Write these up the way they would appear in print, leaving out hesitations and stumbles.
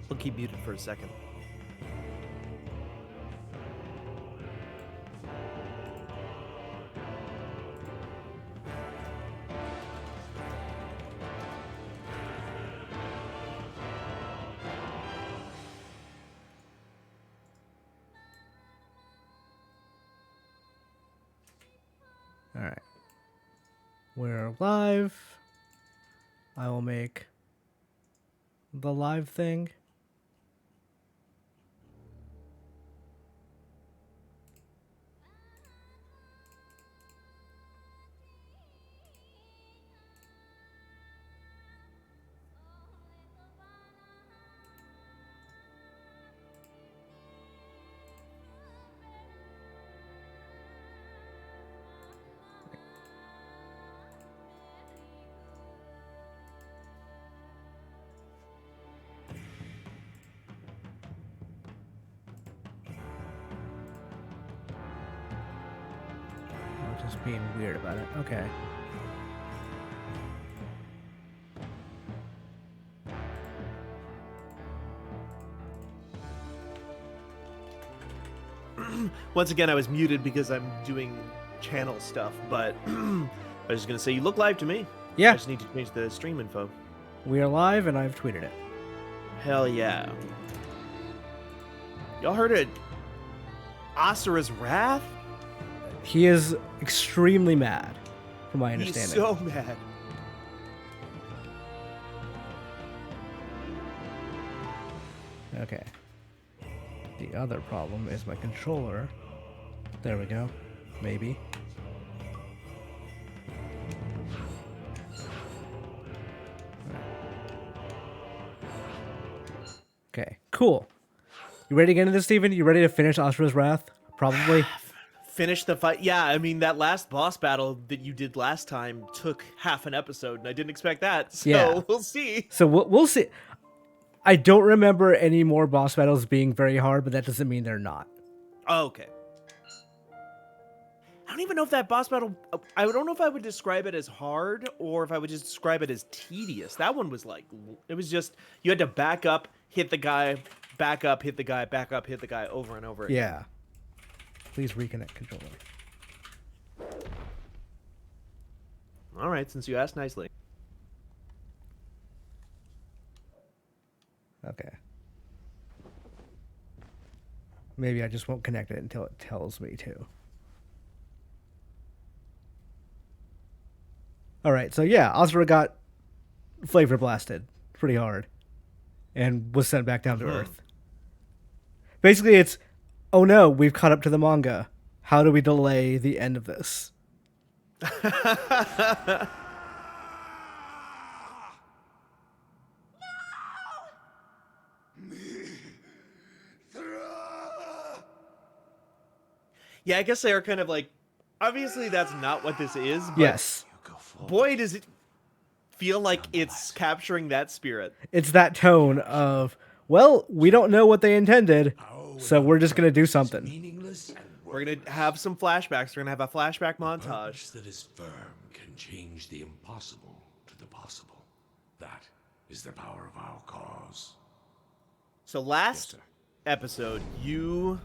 We'll keep muted for a second. All right. We're live. I will make the live thing. I'm just being weird about it. Okay. Once again, I was muted because I'm doing channel stuff, but I was just gonna say you look live to me. Yeah. I just need to change the stream info. We are live, and I've tweeted it. Hell yeah. Y'all heard it? Asura's Wrath? He is extremely mad, from my He's understanding. so mad. Okay. The other problem is my controller. There we go. Maybe. Okay, cool. You ready to get into this, Steven? You ready to finish Asura's Wrath? Probably. Finish the fight. Yeah, I mean, that last boss battle that you did last time took half an episode, and I didn't expect that. So Yeah. we'll see. So we'll see. I don't remember any more boss battles being very hard, but that doesn't mean they're not. Oh, okay. I don't even know if that boss battle... I don't know if I would describe it as hard or if I would just describe it as tedious. That one was like... It was just... You had to back up, hit the guy, back up, hit the guy, back up, hit the guy over and over again. Yeah. Please reconnect controller. All right, since you asked nicely. Okay. Maybe I just won't connect it until it tells me to. Alright, so yeah, Asura got flavor blasted pretty hard and was sent back down to Earth. Basically, it's, oh no, we've caught up to the manga. How do we delay the end of this? Yeah, I guess they are kind of like... Obviously, that's not what this is, but Yes. boy, does it feel like it's capturing that spirit. It's that tone of, well, we don't know what they intended, so we're just going to do something. Meaningless and We're going to have some flashbacks. We're going to have a flashback montage. purpose that is firm can change the impossible to the possible. That is the power of our cause. So last sir. episode, you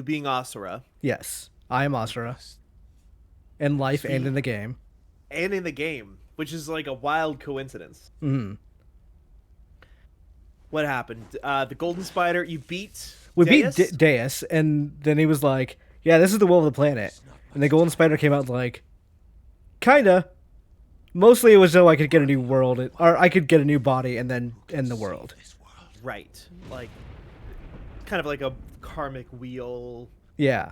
being Asura, Yes, I am Asura. In life and in the game. and in the game, which is like a wild coincidence. Mm-hmm. What happened? The Golden Spider, you beat We Deus? beat Deus, and then he was like, yeah, this is the will of the planet. And the Golden Spider came out like, kinda. Mostly it was so I could get a new world, or I could get a new body and then end the world. Right. Like, kind of like a karmic wheel. Yeah.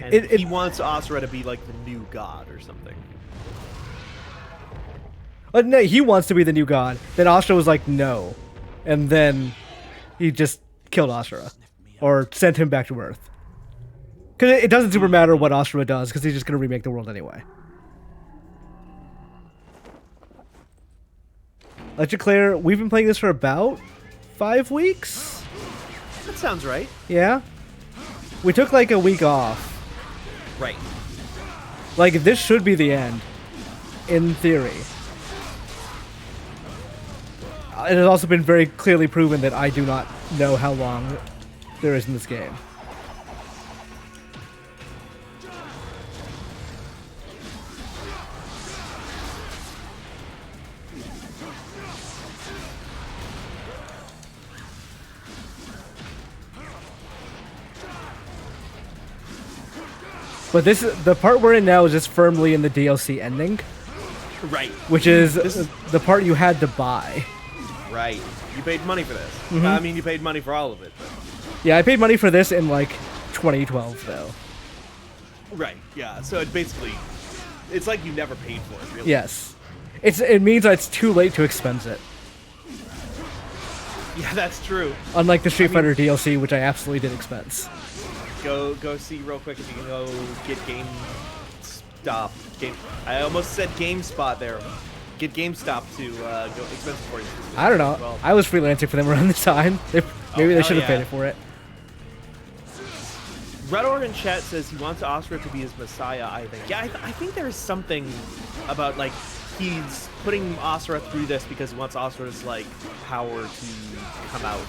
And It- he wants Asura to be like the new god or something. No, he wants to be the new god. Then Asura was like, no. And then he just killed Asura. Or sent him back to Earth. Because it doesn't super matter what Asura does, because he's just going to remake the world anyway. Claire, we've been playing this for about 5 weeks? That sounds right. Yeah? We took like a week off. Right. Like, this should be the end. In theory. it has also been very clearly proven that I do not know how long there is in this game. But the part we're in now is just firmly in the DLC ending, Right. which is the part you had to buy. Right. You paid money for this. I mean, you paid money for all of it. But... Yeah, I paid money for this in like 2012 though. Right. Yeah. So it's like you never paid for it, really. Yes. It means that it's too late to expense it. Yeah, that's true. Unlike the Street Fighter DLC, which I absolutely did expense. Go see real quick if you can go get GameStop. I almost said GameSpot there. Get GameStop to go expensive for you. I don't know. Well, I was freelancing for them around this time. Maybe they hell should have yeah. paid it for it. Red Oregon Chat says he wants Asura to be his messiah, I think. Yeah, I think there's something about, like, he's putting Asura through this because he wants Asura's, like, power to come out.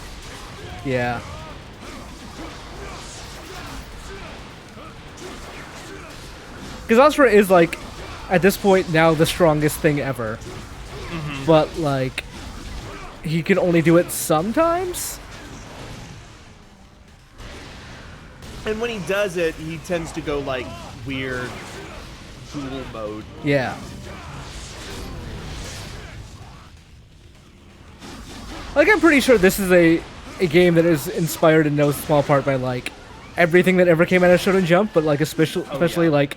Yeah. Because Asura is, like, at this point now the strongest thing ever. But, like, he can only do it sometimes? And when he does it, he tends to go, like, weird dual mode. Yeah. Like, I'm pretty sure this is a game that is inspired in no small part by, like, everything that ever came out of Shonen Jump, but, like, especially yeah. like,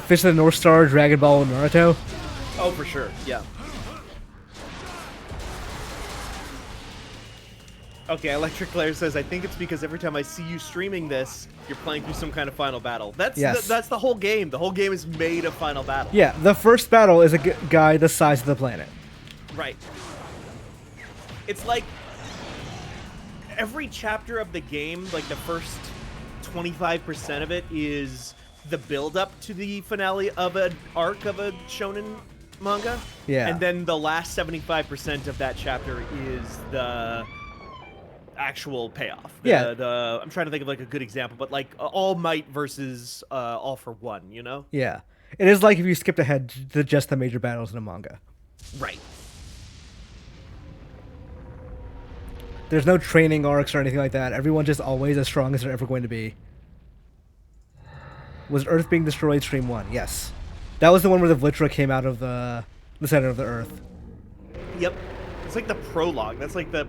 Fist of the North Star, Dragon Ball, and Naruto. Oh, for sure, yeah. Okay, Electric Claire says, I think it's because every time I see you streaming this, you're playing through some kind of final battle. That's Yes. that's the whole game. The whole game is made of final battle. Yeah, the first battle is a guy the size of the planet. Right. It's like every chapter of the game, like the first 25% of it is the build-up to the finale of an arc of a shonen manga. Yeah. And then the last 75% of that chapter is the actual payoff. Yeah. I'm trying to think of like a good example, but like All Might versus All for One, you know? Yeah. It is like if you skipped ahead to just the major battles in a manga. Right. There's no training arcs or anything like that. Everyone's just always as strong as they're ever going to be. Was Earth being destroyed Stream 1? Yes. That was the one where the Vlitra came out of the center of the Earth. Yep. It's like the prologue. That's like the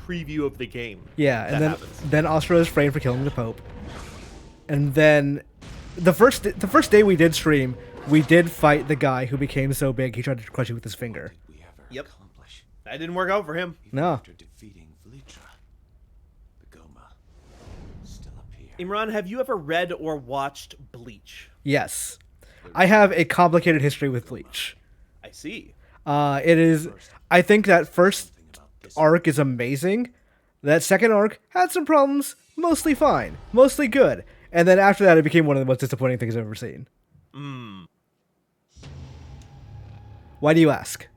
preview of the game. Yeah, that and happens. then Asura is framed for killing the Pope. And then the first day we did stream, we did fight the guy who became so big he tried to crush you with his finger. We ever Yep. accomplish That didn't work out for him. even No. after defeating Vlitra. The Goma still appear. Imran, have you ever read or watched Bleach? Yes. I have a complicated history with Bleach. I see. It is. I think that first arc is amazing. That second arc had some problems, mostly fine, mostly good. And then after that, it became one of the most disappointing things I've ever seen. Why do you ask?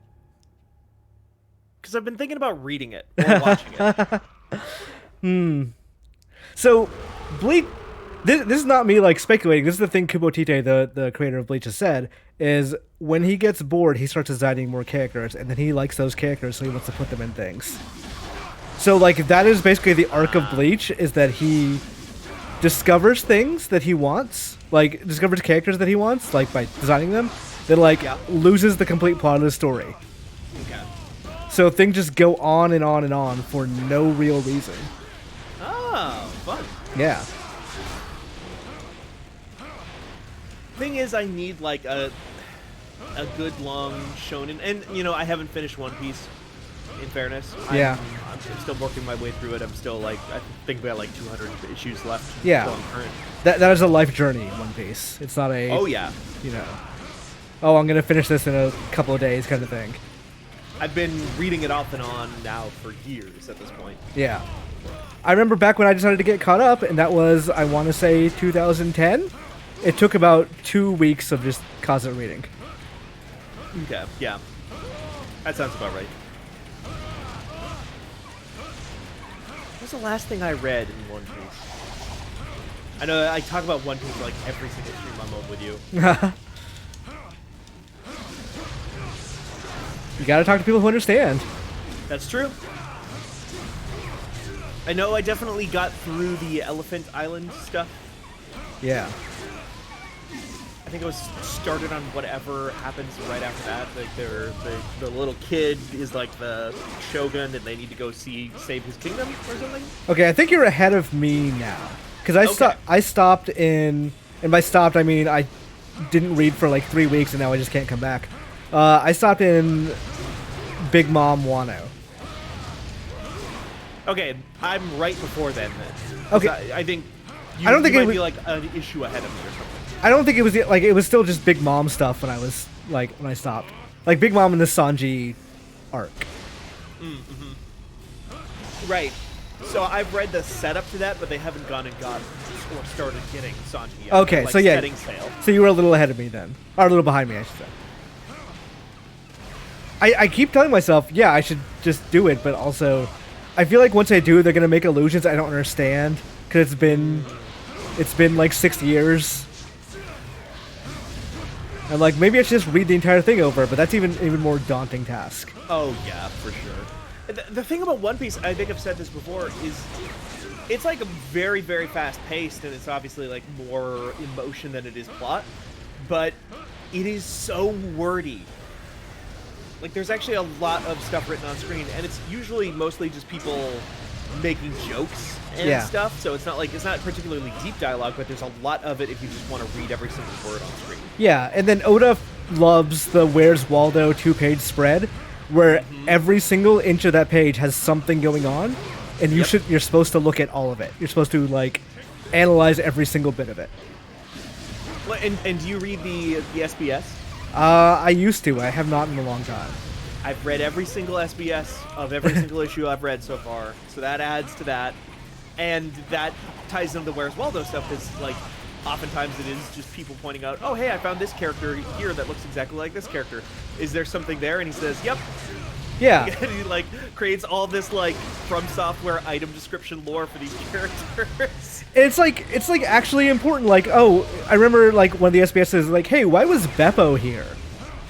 Because I've been thinking about reading it or watching it. So, Bleach. This is not me like speculating. This is the thing Kubo Tite, the creator of Bleach, has said. Is when he gets bored, he starts designing more characters, and then he likes those characters, so he wants to put them in things. So, like, that is basically the arc of Bleach, is that he discovers things that he wants, like, discovers characters that he wants, like, by designing them, then, like, loses the complete plot of the story. Okay. So things just go on and on and on for no real reason. Oh, fun. Yeah. Thing is, I need like a good long shonen, and you know, I haven't finished One Piece. In fairness, Yeah. I'm still working my way through it. I'm still like, I think we have like 200 issues left. Yeah. Still on current. That is a life journey in One Piece. It's not a, Oh yeah. you know, oh, I'm going to finish this in a couple of days kind of thing. I've been reading it off and on now for years at this point. Yeah. I remember back when I decided to get caught up, and that was, I want to say, 2010. It took about 2 weeks of just constant reading. Okay. Yeah. That sounds about right. What was the last thing I read in One Piece? I know I talk about One Piece like every single stream I'm on with you. You gotta talk to people who understand. That's true. I know I definitely got through the Elephant Island stuff. Yeah. I think I was started on whatever happens right after that. Like the little kid is like the shogun, and they need to go save his kingdom or something. Okay, I think you're ahead of me now. Because Okay. I stopped in... And by stopped, I mean I didn't read for like 3 weeks, and now I just can't come back. I stopped in Big Mom Wano. Okay, I'm right before then. 'Cause Okay. I think I don't think you it might was- be like an issue ahead of me or something. I don't think it was like it was still just Big Mom stuff when I was like when I stopped. Like Big Mom and the Sanji arc. Right. So I've read the setup to that, but they haven't gone and got or started getting Sanji yet. Okay, Like, so yeah. setting sail. So you were a little ahead of me then. Or a little behind me, I should say. I keep telling myself, yeah, I should just do it, but also I feel like once I do, they're gonna make illusions I don't understand. Cause it's been like 6 years. And like maybe I should just read the entire thing over, but that's even more daunting task. Oh yeah, for sure. The thing about One Piece, I think I've said this before, is it's like very, very fast paced, and it's obviously like more emotion than it is plot, but it is so wordy. Like there's actually a lot of stuff written on screen, and it's usually mostly just people making jokes and Yeah. stuff. So it's not particularly deep dialogue, but there's a lot of it if you just want to read every single word on screen. Yeah, and then Oda loves the Where's Waldo 2-page spread, where every single inch of that page has something going on, and you're supposed to look at all of it. You're supposed to like analyze every single bit of it. Well, and do you read the SBS? I used to. I have not in a long time. I've read every single SBS of every single issue I've read so far, so that adds to that, and that ties into the Where's Waldo stuff. Because like, oftentimes it is just people pointing out, "Oh, hey, I found this character here that looks exactly like this character. Is there something there?" And he says, "Yep." Yeah. And he like creates all this like From Software item description lore for these characters. It's like actually important. Like, oh, I remember like when the SBS is like, hey, why was Beppo here?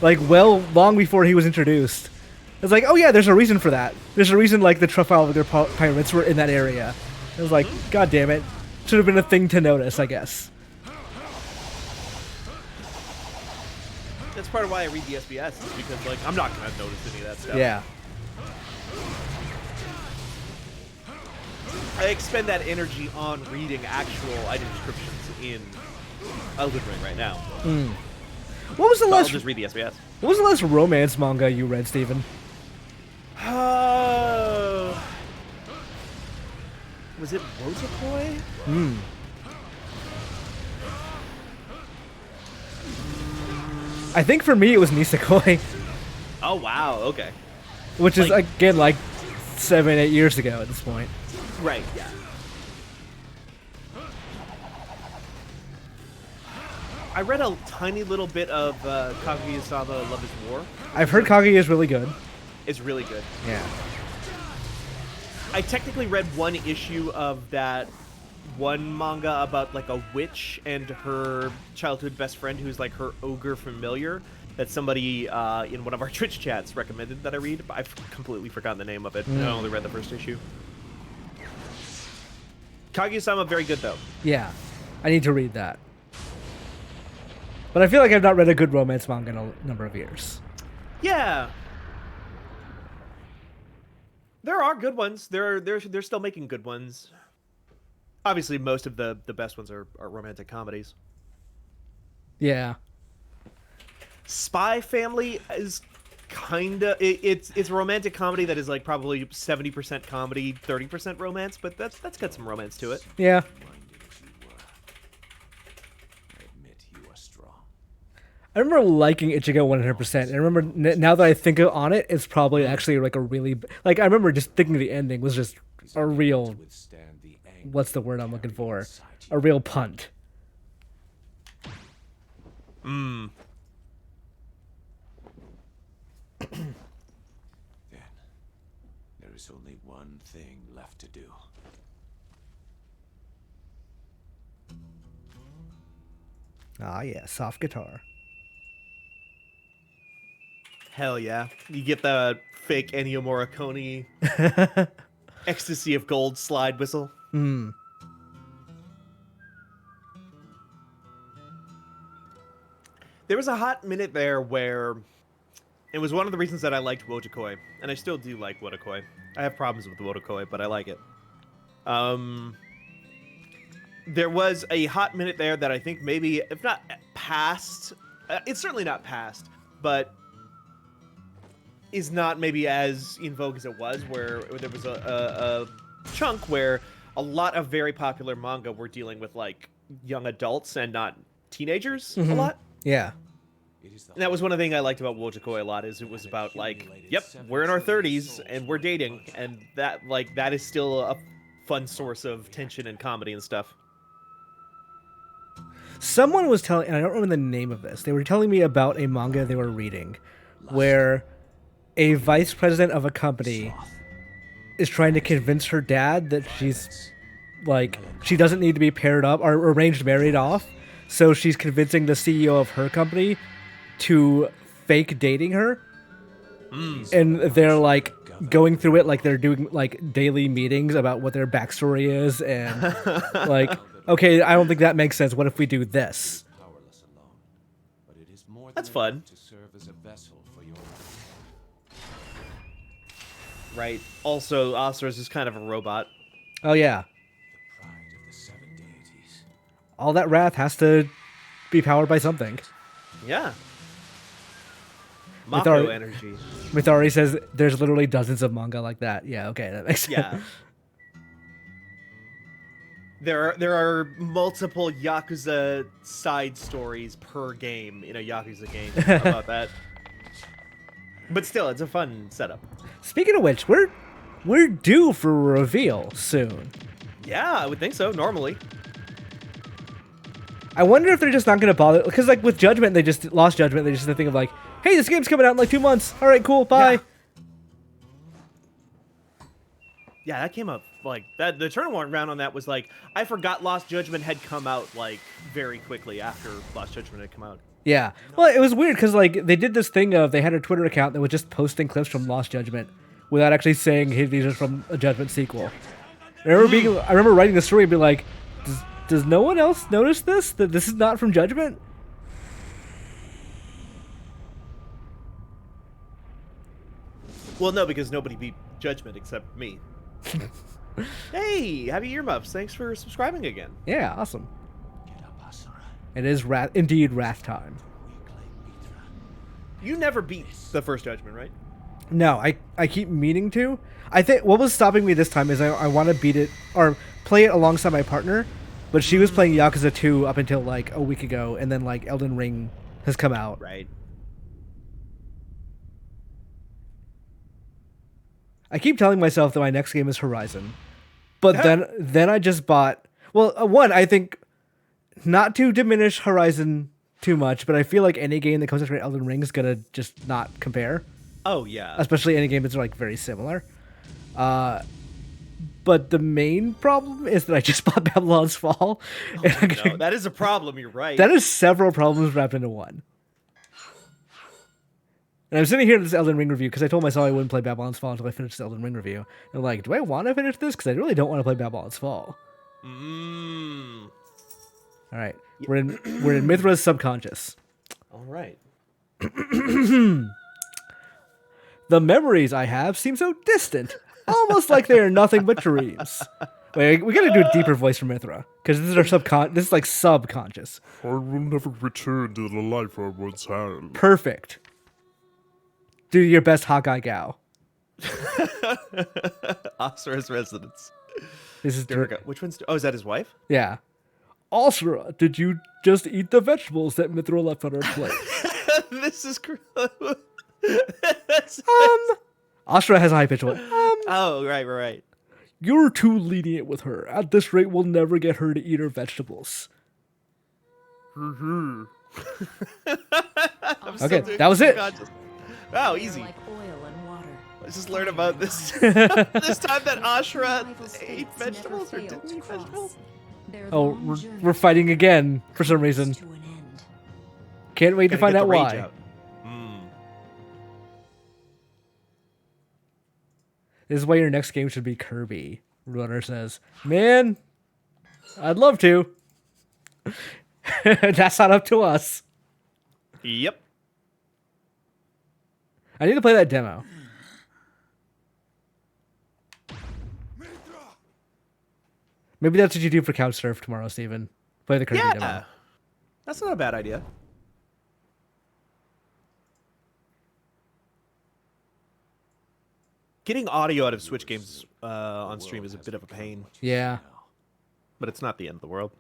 Like, well, long before he was introduced. It's like, oh yeah, there's a reason for that. There's a reason like the Trafalgar pirates were in that area. It was like, god damn it, should have been a thing to notice, I guess. That's part of why I read the SBS, is because like I'm not gonna notice any of that stuff. Yeah. I expend that energy on reading actual item descriptions in Elden Ring right now. What was the So I'll last? just read the SBS. What was the last romance manga you read, Steven? Was it Wotakoi? I think for me it was Nisekoi, Oh wow, okay. which is Like- again like 7-8 years ago at this point. Right, yeah. I read a tiny little bit of Kaguya-sama Love is War. I've heard Kaguya is really good. It's really good. Yeah. I technically read one issue of that one manga about like a witch and her childhood best friend who's like her ogre familiar that somebody in one of our Twitch chats recommended that I read, but I've completely forgotten the name of it. I only read the first issue. Kaguya-sama, very good though. Yeah. I need to read that. But I feel like I've not read a good romance manga in a number of years. Yeah. There are good ones. They're still making good ones. Obviously, most of the best ones are romantic comedies. Yeah. Spy Family is kinda it's a romantic comedy that is like probably 70% comedy, 30% romance, but that's got some romance to it. Yeah. Blinded as you were, I admit you are strong. I remember liking Ichigo 100%. I remember now that I think on it, it's probably actually like a really like I remember just thinking the ending was just a real Withstand the anger what's the word I'm looking carried for? inside you. A real punt. Then there is only one thing left to do. Ah, yeah, soft guitar. Hell yeah. You get the fake Ennio Morricone Ecstasy of Gold slide whistle. Hmm. There was a hot minute there where it was one of the reasons that I liked Wotakoi, and I still do like Wotakoi. I have problems with Wotakoi, but I like it. There was a hot minute there that I think maybe, if not past, it's certainly not past, but is not maybe as in vogue as it was, where there was a chunk where a lot of very popular manga were dealing with like young adults and not teenagers a lot. Yeah. And that was one of the things I liked about Wotakoi a lot, is it was about like, yep, we're in our 30s and we're dating, and that is still a fun source of tension and comedy and stuff. Someone was telling, and I don't remember the name of this. They were telling me about a manga they were reading, where a vice president of a company is trying to convince her dad that she's like, she doesn't need to be paired up or arranged married off. So she's convincing the CEO of her company to fake dating her. And they're like going through it like they're doing like daily meetings about what their backstory is, and like, okay, I don't think that makes sense. What if we do this? Powerless alone, but it is more That's than fun. enough to serve as a vessel for your Right. Also, Asura's is kind of a robot. Oh yeah, the pride of the seven deities. all that wrath has to be powered by something. Yeah. With Mako our- energy. Mithari says there's literally dozens of manga like that. Yeah, okay, that makes sense. Yeah. There are multiple Yakuza side stories per game in a Yakuza game about that. But still, it's a fun setup. Speaking of which, we're due for a reveal soon. Yeah, I would think so, normally. I wonder if they're just not going to bother, because like with Judgment, they just lost Judgment. They just did the thing of like, hey, this game's coming out in like 2 months. All right, cool, bye. Yeah, that came up like that. The turnaround round on that was like, I forgot Lost Judgment had come out like very quickly after Lost Judgment had come out. Yeah. Well, it was weird because like they did this thing of they had a Twitter account that was just posting clips from Lost Judgment without actually saying, hey, these are from a Judgment sequel. I remember writing the story and being like, does no one else notice this? That this is not from Judgment? Well, no, because nobody beat Judgment except me. Hey, happy earmuffs. Thanks for subscribing again. Yeah, awesome. Get up, Asura. It is indeed wrath time. We claim Mithra. You never beat the first Judgment, right? No, I keep meaning to. I think what was stopping me this time is I want to beat it or play it alongside my partner, but she was playing Yakuza 2 up until like a week ago, and then like Elden Ring has come out. Right. I keep telling myself that my next game is Horizon, but then I just bought. Well, one, I think not to diminish Horizon too much, but I feel like any game that comes after Elden Ring is gonna just not compare, Oh, yeah. especially any game that's like very similar. But the main problem is that I just bought Babylon's Fall. And No, that is a problem, you're right. that is several problems wrapped into one. And I'm sitting here in this Elden Ring review because I told myself I wouldn't play Babylon's Fall until I finished this Elden Ring review. And I'm like, do I want to finish this? Because I really don't want to play Babylon's Fall. Mmm. All right, we're in Mithra's subconscious. All right. The memories I have seem so distant, almost like they are nothing but dreams. Wait, we gotta do a deeper voice for Mithra because this is our This is like subconscious. I will never return to the life I once had. Perfect. Do your best Hawkeye Gao. Asura's residence. This is There we go. Which one's... Oh, is that his wife? Yeah. Asura, did you just eat the vegetables that Mithra left on her plate? This is... Asura has a high pitched one. Oh, right. You're too lenient with her. At this rate, we'll never get her to eat her vegetables. Okay, that was it. Wow, easy. Like oil and water. I just learned about this this time that Ashura ate vegetables or didn't eat vegetables. Oh, we're fighting again for some reason. Can't wait to Gotta find get out the rage why. out. Mm. This is why your next game should be Kirby. Runner says, "Man, I'd love to. That's not up to us. Yep. I need to play that demo." Maybe that's what you do for Couch Surf tomorrow, Steven. Play the Kirby Yeah. demo. That's not a bad idea. Getting audio out of Switch games on stream is a bit of a pain, Yeah. but it's not the end of the world.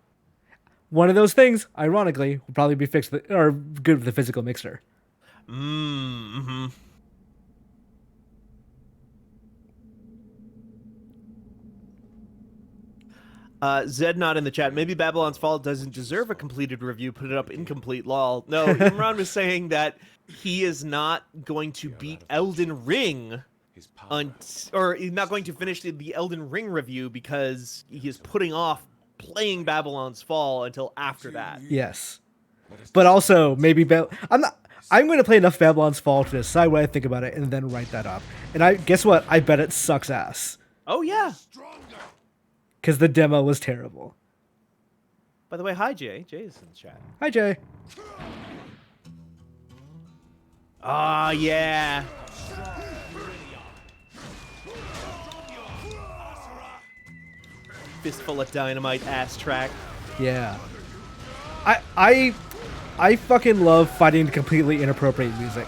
One of those things, ironically, will probably be fixed or good with the physical mixer. Mm-hmm. Zed not in the chat. Maybe Babylon's Fall doesn't deserve a completed review. Put it up incomplete. Lol. No, Imran was saying that he is not going to beat Elden Ring, or he's not going to finish the Elden Ring review because he is putting off playing Babylon's Fall until after that. Yes. But also, maybe I'm going to play enough Babylon's Fall to decide what I think about it and then write that up. And I guess what? I bet it sucks ass. Oh yeah. Because the demo was terrible. By the way, hi Jay. Jay is in the chat. Hi, Jay. Ah, yeah. Fistful of Dynamite ass track. Yeah. I fucking love fighting to completely inappropriate music.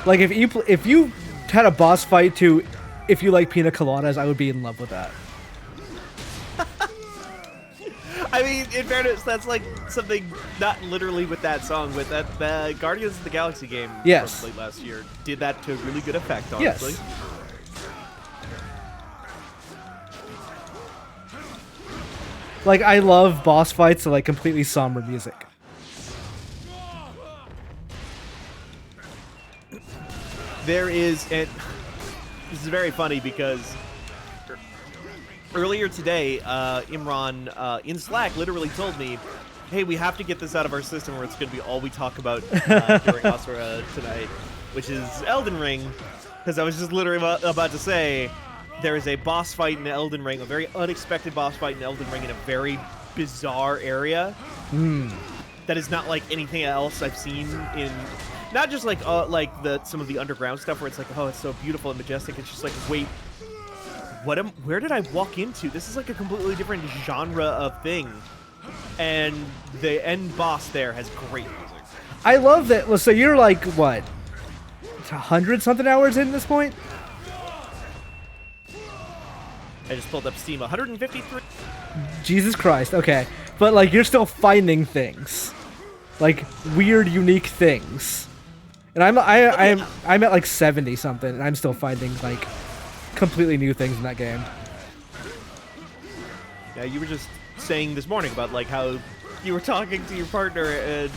Like if you had a boss fight to If You Like Pina Coladas, I would be in love with that. I mean, in fairness, that's like something not literally with that song, with that the Guardians of the Galaxy game Yes. late last year did that to really good effect, honestly. Yes. Like, I love boss fights to like completely somber music. There is, and this is very funny because earlier today, Imran in Slack literally told me, "Hey, we have to get this out of our system, or it's going to be all we talk about during Asura tonight," which is Elden Ring. Because I was just literally about to say, there is a boss fight in Elden Ring, a very unexpected boss fight in Elden Ring in a very bizarre area. That is not like anything else I've seen in. Not just like some of the underground stuff where it's like, oh, it's so beautiful and majestic. It's just like, wait, where did I walk into? This is like a completely different genre of thing. And the end boss there has great music. I love that. Well, so you're like, what, 100-something hours in this point? I just pulled up Steam, 153. Jesus Christ, okay. But like, you're still finding things. Like, weird, unique things. And I'm at like 70-something, and I'm still finding like completely new things in that game. Yeah, you were just saying this morning about like how you were talking to your partner and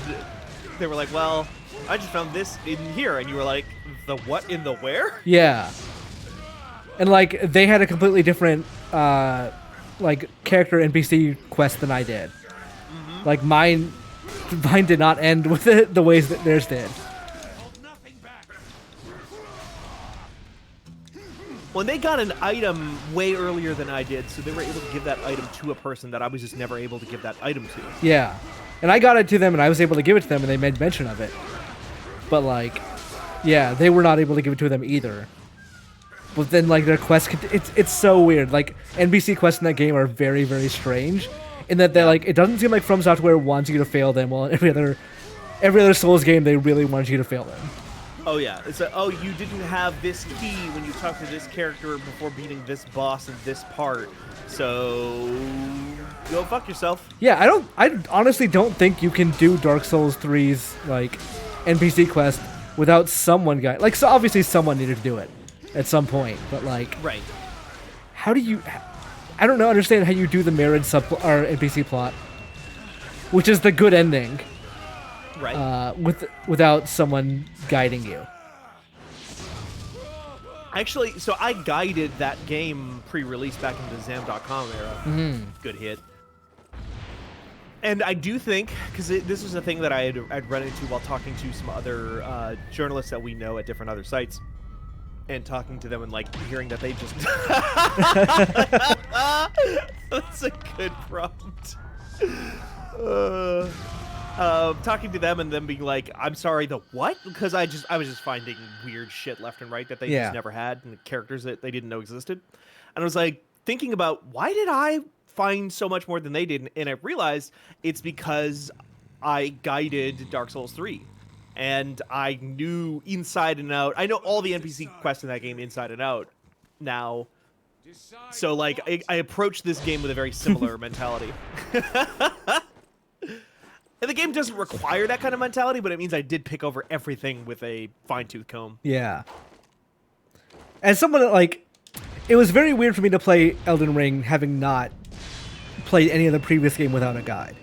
they were like, well, I just found this in here, and you were like, the what in the where? Yeah. And like, they had a completely different like character NPC quest than I did. Like mine did not end with it the ways that theirs did. Well, they got an item way earlier than I did, so they were able to give that item to a person that I was just never able to give that item to. Yeah. And I got it to them, and I was able to give it to them, and they made mention of it. But like, yeah, they were not able to give it to them either. But then like their quest, it's so weird. Like NPC quests in that game are very, very strange, in that they're like, it doesn't seem like From Software wants you to fail them. Well, every other Souls game, they really want you to fail them. Oh yeah, it's a, oh, you didn't have this key when you talked to this character before beating this boss in this part, so go fuck yourself. Yeah, I honestly don't think you can do Dark Souls 3's like NPC quest without someone like, so obviously someone needed to do it at some point, but like, Right. how do you, I don't know, understand how you do the marriage or NPC plot, which is the good ending. Right. Without someone guiding you. Actually, so I guided that game pre-release back in the Zam.com era. Good hit. And I do think, because this was a thing that I'd run into while talking to some other journalists that we know at different other sites, and talking to them and like hearing that they just that's a good prompt. Talking to them and them being like, I'm sorry, the what? Because I was just finding weird shit left and right that they just never had, and characters that they didn't know existed. And I was like thinking about, why did I find so much more than they did? And I realized it's because I guided Dark Souls 3. And I knew inside and out. I know all the NPC quests in that game inside and out now. So, like, I approach this game with a very similar mentality. And the game doesn't require that kind of mentality, but it means I did pick over everything with a fine-tooth comb. Yeah. As someone that, like, it was very weird for me to play Elden Ring having not played any of the previous game without a guide.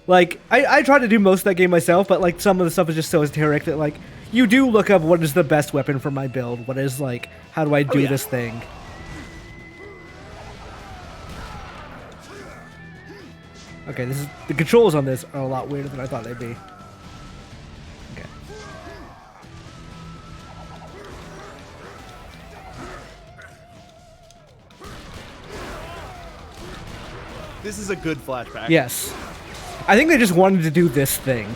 Like, I tried to do most of that game myself, but, like, some of the stuff is just so esoteric that, like, you do look up what is the best weapon for my build, what is, like, how do I do this thing. Okay, the controls on this are a lot weirder than I thought they'd be. Okay. This is a good flashback. Yes. I think they just wanted to do this thing.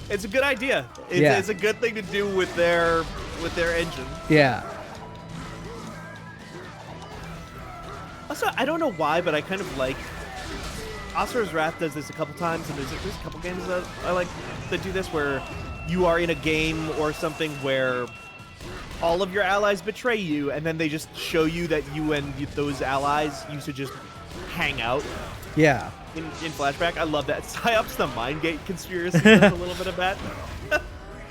It's a good idea. It's a good thing to do with their engine. Yeah. Also, I don't know why, but I kind of like Asura's Wrath does this a couple times, and there's a couple games that I like that do this, where you are in a game or something where all of your allies betray you, and then they just show you that you and those allies used to just hang out. Yeah. In flashback, I love that. PsyOps the Mindgate conspiracy does a little bit of that.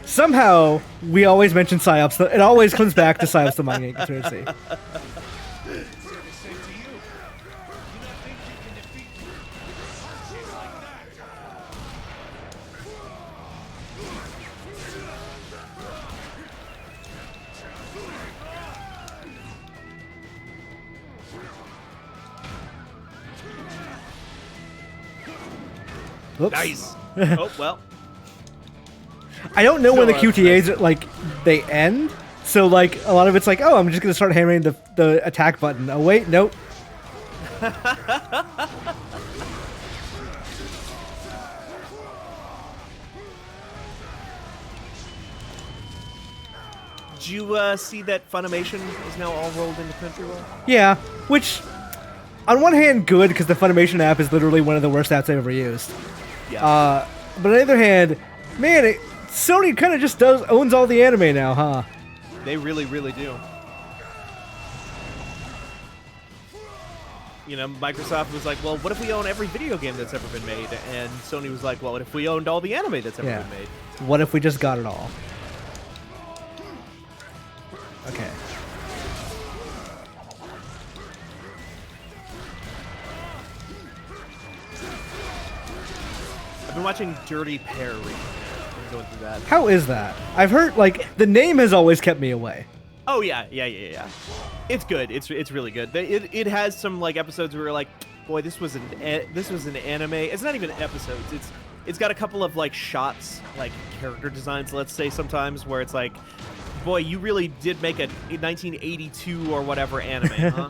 Somehow, we always mention PsyOps. It always comes back to PsyOps the Mindgate conspiracy. Oops. Nice. Oh, well. I don't know when the So, QTAs, like, they end. So, like, a lot of it's like, oh, I'm just going to start hammering the attack button. Oh, wait, nope. Did you see that Funimation is now all rolled into Crunchyroll? Yeah, which, on one hand, good, because the Funimation app is literally one of the worst apps I've ever used. Yeah. But on the other hand, man, Sony kind of just owns all the anime now, huh? They really, really do. You know, Microsoft was like, well, what if we own every video game that's ever been made? And Sony was like, well, what if we owned all the anime that's ever been made? What if we just got it all? Okay. I've been watching Dirty Pair recently. I'm going through that. How is that? I've heard, like, the name has always kept me away. Oh yeah. It's good. It's really good. It has some like episodes where you're like, boy, this was an anime. It's not even episodes. It's got a couple of like shots, like character designs, let's say sometimes, where it's like, boy, you really did make a 1982 or whatever anime, huh?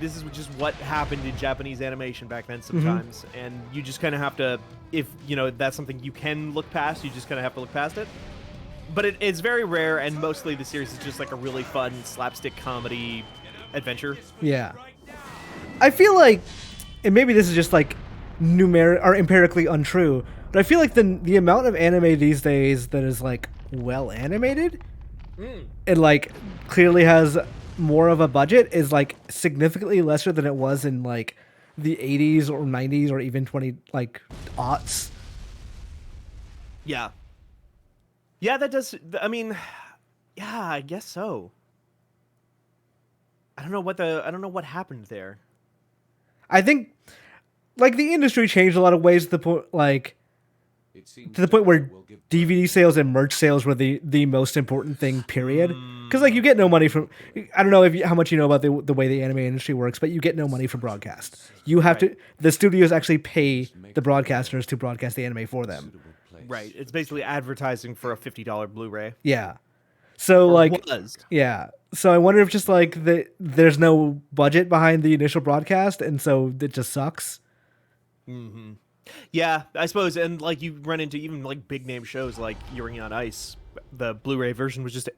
This is just what happened in Japanese animation back then sometimes, and you just kind of have to, if you know that's something you can look past, you just kind of have to look past it. But it's very rare, and mostly the series is just like a really fun slapstick comedy adventure. Yeah. I feel like, and maybe this is just like or empirically untrue, but I feel like the amount of anime these days that is like well animated and like clearly has more of a budget is like significantly lesser than it was in like the 80s or 90s or even 20 like aughts. Yeah. Yeah, that does. I mean, yeah, I guess so. I don't know what happened there. I think like the industry changed a lot of ways to the point It seems to the point where Deborah will give DVD sales and merch sales were the most important thing, period. Because like you get no money from. I don't know how much you know about the way the anime industry works, but you get no money from broadcast. You have to. The studios actually pay the broadcasters to broadcast the anime for them. suitable place. Right. It's basically advertising for a $50 Blu-ray. Yeah. So Or like was. yeah. So I wonder if just like there's no budget behind the initial broadcast, and so it just sucks. Yeah, I suppose, and like you run into even like big name shows like Yuri on Ice. The Blu-ray version was just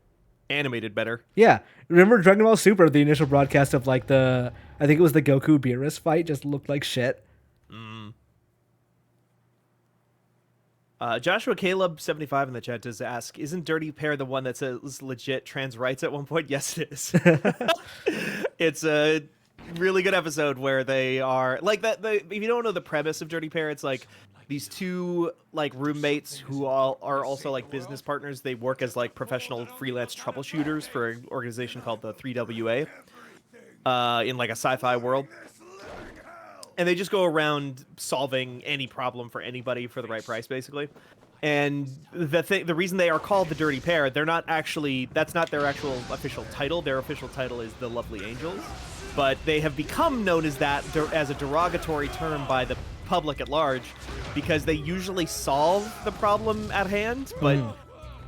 animated better. Yeah. Remember Dragon Ball Super? The initial broadcast of like I think it was the Goku Beerus fight just looked like shit. Joshua Caleb 75 in the chat does ask, "Isn't Dirty Pair the one that says legit trans rights at one point?" Yes, it is. It's a really good episode where they are like that. If you don't know the premise of Dirty Pair, it's like these two like roommates who all are also like business partners. They work as like professional freelance troubleshooters for an organization called the 3WA in like a sci-fi world. And they just go around solving any problem for anybody for the right price, basically. And the reason they are called the Dirty Pair, they're not actually, that's not their actual official title. Their official title is the Lovely Angels, but they have become known as that as a derogatory term by the public at large because they usually solve the problem at hand, but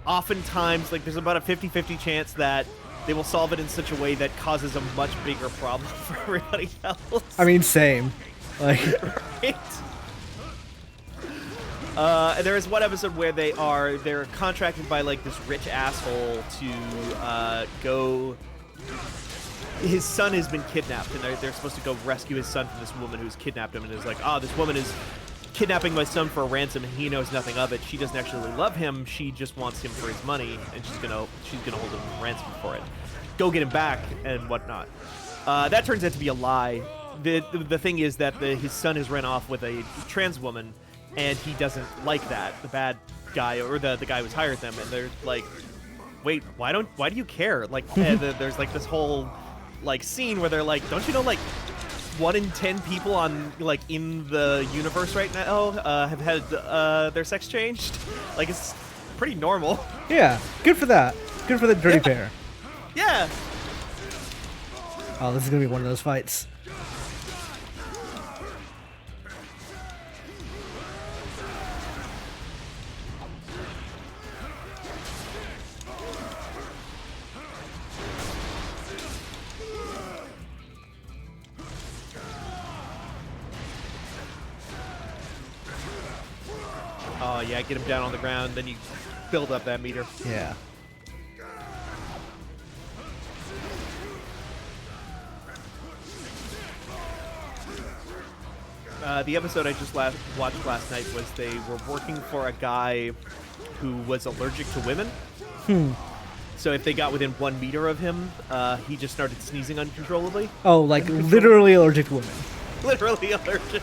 oftentimes, like, there's about a 50-50 chance that they will solve it in such a way that causes a much bigger problem for everybody else. I mean, same. Like, Right? And there is one episode where they're contracted by like this rich asshole to go. His son has been kidnapped, and they're supposed to go rescue his son from this woman who's kidnapped him. And is like, this woman is kidnapping my son for a ransom, and he knows nothing of it. She doesn't actually love him; she just wants him for his money, and she's gonna hold him ransom for it. Go get him back and whatnot. That turns out to be a lie. The thing is that his son has run off with a trans woman, and he doesn't like that. The bad guy, or the guy who's hired them, and they're like, wait, why do you care? Like, there's like this whole like scene where they're like, don't you know, like 1 in 10 people on like in the universe right now have had their sex changed? Like, it's pretty normal. yeah, good for that. Good for the Dirty Pair. Yeah. Oh, this is gonna be one of those fights. Oh yeah, get him down on the ground, then you build up that meter. Yeah. The episode I just watched last night was they were working for a guy who was allergic to women. So if they got within 1 meter of him, he just started sneezing uncontrollably. Oh, like literally allergic to women. Literally allergic.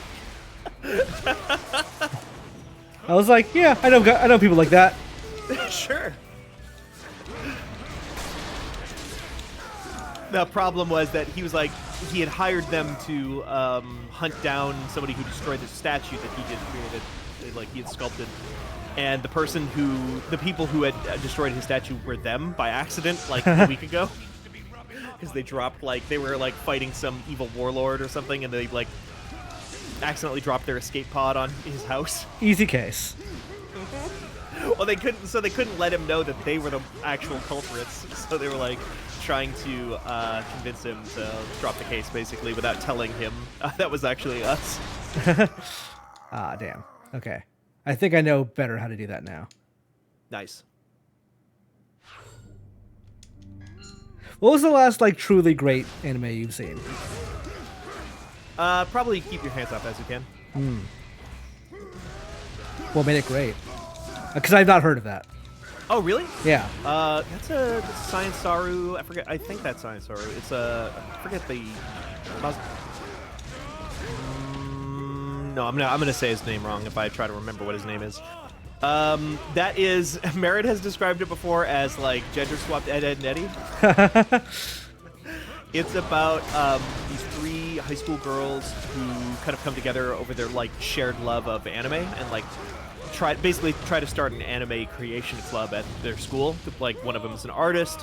I was like, yeah, I know people like that. Sure. The problem was that he was like, he had hired them to hunt down somebody who destroyed the statue that he had created, like he had sculpted. And the people who had destroyed his statue were them by accident, like a week ago. Because they dropped, like, they were like fighting some evil warlord or something, and they like accidentally dropped their escape pod on his house. Easy case. Well, they couldn't let him know that they were the actual culprits. So they were like trying to convince him to drop the case, basically, without telling him that was actually us. Ah, damn. Okay. I think I know better how to do that now. Nice. What was the last, like, truly great anime you've seen? Probably Keep Your Hands Off As You Can. What made it great? Because I've not heard of that. Oh, really? Yeah. That's Science Saru. I think that's Science Saru. It's I forget the. No, I'm gonna say his name wrong if I try to remember what his name is. That is, Merritt has described it before as like gender swapped Ed, Ed, and Eddie. It's about these 3 high school girls who kind of come together over their like shared love of anime and like try to start an anime creation club at their school. Like one of them is an artist,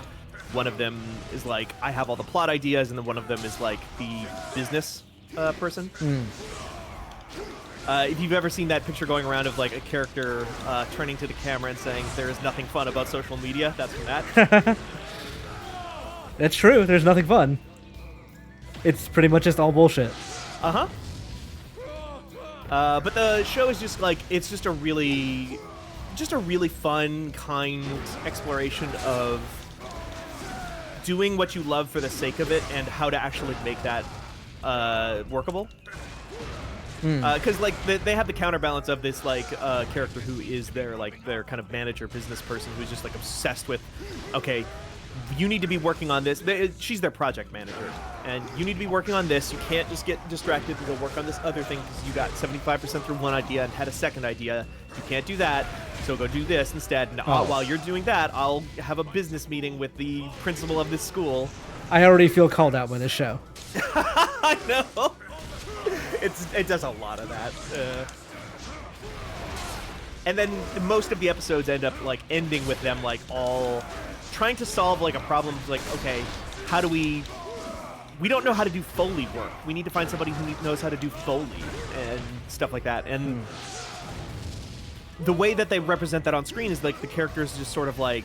one of them is like I have all the plot ideas, and then one of them is like the business person. If you've ever seen that picture going around of like a character turning to the camera and saying there is nothing fun about social media, that's from that. That's true. There's nothing fun. It's pretty much just all bullshit. Uh-huh. But the show is just like, it's just a really fun, kind exploration of doing what you love for the sake of it and how to actually make that workable. Because like they have the counterbalance of this like character who is their kind of manager, business person who's just like obsessed with, okay, you need to be working on this. She's their project manager, and you need to be working on this. You can't just get distracted and go work on this other thing because you got 75% through one idea and had a second idea. You can't do that, so go do this instead. And while you're doing that, I'll have a business meeting with the principal of this school. I already feel called out by this show. I know. It does a lot of that. And then most of the episodes end up like ending with them like all trying to solve like a problem. Like, okay, how do we don't know how to do Foley work. We need to find somebody who knows how to do Foley and stuff like that. And the way that they represent that on screen is like the characters just sort of like,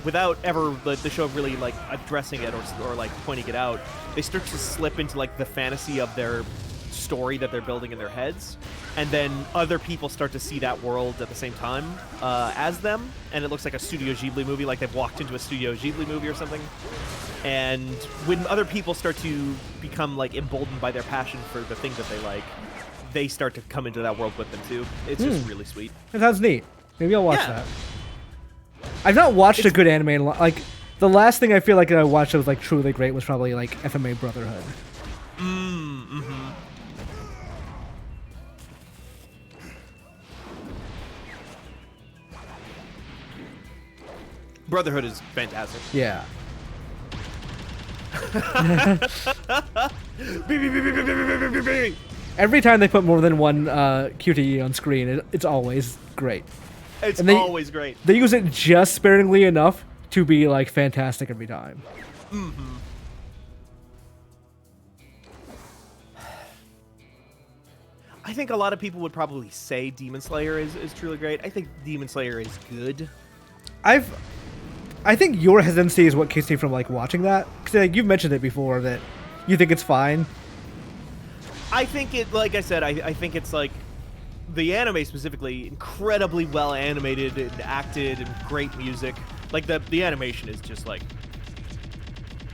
without ever the show really like addressing it or like pointing it out, they start to slip into like the fantasy of their story that they're building in their heads, and then other people start to see that world at the same time as them, and it looks like a Studio Ghibli movie, like they've walked into a Studio Ghibli movie or something. And when other people start to become like emboldened by their passion for the thing that they like, they start to come into that world with them too. It's just really sweet. It sounds neat. Maybe I'll watch that. I've not watched a good anime in like the last thing I feel like I watched that was like truly great was probably like FMA Brotherhood. Brotherhood is fantastic. Yeah. Every time they put more than one QTE on screen, it's always great. It's always great. They use it just sparingly enough to be like fantastic every time. I think a lot of people would probably say Demon Slayer is truly great. I think Demon Slayer is good. I think your hesitancy is what keeps me from like watching that, because like, you've mentioned it before that you think it's fine. I think it, like I said, I think it's like the anime specifically incredibly well animated and acted and great music. Like the animation is just like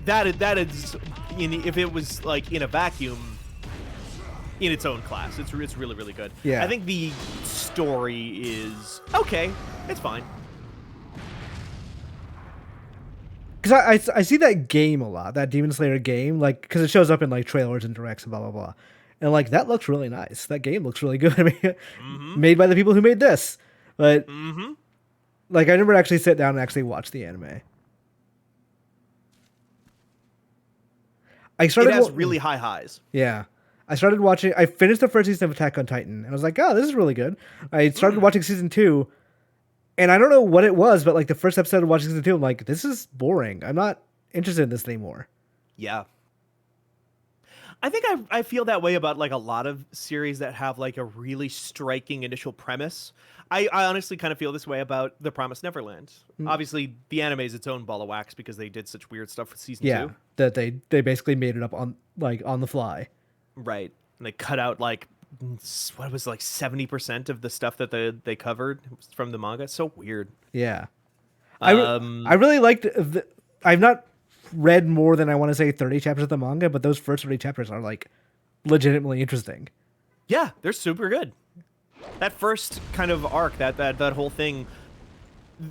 that is if it was like in a vacuum in its own class. It's really, really good. Yeah. I think the story is okay. It's fine. Because I see that game a lot, that Demon Slayer game, like, because it shows up in, like, trailers and directs and blah, blah, blah. And, like, that looks really nice. That game looks really good. I mean, made by the people who made this. But, like, I never actually sit down and actually watch the anime. It has really high highs. Yeah. I finished the first season of Attack on Titan, and I was like, oh, this is really good. I started watching season 2, and I don't know what it was, but like the first episode of watching season 2, I'm like, this is boring. I'm not interested in this anymore. Yeah. I think I feel that way about like a lot of series that have like a really striking initial premise. I honestly kind of feel this way about The Promised Neverland. Obviously, the anime is its own ball of wax because they did such weird stuff with season 2. That they basically made it up on the fly. Right. And they cut out like what was like 70% of the stuff that they covered from the manga. It's so weird. Yeah. I really liked I've not read more than I want to say 30 chapters of the manga, but those first 30 chapters are like legitimately interesting. Yeah, they're super good. That first kind of arc, that whole thing.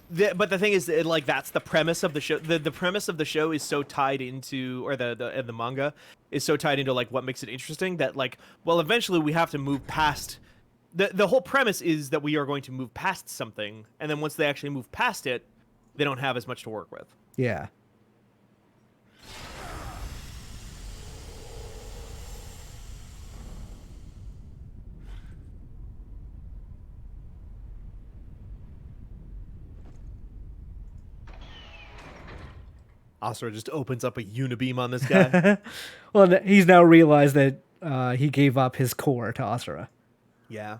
But the thing is, like, that's the premise of the show. The premise of the show is so tied into, or the manga is so tied into like what makes it interesting that like, well, eventually we have to move past. The whole premise is that we are going to move past something, and then once they actually move past it, they don't have as much to work with. Yeah. Asura just opens up a unibeam on this guy. Well, he's now realized that he gave up his core to Asura. Yeah.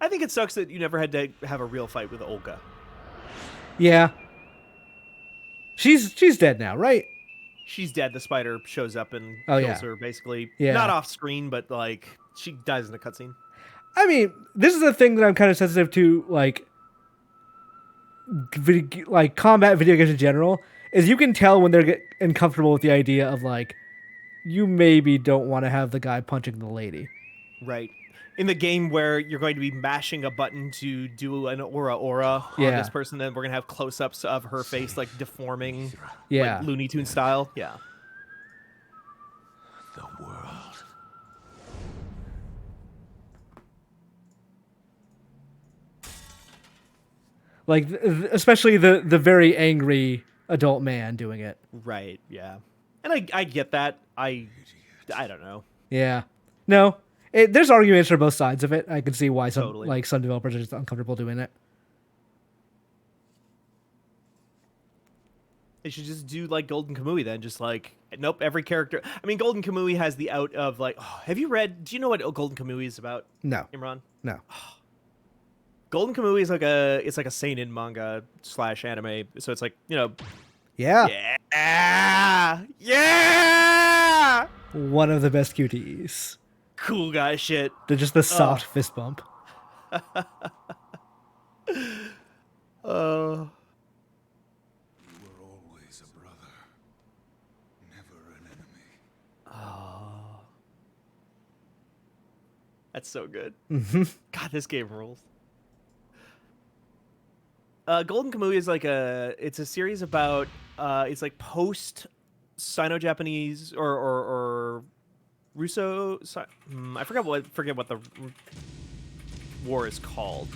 I think it sucks that you never had to have a real fight with Olga. Yeah. She's dead now, right? She's dead. The spider shows up and Oh, kills yeah. her, basically. Yeah. Not off screen, but like she dies in the cutscene. I mean, this is a thing that I'm kind of sensitive to, like combat video games in general. Is you can tell when they're getting uncomfortable with the idea of like, you maybe don't want to have the guy punching the lady. Right. In the game where you're going to be mashing a button to do an aura on Yeah. this person, then we're going to have close-ups of her face, like, deforming, Yeah. like, Looney Tune style. Yeah. The world. Like, especially the very angry adult man doing it. Right, yeah. And I get that. I don't know. Yeah. No. There's arguments for both sides of it. I can see why Totally. some developers are just uncomfortable doing it. They should just do, like, Golden Kamui then. Just, like, nope, every character... I mean, Golden Kamui has the out of, like... Oh, have you read... Do you know what Golden Kamui is about, No. Imran? No. Golden Kamui is like a seinen manga / anime. So it's like, you know... Yeah. Yeah! Yeah! One of the best QTEs. Cool guy shit. They're just the soft fist bump. You were always a brother, never an enemy. That's so good. God, this game rules. Golden Kamui is like it's a series about it's like post Sino-Japanese or Russo. I forget what the war is called.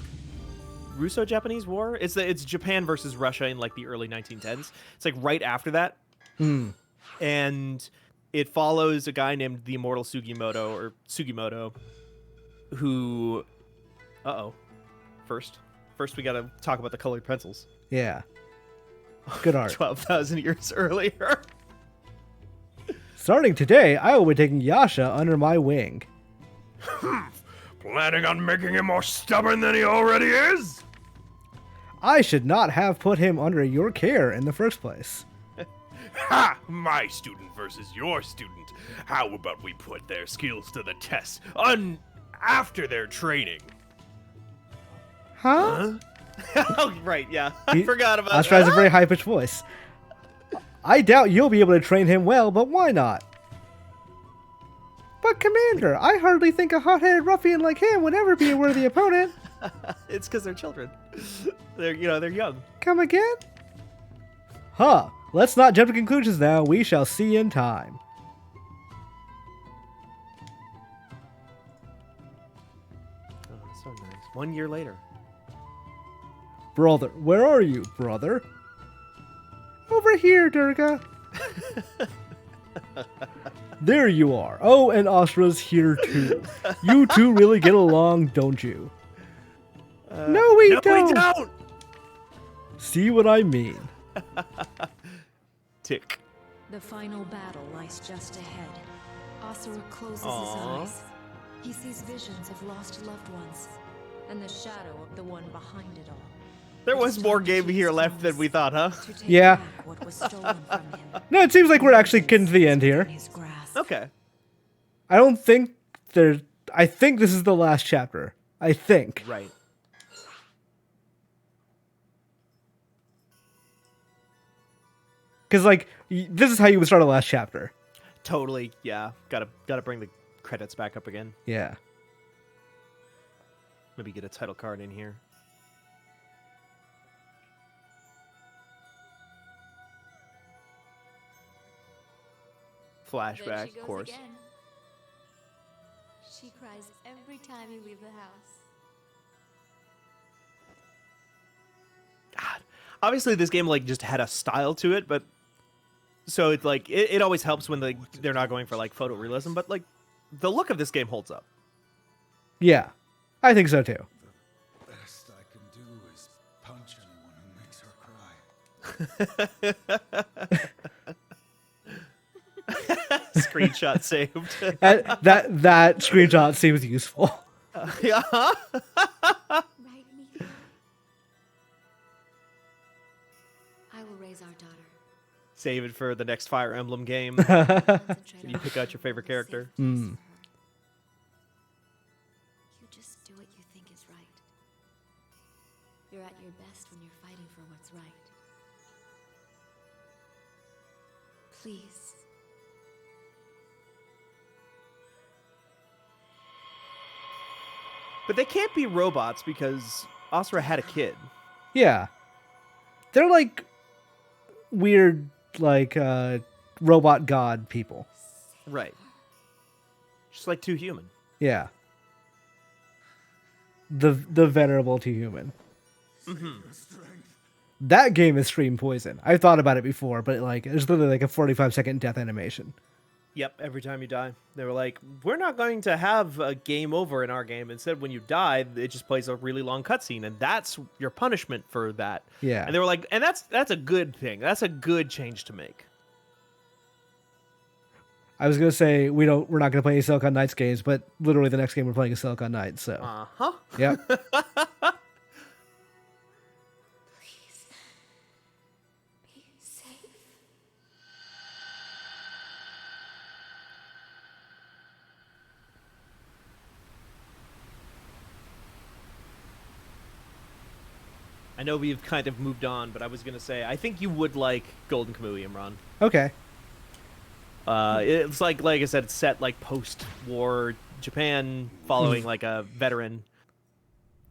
Russo-Japanese War. It's Japan versus Russia in like the early 1910s. It's like right after that, and it follows a guy named the Immortal Sugimoto, who, First we gotta talk about the colored pencils. Yeah. Good art. 12,000 years earlier. Starting today, I will be taking Yasha under my wing. Planning on making him more stubborn than he already is? I should not have put him under your care in the first place. Ha! My student versus your student. How about we put their skills to the test after their training? Huh? Oh, right, yeah. I forgot about Astra has a that. very high-pitched voice. I doubt you'll be able to train him well, but why not? But Commander, I hardly think a hot-headed ruffian like him would ever be a worthy opponent. It's because they're children. They're young. Come again? Huh. Let's not jump to conclusions now. We shall see in time. Oh, so nice. 1 year later. Brother, where are you, brother? Over here, Durga. There you are. Oh, and Astra's here too. You two really get along, don't you? No, we don't. We don't! See what I mean? Tick. The final battle lies just ahead. Asura closes Aww. his eyes. He sees visions of lost loved ones, and the shadow of the one behind it all. There was more game here left than we thought, huh? To take Yeah. back what was stolen from him. No, it seems like we're actually getting to the end here. In his grasp. Okay. I don't think there. I think this is the last chapter. I think. Right. Because, like, this is how you would start a last chapter. Totally, yeah. Gotta bring the credits back up again. Yeah. Maybe get a title card in here. Flashback, of course. She cries every time you leave the house. God. Obviously, this game like just had a style to it, but so it's like it always helps when they're not going for like photorealism, but like the look of this game holds up. Yeah, I think so too. Best I can do is punch anyone who makes her cry. Screenshot saved. That screenshot seems useful. Yeah. Right, Mika? I will raise our daughter. Save it for the next Fire Emblem game. Concentrate You on pick out your favorite character. safe place for her. You just do what you think is right. You're at your best when you're fighting for what's right. Please. But they can't be robots because Asura had a kid. Yeah, they're like weird, like robot god people. Right. Just like too human. Yeah, the venerable to human. That game is Stream Poison. I thought about it before, but like it's literally like a 45-second death animation. Yep, every time you die. They were like, we're not going to have a game over in our game. Instead, when you die, it just plays a really long cutscene, and that's your punishment for that. Yeah. And they were like, and that's a good thing. That's a good change to make. I was gonna say we're not gonna play any Silicon Knights games, but literally the next game we're playing is Silicon Knights. So Uh-huh. yep. Please. Be safe. I know we've kind of moved on, but I was going to say, I think you would like Golden Kamui, Imran. Okay. It's like I said, it's set like post-war Japan, following like a veteran,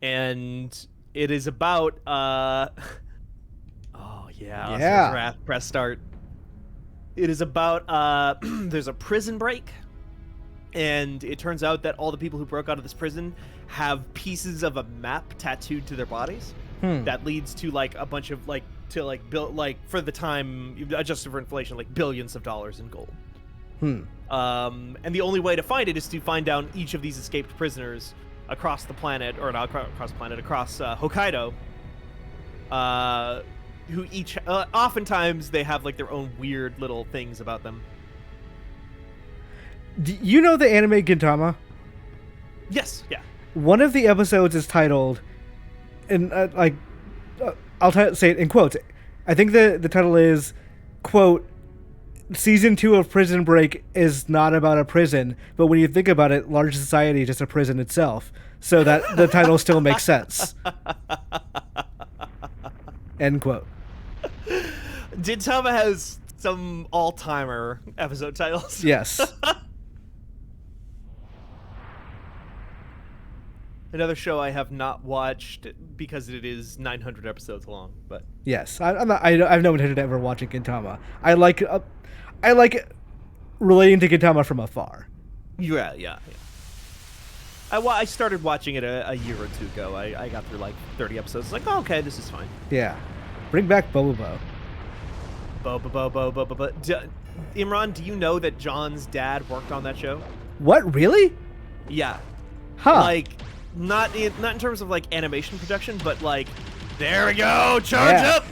and it is about oh yeah, Yeah. press start. It is about there's a prison break, and it turns out that all the people who broke out of this prison have pieces of a map tattooed to their bodies. That leads to like a bunch of like to like build like for the time adjusted for inflation like billions of dollars in gold. And the only way to find it is to find down each of these escaped prisoners across the planet, or not across the planet, across Hokkaido. Who each oftentimes they have like their own weird little things about them. Do you know the anime Gintama? Yes, yeah. One of the episodes is titled, and I'll say it in quotes. I think the title is, quote, Season 2 of Prison Break is not about a prison, but when you think about it, large society is just a prison itself. So that the title still makes sense. End quote. Gintama has some all-timer episode titles. Yes. Another show I have not watched because it is 900 episodes long, but Yes. I have no intention of ever watching Gintama. I like relating to Gintama from afar. yeah. I started watching it a year or two ago. I got through like 30 episodes. Like, oh, okay, this is fine. Yeah. Bring back Bobo. Imran, do you know that John's dad worked on that show? What, really? Yeah. Huh. Like, not in terms of like animation production, but like, there we go, charge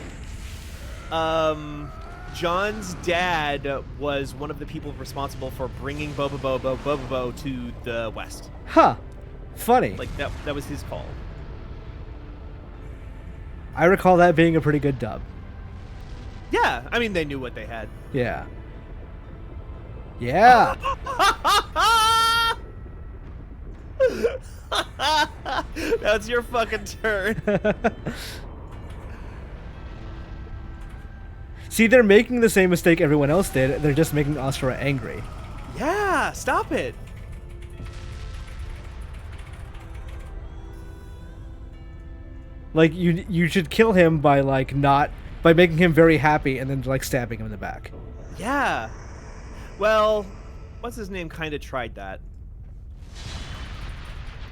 up. John's dad was one of the people responsible for bringing Bobo to the West. Huh. Funny. Like that was his call. I recall that being a pretty good dub. Yeah, I mean they knew what they had. Yeah. Yeah. That's your fucking turn. See, they're making the same mistake everyone else did. They're just making Asura angry. Yeah, stop it. Like you should kill him by by making him very happy and then like stabbing him in the back. Yeah. Well, what's his name kind of tried that.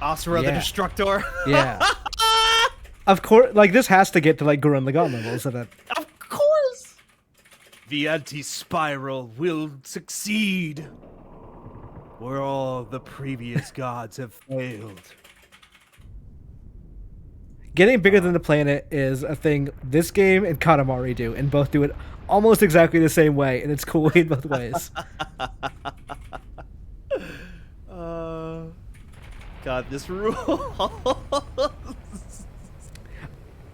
Asura the Yeah. Destructor. Yeah. Of course, like this has to get to like Gurren Lagann levels so that. Of course. The anti-spiral will succeed. where all the previous gods have failed. Getting bigger than the planet is a thing this game and Katamari do, and both do it almost exactly the same way, and it's cool in both ways. God, this rule.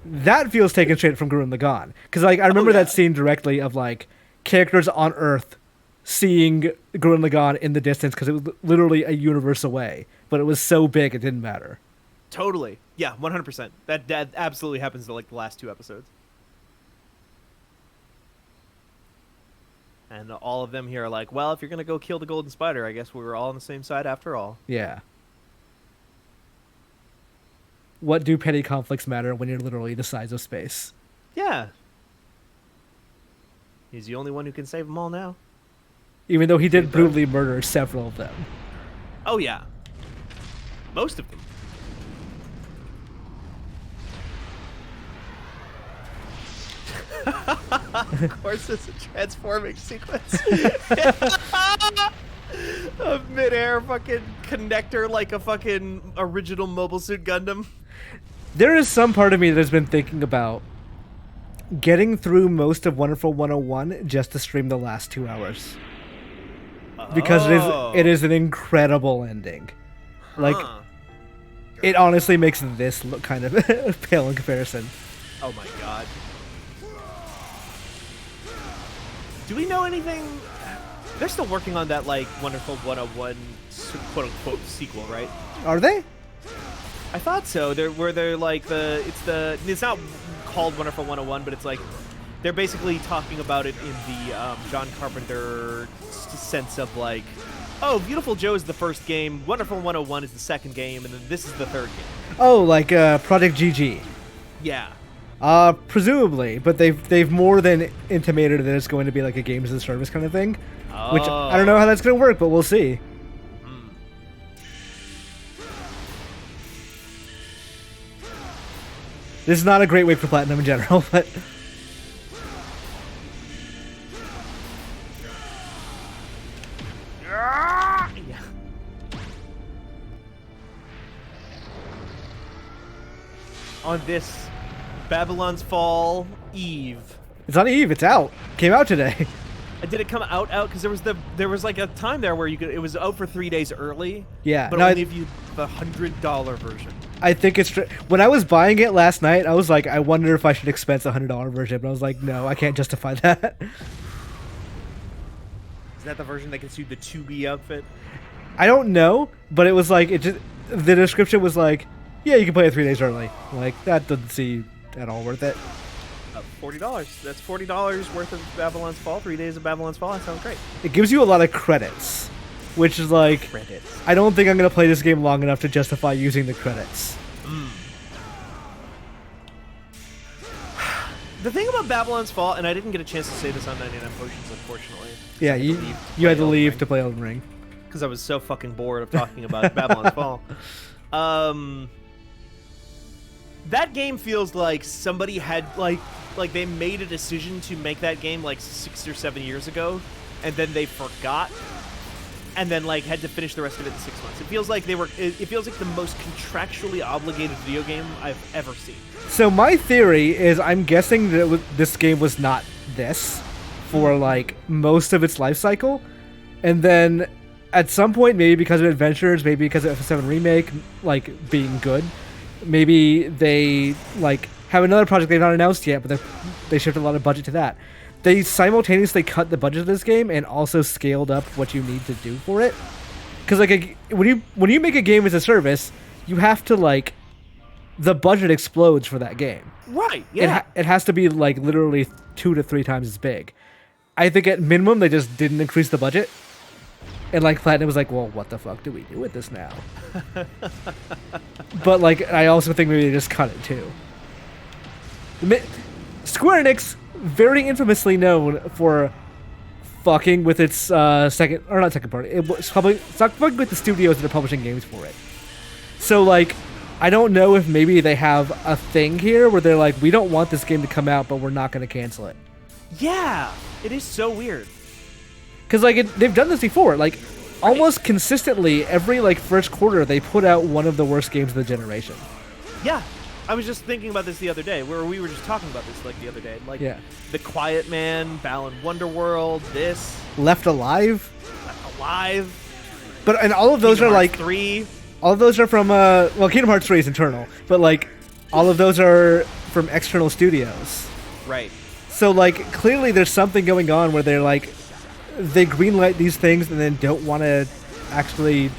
That feels taken straight from Gurren Lagann. Because, like, I remember that scene directly of, like, characters on Earth seeing Gurren Lagann in the distance because it was literally a universe away. But it was so big it didn't matter. Totally. Yeah, 100%. That absolutely happens to, like, the last 2 episodes. And all of them here are like, well, if you're going to go kill the golden spider, I guess we were all on the same side after all. Yeah. What do petty conflicts matter when you're literally the size of space? Yeah. He's the only one who can save them all now. Even though he did brutally murder several of them. Oh, yeah. Most of them. Of course, it's a transforming sequence. A mid-air fucking connector like a fucking original Mobile Suit Gundam. There is some part of me that has been thinking about getting through most of Wonderful 101 just to stream the last 2 hours. Because it is an incredible ending. Like, it honestly makes this look kind of pale in comparison. Oh my god. Do we know anything? They're still working on that, like, Wonderful 101 quote-unquote sequel, right? Are they? I thought so. They're like it's not called Wonderful 101, but it's like they're basically talking about it in the John Carpenter sense of like, oh, Beautiful Joe is the first game, Wonderful 101 is the second game, and then this is the third game. Oh, like Project GG. Yeah. Presumably, but they've more than intimated that it's going to be like a games as a service kind of thing. Which I don't know how that's going to work, but we'll see. This is not a great week for Platinum in general, but... Yeah. On this Babylon's Fall Eve. It's on Eve, it's out. Came out today. Did it come out? Because there was like a time there where it was out for 3 days early. Yeah, but no, only if you the $100 version. I think it's when I was buying it last night, I was like, I wonder if I should expense a $100 version, but I was like, no, I can't justify that. Is that the version that gets you the 2B outfit? I don't know, but it was like the description was like, yeah, you can play it 3 days early. Like that doesn't seem at all worth it. $40. That's $40 worth of Babylon's Fall. 3 days of Babylon's Fall. That sounds great. It gives you a lot of credits, which is like, I don't think I'm going to play this game long enough to justify using the credits. The thing about Babylon's Fall, and I didn't get a chance to say this on 99 Potions, unfortunately. Yeah, you had to leave to play Elden Ring. Because I was so fucking bored of talking about Babylon's Fall. That game feels like somebody had, like they made a decision to make that game like 6 or 7 years ago, and then they forgot, and then like had to finish the rest of it in 6 months. It feels like it feels like the most contractually obligated video game I've ever seen. So my theory is, I'm guessing that this game was not this for like most of its life cycle, and then at some point, maybe because of Adventures, maybe because of F7 Remake like being good, maybe they like have another project they've not announced yet, but they shifted a lot of budget to that. They simultaneously cut the budget of this game and also scaled up what you need to do for it. Because like when you make a game as a service, you have to like the budget explodes for that game. Right. Yeah. It has to be like literally 2 to 3 times as big. I think at minimum they just didn't increase the budget. And like Platinum was like, well, what the fuck do we do with this now? But like, I also think maybe they just cut it too. Square Enix, very infamously known for fucking with its second party. It's not fucking with the studios that are publishing games for it. So like, I don't know if maybe they have a thing here where they're like, we don't want this game to come out, but we're not going to cancel it. Yeah, it is so weird. Because like they've done this before. Like almost consistently every like first quarter they put out one of the worst games of the generation. Yeah, I was just thinking about this the other day, where we were just talking about this like the other day. Like Yeah. The Quiet Man, Balan Wonderworld, this, Left Alive, Alive, but and all of those Kingdom are Hearts like 3. all of those are from well, Kingdom Hearts 3 is internal, but like all of those are from external studios. Right. So like clearly there's something going on where they're like they greenlight these things and then don't want to actually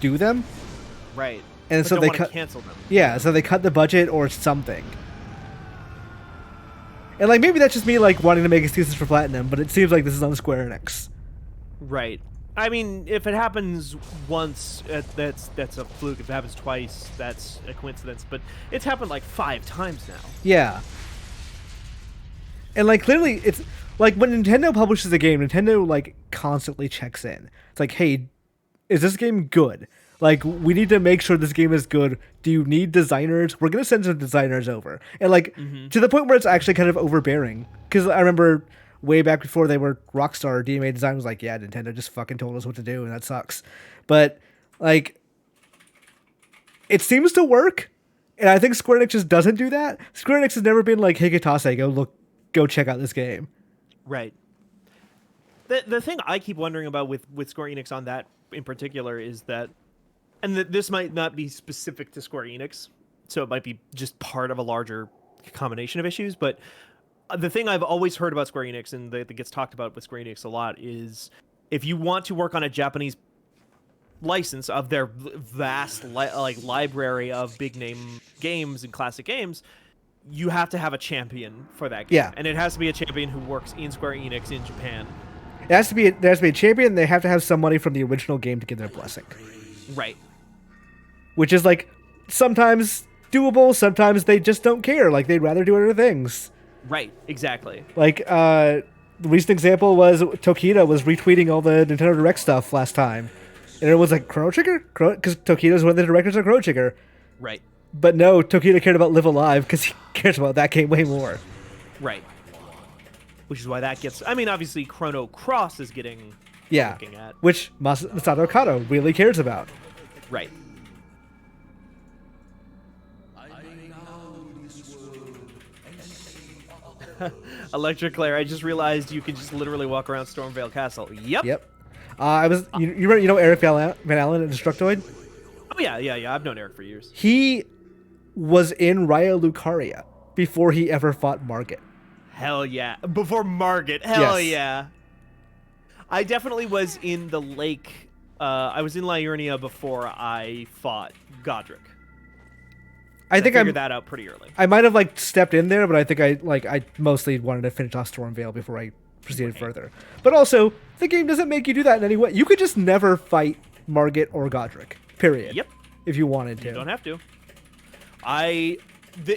do them. Right. And But so don't they wanna cut cancel them. Yeah, so they cut the budget or something. And like maybe that's just me like wanting to make excuses for Platinum, but it seems like this is on Square Enix. Right. I mean, if it happens once, that's a fluke. If it happens twice, that's a coincidence. But it's happened like 5 times now. Yeah. And like clearly it's like when Nintendo publishes a game, Nintendo like constantly checks in. It's like, "Hey, is this game good? Like we need to make sure this game is good. Do you need designers? We're going to send some designers over." And like to the point where it's actually kind of overbearing, cuz I remember way back before they were Rockstar, DMA Design was like, "Yeah, Nintendo just fucking told us what to do and that sucks." But like it seems to work. And I think Square Enix just doesn't do that. Square Enix has never been like, "Hey, Kitase, go check out this game." Right. The thing I keep wondering about with Square Enix on that in particular is that, and this might not be specific to Square Enix, so it might be just part of a larger combination of issues, but the thing I've always heard about Square Enix and that gets talked about with Square Enix a lot is if you want to work on a Japanese license of their vast library of big name games and classic games, you have to have a champion for that game. Yeah. And it has to be a champion who works in Square Enix in Japan. There has to be a champion. They have to have somebody from the original game to give their blessing, Right. which is like sometimes doable. Sometimes they just don't care. Like they'd rather do other things. Right. Exactly. Like the recent example was Tokita was retweeting all the Nintendo Direct stuff last time, and it was like Chrono Trigger, because Tokita's one of the directors of Chrono Trigger. Right. But no, Tokita cared about Live Alive because he cares about that game way more. Right. Which is why that gets. I mean, obviously, Chrono Cross is getting. Yeah, Looking at. which Masato Kato really cares about. Right. Electric Claire, I just realized you can just literally walk around Stormvale Castle. Yep. Yep. I was you know Eric Van Allen and Destructoid? Oh yeah. I've known Eric for years. He was in Raya Lucaria before he ever fought Margit. Hell yeah. Before Margit. Hell Yes. yeah. I definitely was in the lake. I was in Liurnia before I fought Godric. I think figured that out pretty early. I might have like stepped in there, but I think I mostly wanted to finish off Stormvale before I proceeded further. But also, the game doesn't make you do that in any way. You could just never fight Margit or Godric. Period. Yep. If you wanted to. You don't have to.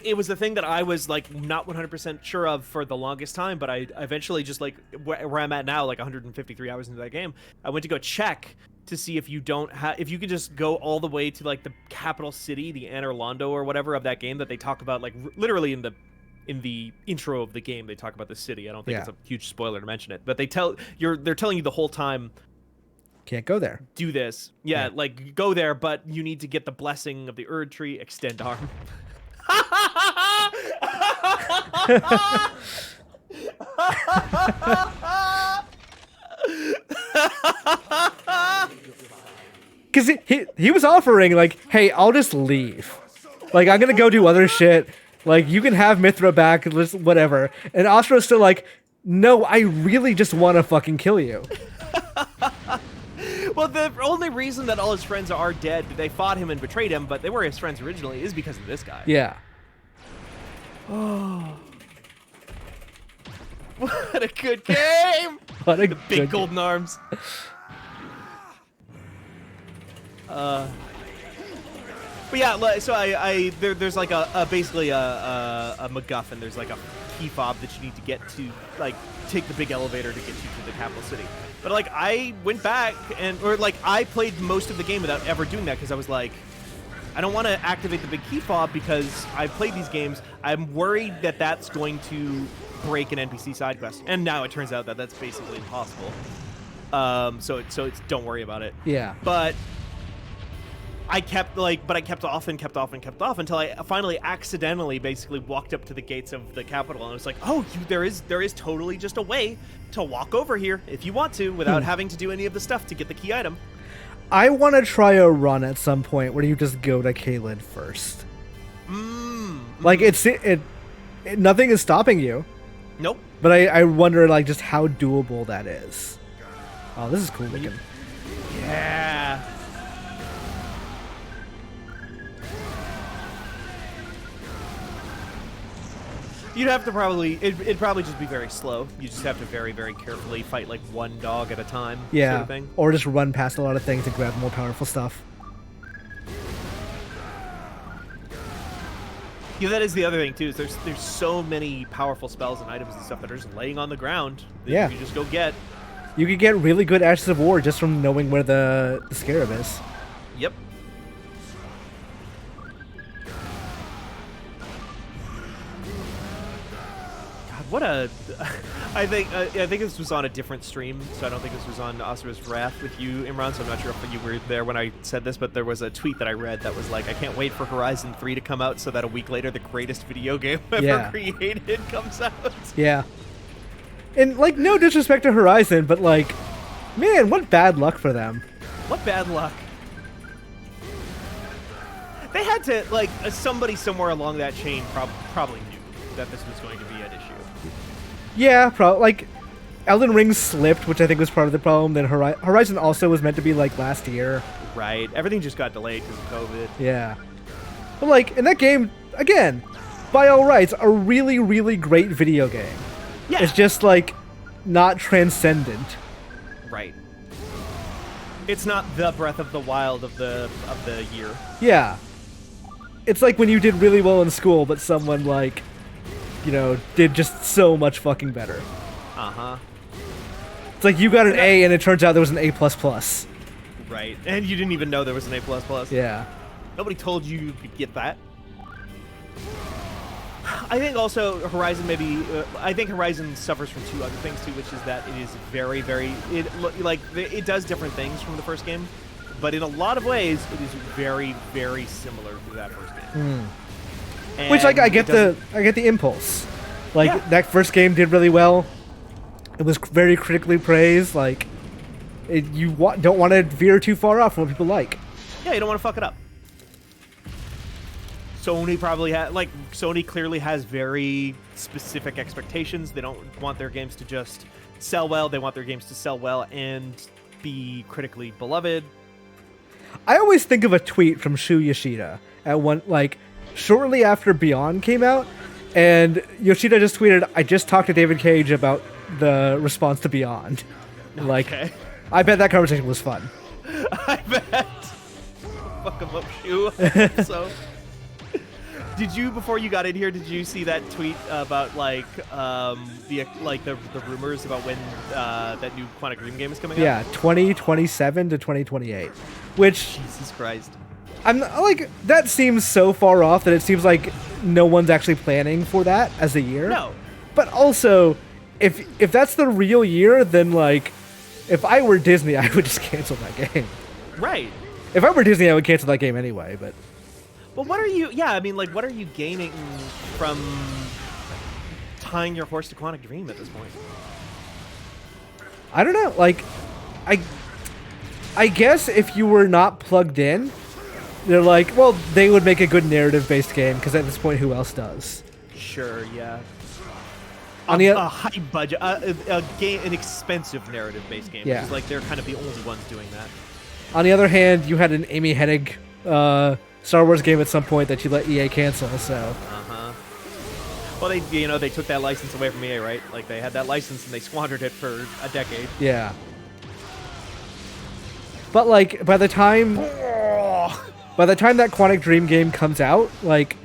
It was the thing that I was like not 100% sure of for the longest time, but I eventually just like where I'm at now, like 153 hours into that game, I went to go check to see if you could just go all the way to like the capital city, the Anor Londo or whatever of that game that they talk about, like literally in the intro of the game they talk about the city. I don't think it's a huge spoiler to mention it, but they're telling you the whole time, Can't go there. do this. Yeah, like go there, but you need to get the blessing of the Erd Tree, extend arm. Because he was offering, like, hey, I'll just leave. Like, I'm going to go do other shit. Like, you can have Mithra back, whatever. And Astro's still like, no, I really just want to fucking kill you. Well, the only reason that all his friends are dead, they fought him and betrayed him, but they were his friends originally, is because of this guy. Yeah. What a good game! What a Big good- golden arms. But yeah, so there's like basically a MacGuffin. There's like a key fob that you need to get to, like, take the big elevator to get you to the capital city. But like I went back I played most of the game without ever doing that because I was like, I don't want to activate the big key fob because I've played these games. I'm worried that that's going to break an NPC side quest. And now it turns out that that's basically impossible. So it's don't worry about it. Yeah. But I kept off until I finally accidentally basically walked up to the gates of the Capitol, and I was like, oh, there is totally just a way to walk over here if you want to without having to do any of the stuff to get the key item. I want to try a run at some point where you just go to Caelid first. Like nothing is stopping you. Nope. But I wonder like just how doable that is. Oh, this is cool looking. Yeah. You'd have to it'd probably just be very slow. You just have to very, very carefully fight like one dog at a time. Yeah. Sort of thing. Or just run past a lot of things and grab more powerful stuff. Yeah, that is the other thing too. Is there's so many powerful spells and items and stuff that are just laying on the ground that Yeah. you just go get. You could get really good Ashes of War just from knowing where the scarab is. Yep. What a! I think this was on a different stream, so I don't think this was on Asura's Wrath with you, Imran. So I'm not sure if you were there when I said this, but there was a tweet that I read that was like, "I can't wait for Horizon 3 to come out, so that a week later the greatest video game ever created comes out." Yeah. And like, no disrespect to Horizon, but like, man, what bad luck for them. What bad luck! They had to like somebody somewhere along that chain probably knew that this was going to be an issue. Yeah, like, Elden Ring slipped, which I think was part of the problem. Then Horizon also was meant to be like last year. Right. Everything just got delayed because of COVID. Yeah. But like, in that game, again, by all rights, a really, really great video game. Yeah. It's just like not transcendent. Right. It's not the Breath of the Wild of the year. Yeah. It's like when you did really well in school, but someone like, you know, did just so much fucking better. Uh-huh. It's like you got an A and it turns out there was an A++. Right. And you didn't even know there was an A++. Yeah. Nobody told you could get that. I think also Horizon I think Horizon suffers from two other things too, which is that it is very, very, it does different things from the first game, but in a lot of ways it is very, very similar to that first game. Which like I get the impulse. Like that first game did really well. It was very critically praised. Like you don't want to veer too far off from what people like. Yeah, you don't want to fuck it up. Sony Sony clearly has very specific expectations. They don't want their games to just sell well. They want their games to sell well and be critically beloved. I always think of a tweet from Shu Yoshida at one shortly after Beyond came out, and Yoshida just tweeted, "I just talked to David Cage about the response to Beyond." Okay. I bet that conversation was fun. I bet. Fuck him up, Shu. So, did you, before you got in here, did you see that tweet about the rumors about when that new Quantic Dream game is coming out? Yeah, 2027 to 2028. Which, Jesus Christ. I'm like, that seems so far off that it seems like no one's actually planning for that as a year. No. But also, if that's the real year, then like, if I were Disney, I would just cancel that game. Right. If I were Disney, I would cancel that game anyway, but... Well, what are you... Yeah, I mean, like, what are you gaining from tying your horse to Quantic Dream at this point? I don't know. Like, I guess if you were not plugged in, they're like, well, they would make a good narrative-based game, because at this point, who else does? Sure, yeah. On A high budget, an expensive narrative-based game. Yeah. Because, like, they're kind of the only ones doing that. On the other hand, you had an Amy Hennig Star Wars game at some point that you let EA cancel, so... Uh-huh. Well, they took that license away from EA, right? Like, they had that license and they squandered it for a decade. Yeah. But, like, by the time that Quantic Dream game comes out, like,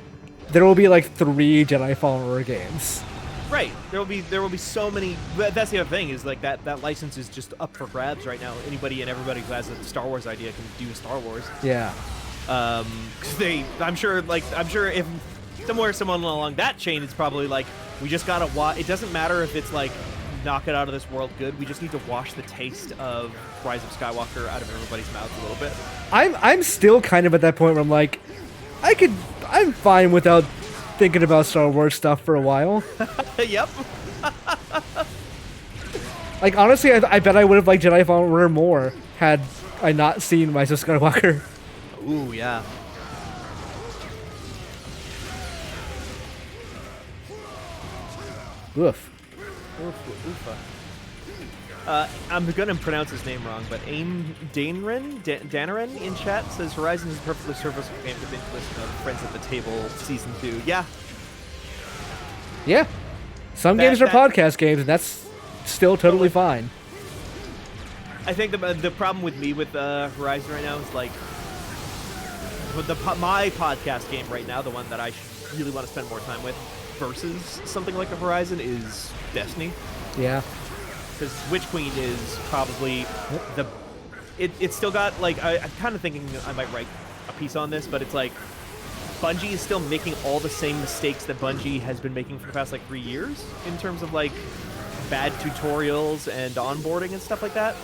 there will be, like, 3 Jedi Fallen Order games. Right. There will be so many. That's the other thing is like that license is just up for grabs right now. Anybody and everybody who has a Star Wars idea can do Star Wars. Yeah. I'm sure if someone along that chain, it's probably like we just gotta watch. It doesn't matter if it's like knock it out of this world good. We just need to wash the taste of Rise of Skywalker out of everybody's mouth a little bit. I'm still kind of at that point where I'm like, I'm fine without thinking about Star Wars stuff for a while. Yep. Like, honestly, I bet I would have liked Jedi Fallen Order more had I not seen Rise of Skywalker. Ooh, yeah. Oof. I'm gonna pronounce his name wrong, but Aim Danarin in chat says Horizon is a perfectly serviceable game to binge listen of Friends at the Table Season 2. Yeah, Yeah. Some games are podcast games, and that's still totally fine. I think the problem with me with Horizon right now is like with my podcast game right now, the one that I really want to spend more time with versus something like a Horizon is Destiny. Yeah. Because Witch Queen is probably the... It's still got, like... I'm kind of thinking I might write a piece on this, but it's like... Bungie is still making all the same mistakes that Bungie has been making for the past, like, 3 years in terms of, like, bad tutorials and onboarding and stuff like that.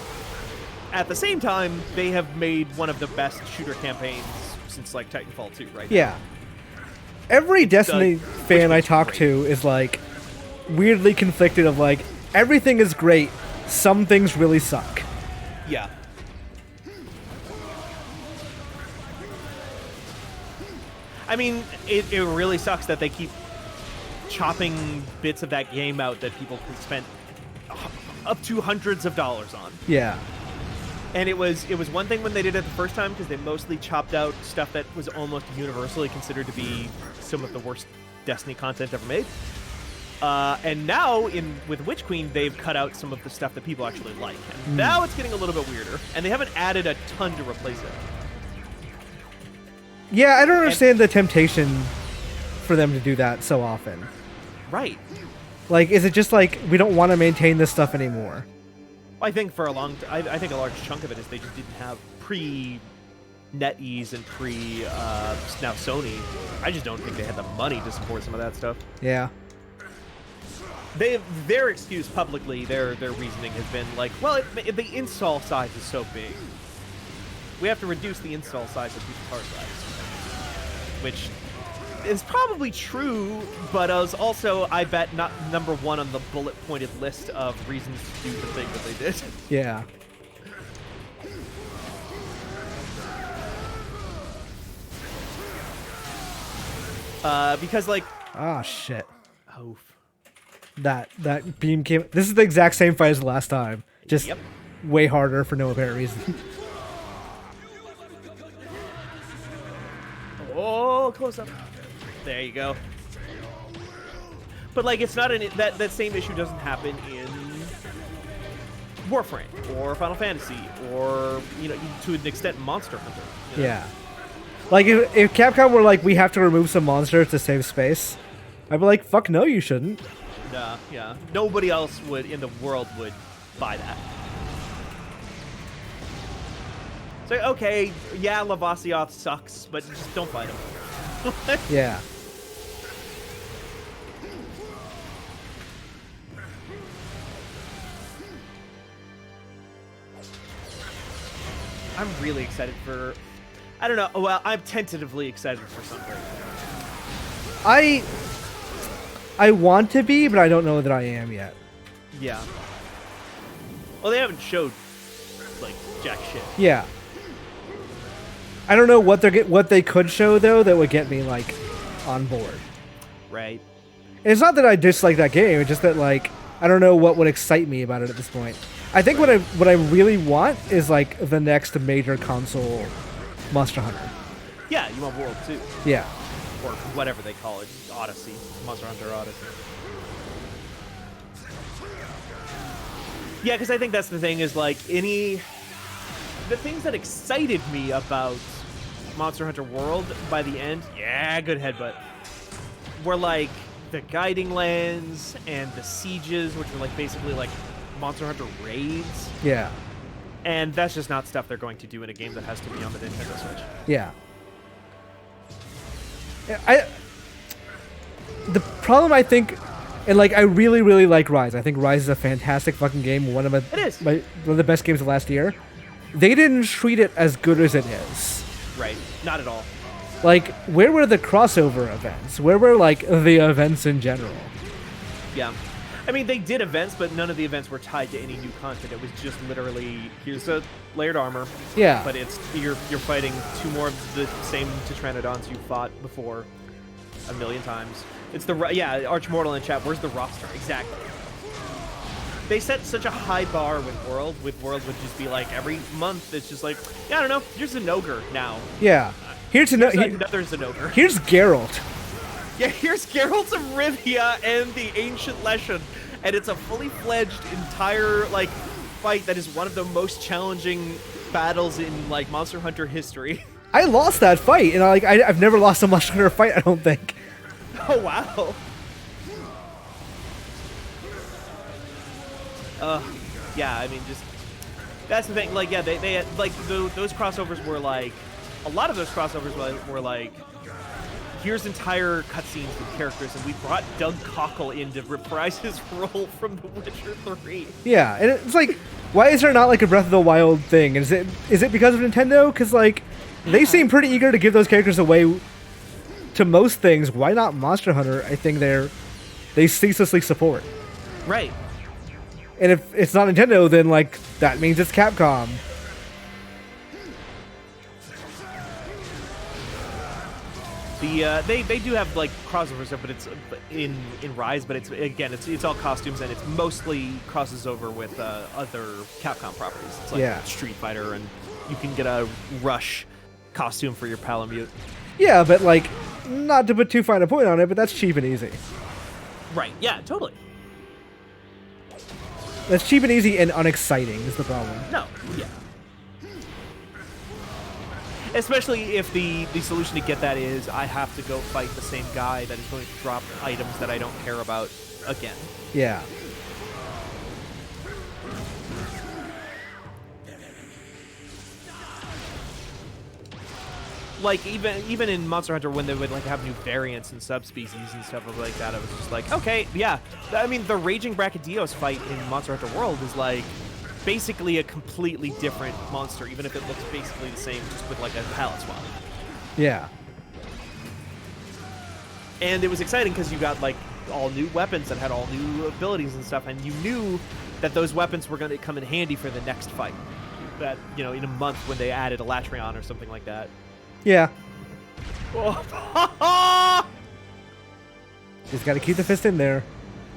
At the same time, they have made one of the best shooter campaigns since, like, Titanfall 2, right? Yeah. Every Destiny fan I talk to is, like, weirdly conflicted of, like, everything is great, some things really suck. Yeah. I mean, it really sucks that they keep chopping bits of that game out that people can spend up to hundreds of dollars on. Yeah. And it was one thing when they did it the first time because they mostly chopped out stuff that was almost universally considered to be some of the worst Destiny content ever made. And now with Witch Queen, they've cut out some of the stuff that people actually like. And now it's getting a little bit weirder, and they haven't added a ton to replace it. Yeah, I don't understand the temptation for them to do that so often. Right. Like, is it just like, we don't want to maintain this stuff anymore? I think for a long I think a large chunk of it is they just didn't have NetEase and now Sony. I just don't think they had the money to support some of that stuff. Yeah. Their excuse publicly, their reasoning has been like, well, the install size is so big. We have to reduce the install size of people's hard drives. Which is probably true, but is also, I bet, not number one on the bullet-pointed list of reasons to do the thing that they did. Yeah. Because, like... Ah, shit. Oof. That beam came... This is the exact same fight as the last time. Just way harder for no apparent reason. Oh, close up. There you go. But, like, it's not that same issue doesn't happen in Warframe or Final Fantasy or, you know, to an extent, Monster Hunter. You know? Yeah. Like, if Capcom were like, we have to remove some monsters to save space, I'd be like, fuck no, you shouldn't. Yeah. Nobody else in the world would buy that. So, okay, yeah, Lavasioth sucks, but just don't fight him. Yeah. I'm really excited for... I don't know. Well, I'm tentatively excited for something. I want to be, but I don't know that I am yet. Yeah. Well, they haven't showed, like, jack shit. Yeah. I don't know what they could show though that would get me like on board. Right. And it's not that I dislike that game, it's just that like I don't know what would excite me about it at this point. I think what I really want is like the next major console Monster Hunter. Yeah, you want World 2. Yeah. Or whatever they call it. Odyssey. Monster Hunter Odyssey. Yeah, because I think that's the thing is like the things that excited me about Monster Hunter World by the end, yeah, good headbutt, were like the guiding lands and the sieges, which were like basically like Monster Hunter raids. Yeah. And that's just not stuff they're going to do in a game that has to be on the Nintendo Switch. Yeah. The problem I think And like, I really, really like Rise. I think Rise is a fantastic fucking game. One of It is. one of the best games of last year. They didn't treat it as good as it is. Right. Not at all. Like, where were the crossover events? Where were like the events in general? Yeah. I mean, they did events, but none of the events were tied to any new content. It was just literally, here's a layered armor. Yeah. But it's you're fighting two more of the same Tyrannodons you fought before a million times. It's the Archmortal in chat. Where's the roster? Exactly. They set such a high bar with World. With World would just be like every month. It's just like, yeah, I don't know. Here's an ogre now. Yeah. Here's Another Zenogre. Here's Geralt. Yeah, here's Geralt of Rivia and the Ancient Leshen, and it's a fully fledged entire like fight that is one of the most challenging battles in like Monster Hunter history. I lost that fight, and I've never lost a Monster Hunter fight. I don't think. Oh wow. Yeah, I mean, just that's the thing. Like, yeah, they had, like those crossovers were like a lot of those crossovers were like. Here's entire cutscenes with characters, and we brought Doug Cockle in to reprise his role from The Witcher 3. Yeah, and it's like, why is there not like a Breath of the Wild thing? Is it because of Nintendo? Because like, they seem pretty eager to give those characters away to most things. Why not Monster Hunter? I think they ceaselessly support. Right. And if it's not Nintendo, then like that means it's Capcom. They do have like crossover stuff, but it's in Rise, but it's all costumes, and it's mostly crosses over with other Capcom properties. It's like Street Fighter, and you can get a Rush costume for your Palamute. Yeah, but like, not to put too fine a point on it, but that's cheap and easy. Right. Yeah. Totally. That's cheap and easy and unexciting is the problem. No. Yeah. Especially if the solution to get that is I have to go fight the same guy that is going to drop items that I don't care about again. Yeah. Like even in Monster Hunter when they would like have new variants and subspecies and stuff like that, I was just like, okay, yeah. I mean, the Raging Brachydios fight in Monster Hunter World is like basically a completely different monster, even if it looks basically the same, just with like a palette swap. Yeah. And it was exciting because you got like all new weapons that had all new abilities and stuff, and you knew that those weapons were going to come in handy for the next fight. That, you know, in a month when they added a Latreon or something like that. Yeah. Oh. Just got to keep the fist in there.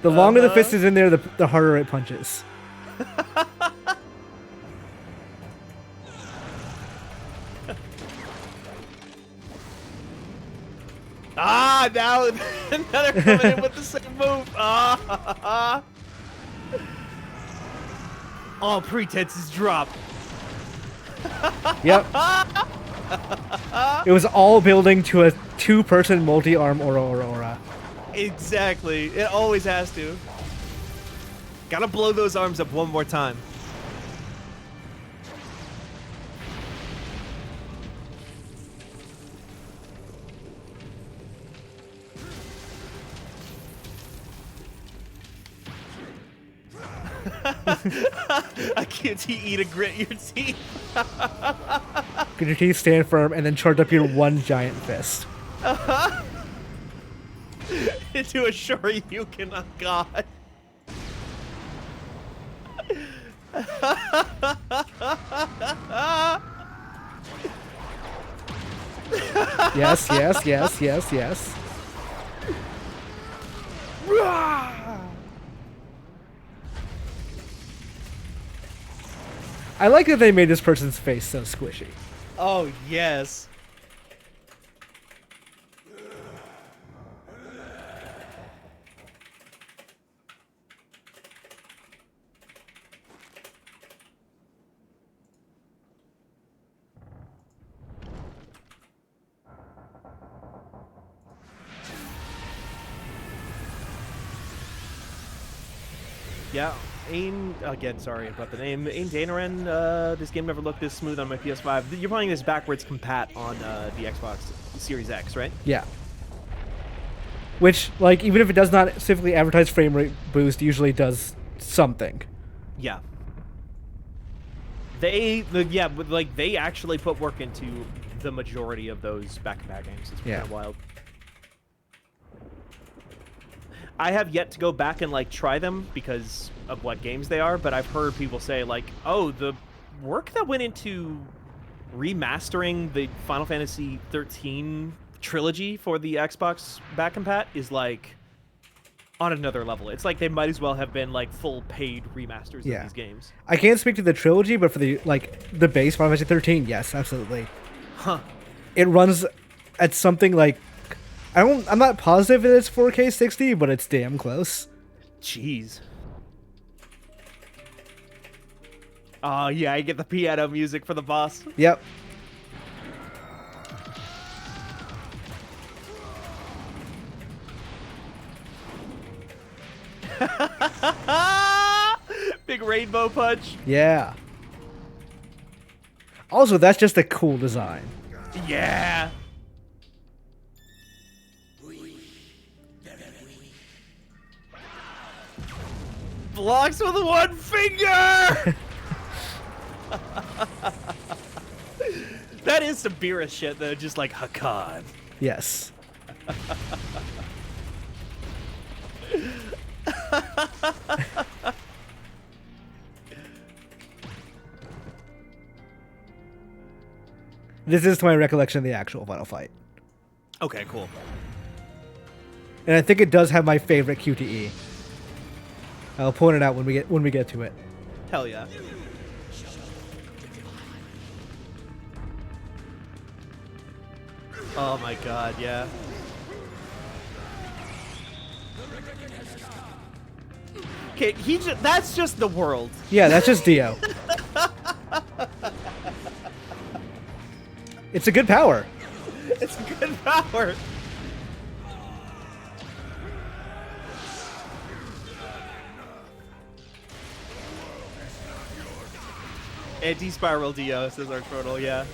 The longer the fist is in there, the harder it punches. Now they're coming in with the same move. All pretenses drop. Yep. It was all building to a two-person multi-arm aura. Exactly. It always has to. Gotta blow those arms up one more time. I can't eat a grit your teeth. Get your teeth stand firm and then charge up your one giant fist. To assure you cannot God. Yes, yes, yes, yes, yes. I like that they made this person's face so squishy. Oh, yes. Yeah, again, sorry about the name. Ain Danaren, this game never looked this smooth on my PS5. You're playing this backwards compat on the Xbox Series X, right? Yeah. which, like, even if it does not specifically advertise frame rate boost, usually does something. Yeah. They actually put work into the majority of those back-to-back games. It's Yeah. kind of wild. I have yet to go back and like try them because of what games they are, but I've heard people say like, "Oh, the work that went into remastering the Final Fantasy 13 trilogy for the Xbox back compat is like on another level." It's like they might as well have been like full paid remasters Yeah. of these games. I can't speak to the trilogy, but for the the base Final Fantasy 13, yes, absolutely. Huh. It runs at something like I'm not positive it's 4K 60, but it's damn close. Jeez. Oh, yeah, I get the piano music for the boss. Yep. Big rainbow punch. Yeah. Also, that's just a cool design. Yeah. Blocks with one finger. That is some Beerus shit, though. Just like Hakan. Yes. This is to my recollection of the actual final fight. Okay, cool. And I think it does have my favorite QTE. I'll point it out when we get to it. Hell yeah. Oh my god, yeah. Okay, that's just the world. Yeah, that's just Dio. It's a good power. It's good power. Anti-spiral Dio, says our total, yeah.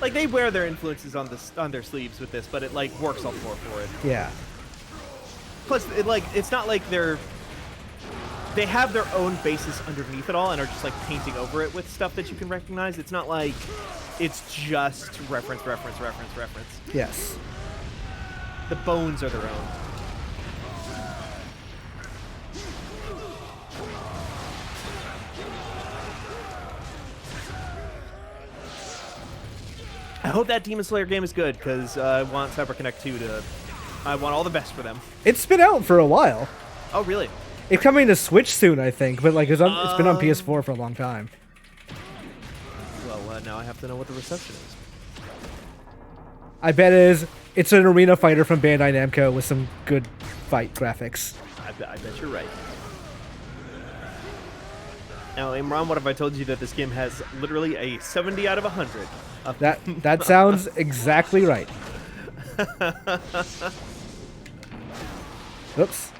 Like, they wear their influences on their sleeves with this, but it, like, works all four for it. Yeah. Plus, it's not like they have their own basis underneath it all and are just, like, painting over it with stuff that you can recognize. It's not like it's just reference. Yes. The bones are their own. I hope that Demon Slayer game is good, because I want CyberConnect 2 to... I want all the best for them. It's been out for a while. Oh, really? It's coming to Switch soon, I think, but like it's been on PS4 for a long time. Well, now I have to know what the reception is. I bet it's an arena fighter from Bandai Namco with some good fight graphics. I bet you're right. Now, Imran, what if I told you that this game has literally a 70 out of 100? That sounds exactly right. Oops.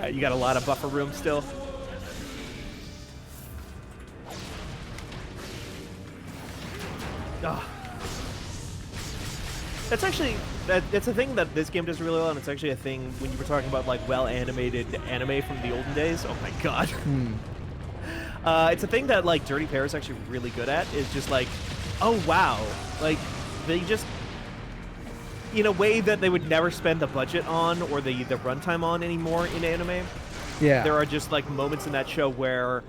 You got a lot of buffer room still. Ah. That's actually that's a thing that this game does really well, and it's actually a thing when you were talking about like well-animated anime from the olden days. Oh my god. It's a thing that like Dirty Pair is actually really good at. Is just like, oh wow, like they just in a way that they would never spend the budget on or the runtime on anymore in anime. Yeah. There are just like moments in that show where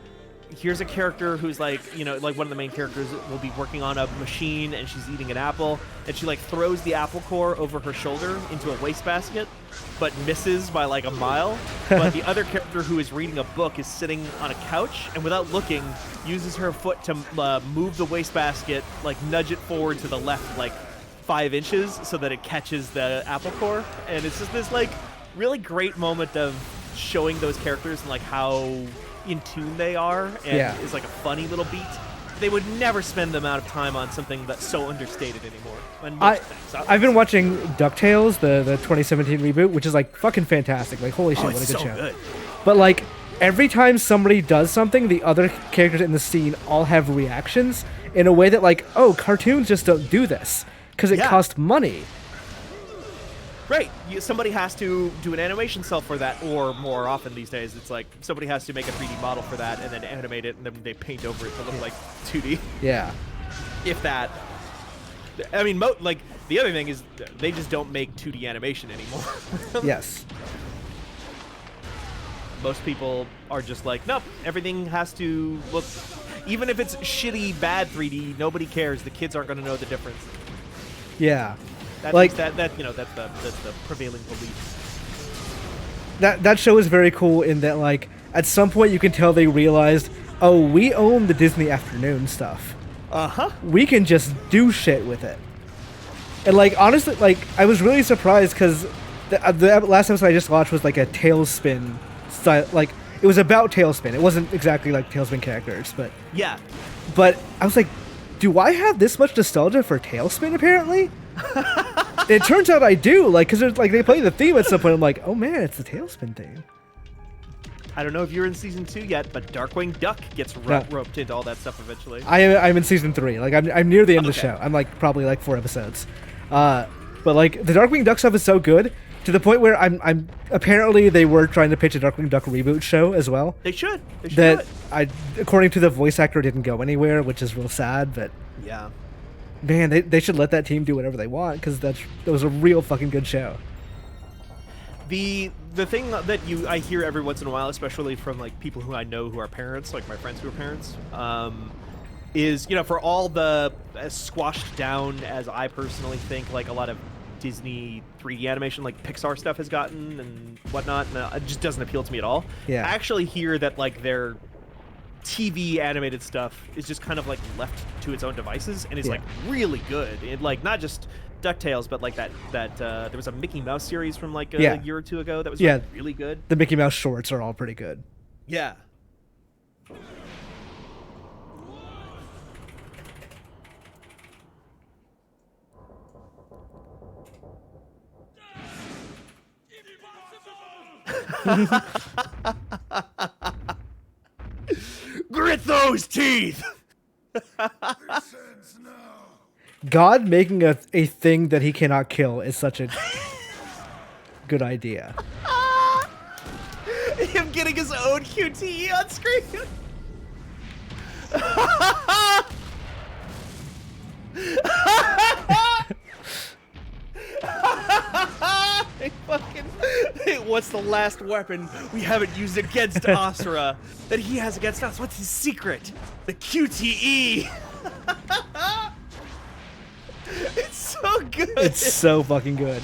here's a character who's like, you know, like one of the main characters will be working on a machine and she's eating an apple and she like throws the apple core over her shoulder into a wastebasket but misses by like a mile. But the other character who is reading a book is sitting on a couch and without looking uses her foot to move the wastebasket, like nudge it forward to the left like 5 inches so that it catches the apple core. And it's just this like really great moment of showing those characters and like how in tune they are, and Yeah. is like a funny little beat. They would never spend the amount of time on something that's so understated anymore. And most things. I've been watching DuckTales, the 2017 reboot, which is like fucking fantastic. Like holy shit, Oh, what a it's good so show. good. But like every time somebody does something, the other characters in the scene all have reactions, in a way that like, oh, cartoons just don't do this because it Yeah. costs money. Right. Somebody has to do an animation cell for that, or more often these days, it's like somebody has to make a 3D model for that and then animate it, and then they paint over it to look like 2D. Yeah. If that. I mean, like, the other thing is they just don't make 2D animation anymore. Yes. Most people are just like, nope, everything has to look, even if it's shitty, bad 3D, nobody cares. The kids aren't going to know the difference. Yeah. That's Like- that's the prevailing belief. That show is very cool in that like at some point you can tell they realized, oh, we own the Disney Afternoon stuff. Uh-huh. We can just do shit with it. And like honestly, like I was really surprised because the last episode I just watched was like a Tailspin style. Like it was about Tailspin. It wasn't exactly like Tailspin characters, but Yeah. I was like, do I have this much nostalgia for Tailspin? Apparently, it turns out I do. Like because like they play the theme at some point. I'm like, oh man, it's the Tailspin theme. I don't know if you're in season 2 yet, but Darkwing Duck gets No. roped into all that stuff eventually. I'm in season 3. Like I'm near the end of the Okay. show. I'm like probably like 4 episodes. But like the Darkwing Duck stuff is so good to the point where I'm apparently they were trying to pitch a Darkwing Duck reboot show as well. They should. They should That do it. according to the voice actor, didn't go anywhere, which is real sad. But Yeah. man, they should let that team do whatever they want because that was a real fucking good show. The thing that I hear every once in a while, especially from like people who I know who are parents, like my friends who are parents, is, you know, for all the as squashed down as I personally think like a lot of Disney 3D animation, like Pixar stuff has gotten and whatnot, and it just doesn't appeal to me at all. Yeah. I actually hear that like their TV animated stuff is just kind of like left to its own devices and is Yeah. like really good. It like not just DuckTales, but like that there was a Mickey Mouse series from like a Yeah. year or two ago that was Yeah. like, really good. The Mickey Mouse shorts are all pretty good. Yeah. Grit those teeth. God making a thing that he cannot kill is such a good idea. Him getting his own QTE on screen. What's the last weapon we haven't used against Asura that he has against us? What's his secret? The QTE. It's so good. It's so fucking good.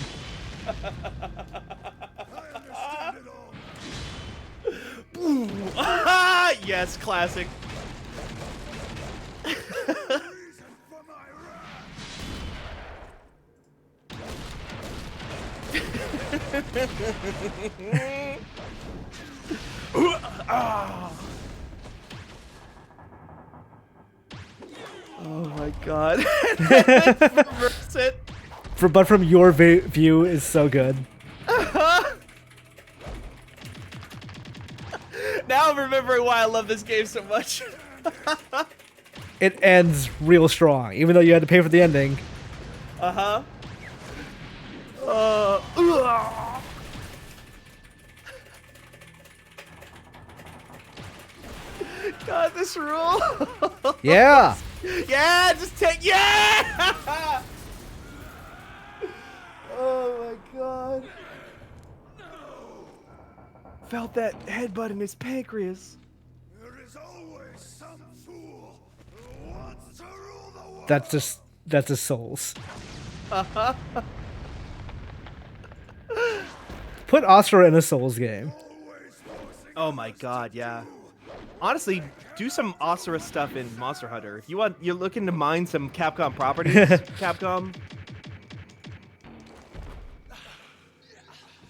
Yes, classic. Oh my god. Reverse it. But from your view is so good. Now I'm remembering why I love this game so much. It ends real strong, even though you had to pay for the ending. Uh-huh. God, this rule. Yeah. Yeah, just take. Yeah. Oh my god. Felt that headbutt in his pancreas. There is always some fool who wants to rule the world. That's his souls. Put Asura in a Souls game. Oh my god, yeah. Honestly, do some Asura stuff in Monster Hunter. If you're looking to mine some Capcom properties, Capcom,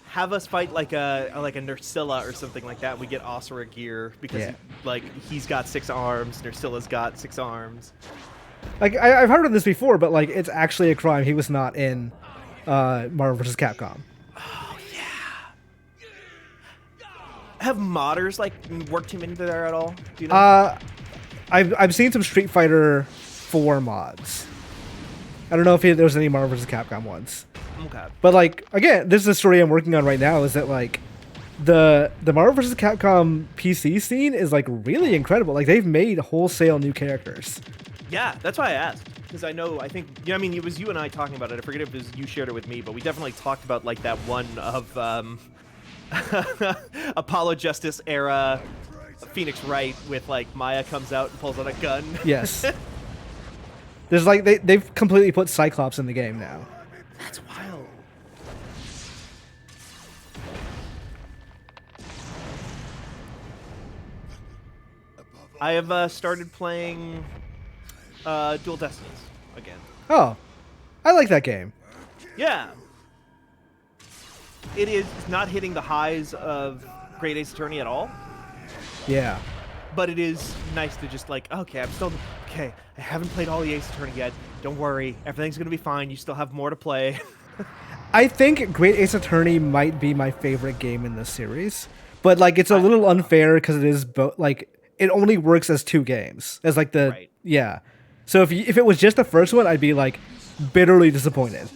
have us fight like a Nursilla or something like that. We get Asura gear because Yeah. like he's got 6 arms, Nursilla's got 6 arms. Like I've heard of this before, but like it's actually a crime he was not in Marvel vs. Capcom. Have modders like worked him into there at all? Do you know? I've seen some Street Fighter 4 mods. I don't know if there was any Marvel vs. Capcom ones. Okay. But like again, this is a story I'm working on right now. Is that like the Marvel vs. Capcom PC scene is like really incredible. Like they've made wholesale new characters. Yeah, that's why I asked. Because I think, yeah, I mean, it was you and I talking about it. I forget if it was you shared it with me, but we definitely talked about like that one of Apollo Justice era Phoenix Wright with like Maya comes out and pulls out a gun. Yes. There's like they've completely put Cyclops in the game now. That's wild. I have started playing Dual Destinies again. Oh, I like that game. Yeah. It is not hitting the highs of Great Ace Attorney at all, Yeah. but it is nice to just like, okay, I haven't played all the Ace Attorney yet. Don't worry, everything's gonna be fine. You still have more to play. I think Great Ace Attorney might be my favorite game in this series, but like it's a little unfair because it is both like it only works as 2 games as like the Right. yeah. So if it was just the first one, I'd be like bitterly disappointed.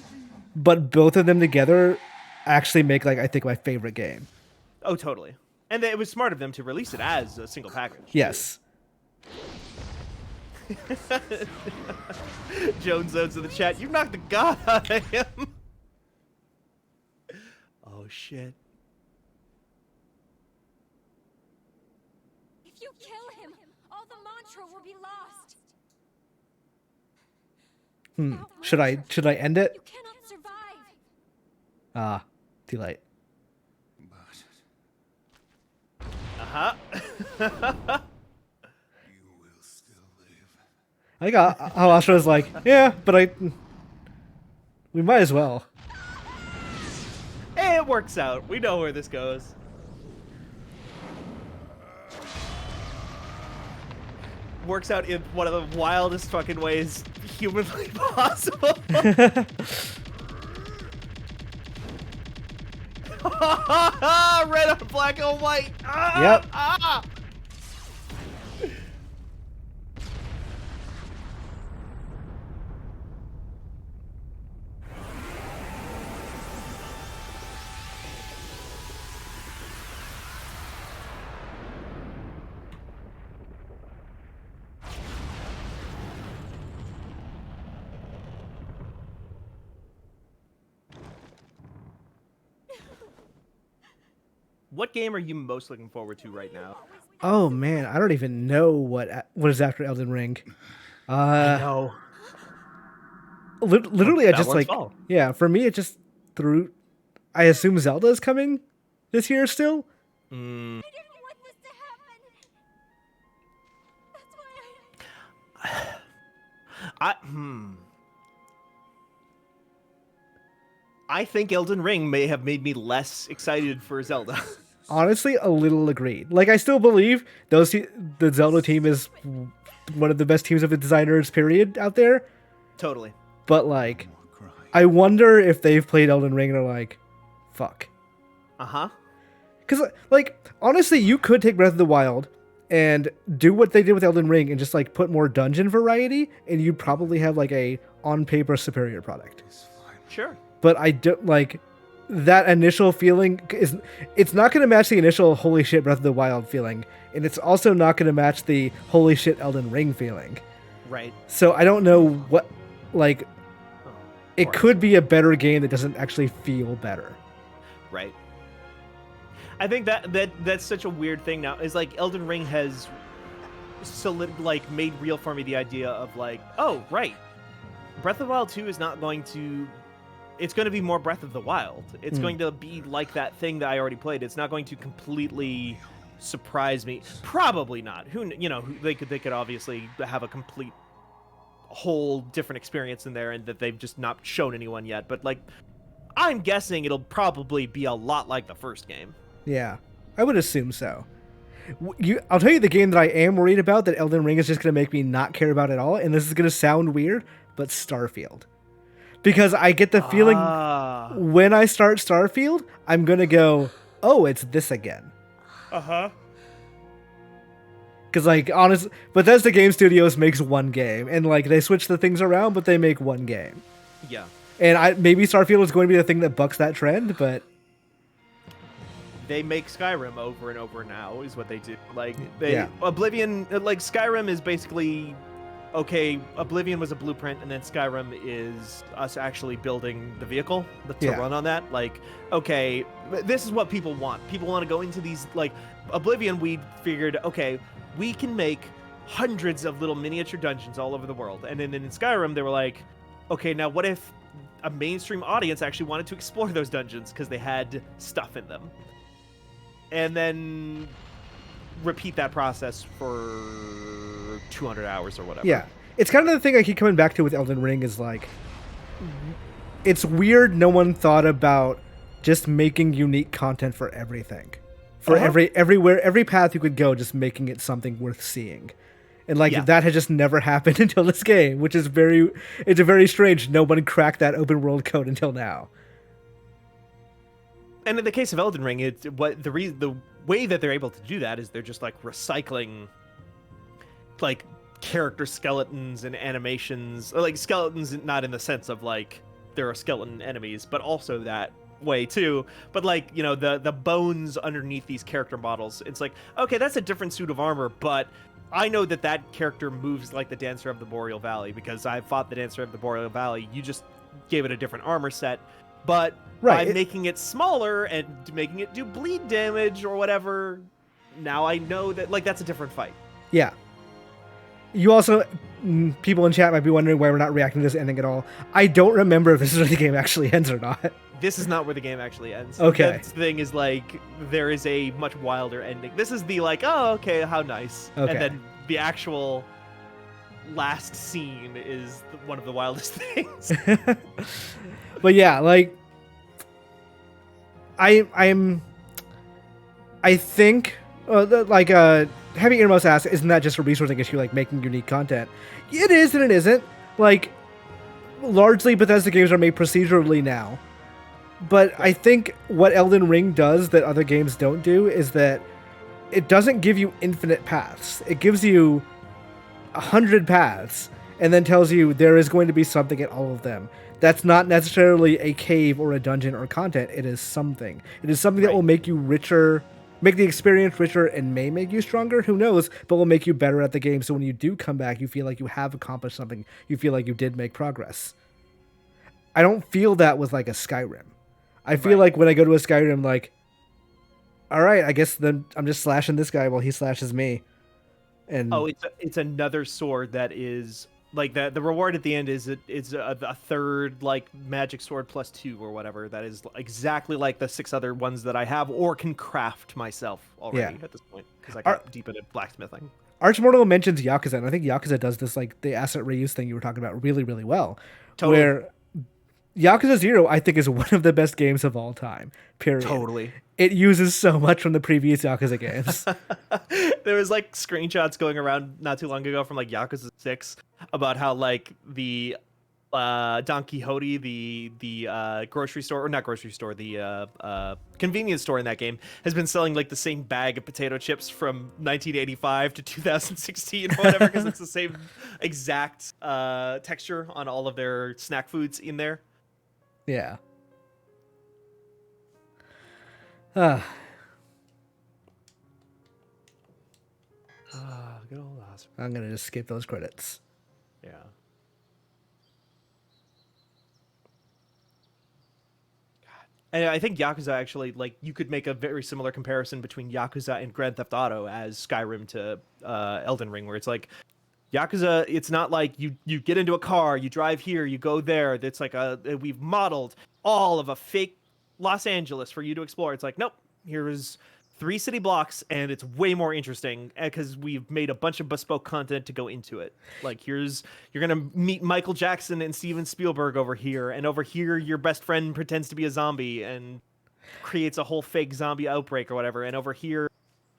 But both of them together actually make like I think my favorite game. Oh, totally. And it was smart of them to release it as a single package. Yes. Jones Zones in the chat. You knocked the god out of him. Oh shit. If you kill him, all the mantra will be lost. Should I end it? You cannot survive. Ah, too late. Uh-huh. You will still live. I think how Astra was like, yeah, but we might as well. Hey, it works out. We know where this goes. Works out in one of the wildest fucking ways humanly possible. Red on black on white. Ah, Yep. Ah. What game are you most looking forward to right now? Oh man, I don't even know what is after Elden Ring. No. Literally, I just Balance like Fall. yeah. For me, it just through. I assume Zelda is coming this year still. I didn't want this to happen. That's why I think Elden Ring may have made me less excited for Zelda. Honestly, a little agreed. Like I still believe the Zelda team is one of the best teams of its designers. Period out there. Totally. But like, I wonder if they've played Elden Ring and are like, fuck. Uh-huh. Because, like, honestly, you could take Breath of the Wild and do what they did with Elden Ring and just, like, put more dungeon variety, and you'd probably have, like, a on-paper superior product. Sure. But I don't, like, that initial feeling is... It's not going to match the initial holy shit Breath of the Wild feeling, and it's also not going to match the holy shit Elden Ring feeling. Right. So I don't know what, like... It Right. could be a better game that doesn't actually feel better. Right. I think that's such a weird thing now. Is like Elden Ring has made real for me the idea of like, oh right, Breath of the Wild 2 is not going to. It's going to be more Breath of the Wild. It's going to be like that thing that I already played. It's not going to completely surprise me. Probably not. They could obviously have a complete whole different experience in there, and that they've just not shown anyone yet. But like, I'm guessing it'll probably be a lot like the first game. Yeah, I would assume so. I'll tell you the game that I am worried about that Elden Ring is just going to make me not care about at all, and this is going to sound weird, but Starfield. Because I get the feeling when I start Starfield, I'm going to go, oh, it's this again. Uh-huh. Because like honest, Bethesda Game Studios makes one game, and like they switch the things around, but they make one game. Yeah. And maybe Starfield is going to be the thing that bucks that trend, but They make Skyrim over and over now, is what they do. Like, Yeah. Oblivion, like, Skyrim is basically, okay, Oblivion was a blueprint, and then Skyrim is us actually building the vehicle to Yeah. run on that. Like, okay, this is what people want. People want to go into these, like, Oblivion, we figured, okay, we can make hundreds of little miniature dungeons all over the world. And then in Skyrim, they were like, okay, now what if a mainstream audience actually wanted to explore those dungeons because they had stuff in them? And then repeat that process for 200 hours or whatever. yeah, it's kind of the thing I keep coming back to with Elden Ring is like, it's weird no one thought about just making unique content for everything, for every path you could go, just making it something worth seeing. And like Yeah. that had just never happened until this game, which is it's a very strange. No one cracked that open world code until now. And in the case of Elden Ring, the way that they're able to do that is they're just like recycling like character skeletons and animations, or like skeletons not in the sense of like there are skeleton enemies, but also that way too. But like, you know, the bones underneath these character models, it's like, okay, that's a different suit of armor, but I know that that character moves like the Dancer of the Boreal Valley because I fought the Dancer of the Boreal Valley. You just gave it a different armor set, but Right. by making it smaller and making it do bleed damage or whatever, now I know that like that's a different fight. Yeah. You also, people in chat might be wondering why we're not reacting to this ending at all. I don't remember if this is where the game actually ends or not. This is not where the game actually ends. Okay. The thing is like there is a much wilder ending. This is the like, oh, okay, how nice. Okay. And then the actual last scene is one of the wildest things. But yeah, like I think Heavy Earmuffs asks, isn't that just a resourcing issue, like making unique content? It is and it isn't. Like, largely Bethesda games are made procedurally now. But I think what Elden Ring does that other games don't do is that it doesn't give you infinite paths. It gives you 100 paths and then tells you there is going to be something at all of them. That's not necessarily a cave or a dungeon or content. It is something. It is something that Right. will make you richer, make the experience richer, and may make you stronger. Who knows? But will make you better at the game. So when you do come back, you feel like you have accomplished something. You feel like you did make progress. I don't feel that with like a Skyrim. I feel like when I go to a Skyrim, like, all right, I guess then I'm just slashing this guy while he slashes me. And Oh, it's another sword that is like the reward at the end is a third like magic sword plus 2 or whatever that is exactly like the 6 other ones that I have or can craft myself already at this point because I got deep into blacksmithing. Archmortal mentions Yakuza, and I think Yakuza does this like the asset reuse thing you were talking about really, really well. Totally. Where Yakuza 0, I think, is one of the best games of all time. Period. Totally. It uses so much from the previous Yakuza games. There was like screenshots going around not too long ago from like Yakuza 6 about how like the Don Quixote, the grocery store, or not grocery store, the convenience store in that game has been selling like the same bag of potato chips from 1985 to 2016 or whatever because it's the same exact texture on all of their snack foods in there. Yeah. Good old Oz. I'm going to just skip those credits. Yeah. And I think Yakuza actually, like, you could make a very similar comparison between Yakuza and Grand Theft Auto as Skyrim to Elden Ring, where it's like, Yakuza, it's not like you get into a car, you drive here, you go there. It's like we've modeled all of a fake Los Angeles for you to explore. It's like, nope, here's 3 city blocks, and it's way more interesting because we've made a bunch of bespoke content to go into it. Like, you're gonna meet Michael Jackson and Steven Spielberg over here, and over here your best friend pretends to be a zombie and creates a whole fake zombie outbreak or whatever, and over here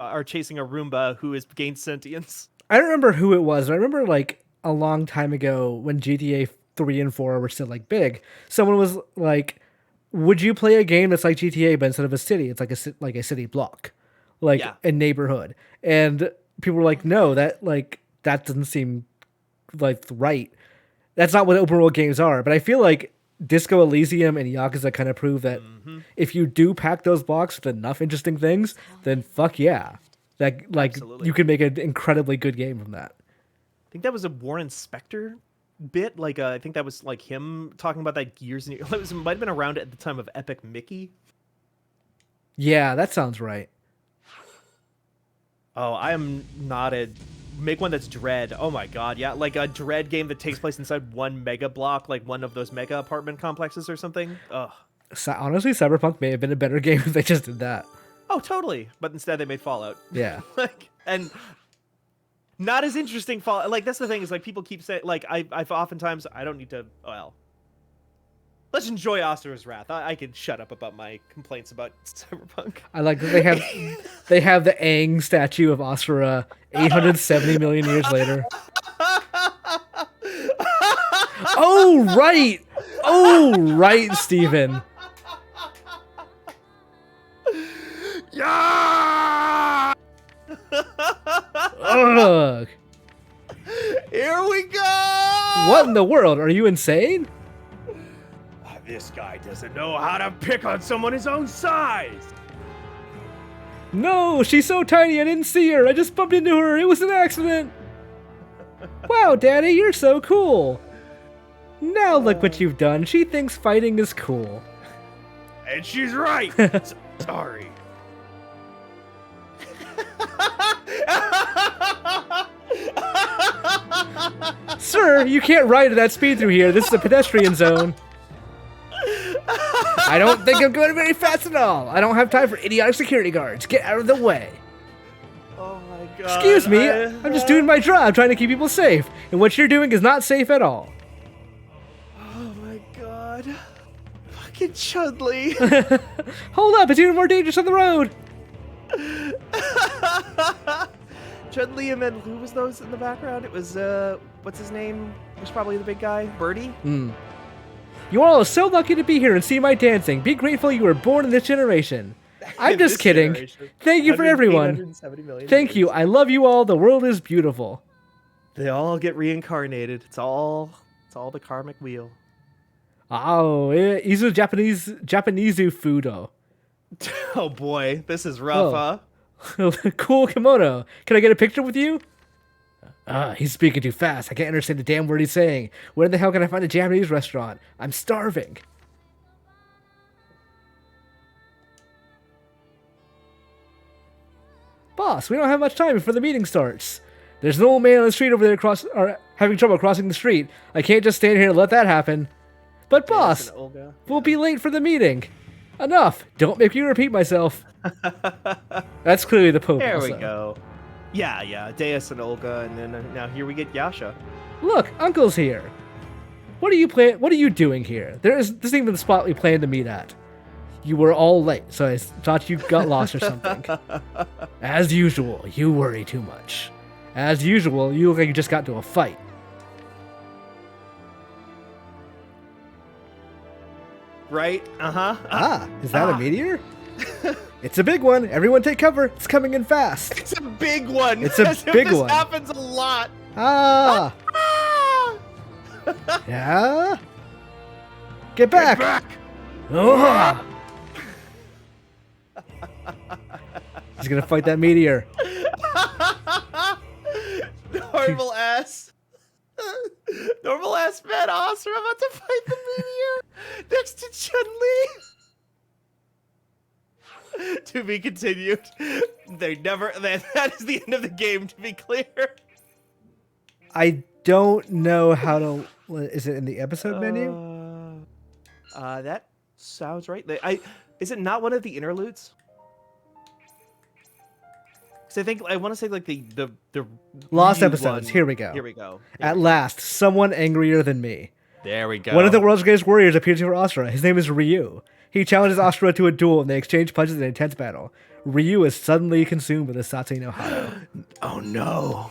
are chasing a Roomba who has gained sentience. I don't remember who it was, but I remember like a long time ago when GTA 3 and 4 were still like big, someone was like, would you play a game that's like GTA, but instead of a city, it's like a city block, like Yeah. a neighborhood? And people were like, no, that doesn't seem like right. That's not what open world games are. But I feel like Disco Elysium and Yakuza kind of prove that if you do pack those blocks with enough interesting things, then fuck yeah. That Absolutely. you can make an incredibly good game from that. I think that was a Warren Spector bit. Like, I think that was like him talking about that years and years. It might have been around at the time of Epic Mickey. Yeah, that sounds right. Oh, I am not a make one that's Dread. Oh my god, yeah, like a Dread game that takes place inside one mega block, like one of those mega apartment complexes or something. Ugh. Honestly, Cyberpunk may have been a better game if they just did that. Oh, totally. But instead, they made Fallout. Yeah. Like, and not as interesting Fallout. Like, that's the thing is, like, people keep saying, like, I've oftentimes, I don't need to, well, let's enjoy Asura's Wrath. I can shut up about my complaints about Cyberpunk. I like that they have the Aang statue of Asura 870 million years later. Oh right, Steven. Yeah! Ugh. Here we go! What in the world? Are you insane? This guy doesn't know how to pick on someone his own size. No, she's so tiny I didn't see her. I just bumped into her. It was an accident. Wow, Daddy, you're so cool. Now look what you've done. She thinks fighting is cool. And she's right. Sorry. Sir, you can't ride at that speed through here. This is a pedestrian zone. I don't think I'm going very fast at all. I don't have time for idiotic security guards. Get out of the way. Oh my god. Excuse me, I'm just doing my job trying to keep people safe. And what you're doing is not safe at all. Oh my god. Fucking Chudley. Hold up, it's even more dangerous on the road. Chudley and then who was those in the background? It was, what's his name? It was probably the big guy. Birdie? You all are so lucky to be here and see my dancing. Be grateful you were born in this generation. I'm In just this kidding. generation. Thank you for everyone. 870 million Thank you. years. I love you all. The world is beautiful. They all get reincarnated. It's all the karmic wheel. Oh, izu Japanesu fudo. Oh boy, this is rough, Oh. huh? Cool kimono. Can I get a picture with you? He's speaking too fast. I can't understand the damn word he's saying. Where the hell can I find a Japanese restaurant? I'm starving. Boss, we don't have much time before the meeting starts. There's an old man on the street over there having trouble crossing the street. I can't just stand here and let that happen. But boss, And Olga. we'll be late for the meeting. Enough. Don't make me repeat myself. That's clearly the Pope. There also. we go. Yeah, Deus and Olga, and then now here we get Yasha. Look, Uncle's here. What are you doing here? This isn't even the spot we planned to meet at. You were all late, so I thought you got lost or something. As usual, you worry too much. As usual, you look like you just got into a fight. Right? Uh-huh. Is that a meteor? It's a big one. Everyone take cover. It's coming in fast. It's a big one. It's a As if big this one. happens a lot. Ah! Yeah? Get back! Back. Ah! He's gonna fight that meteor. Normal ass. Normal ass Van Osser about to fight the meteor next to Chun-Li. To be continued. They never. That is the end of the game. To be clear. I don't know how to. Is it in the episode menu? That sounds right. Is it not one of the interludes? Because I think I want to say like the Lost new episodes. one. Here we go. Here we go. At last, someone angrier than me. There we go. One of the world's greatest warriors appears for Asura. His name is Ryu. He challenges Asura to a duel and they exchange punches in an intense battle. Ryu is suddenly consumed with a Satsui no Hado. Oh no.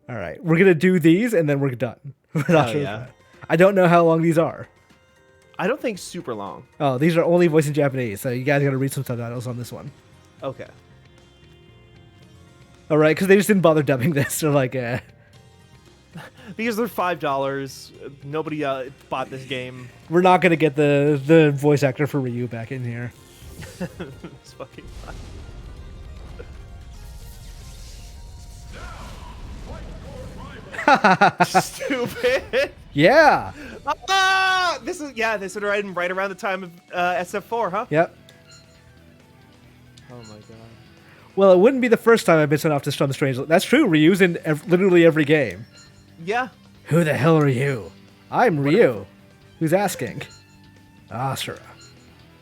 All right, we're gonna do these and then we're done. with Asura's yeah. Wrath. I don't know how long these are. I don't think super long. Oh, these are only voiced in Japanese, so you guys gotta read some subtitles on this one. Okay. All right, because they just didn't bother dubbing this. They're like, Because they're $5. Nobody bought this game. we're not gonna get the voice actor for Ryu back in here. It's fucking fun. Stupid. Yeah. Ah! This is right around the time of SF4, huh? Yep. Oh my god. Well, it wouldn't be the first time I've been sent off to some strange. That's true. Ryu's in literally every game. Yeah. Who the hell are you? I'm Ryu. Who's asking? Asura.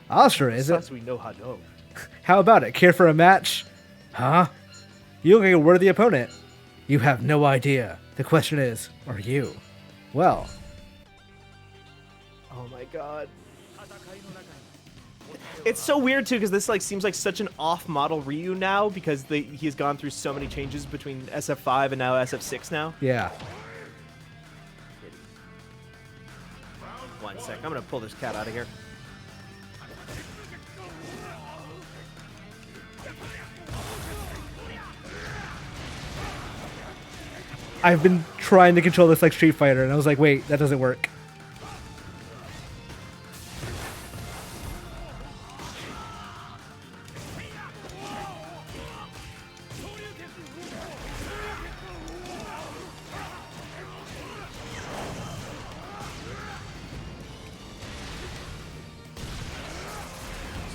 Asura, is it? Since we know how to. How about it? Care for a match? Huh? You look like a worthy opponent. You have no idea. The question is, are you? Well, Oh my god. It's so weird too because this like seems like such an off-model Ryu now because he's gone through so many changes between SF5 and now SF6 now. yeah. 1 sec, I'm gonna pull this cat out of here. I've been trying to control this like Street Fighter, and I was like, wait, that doesn't work.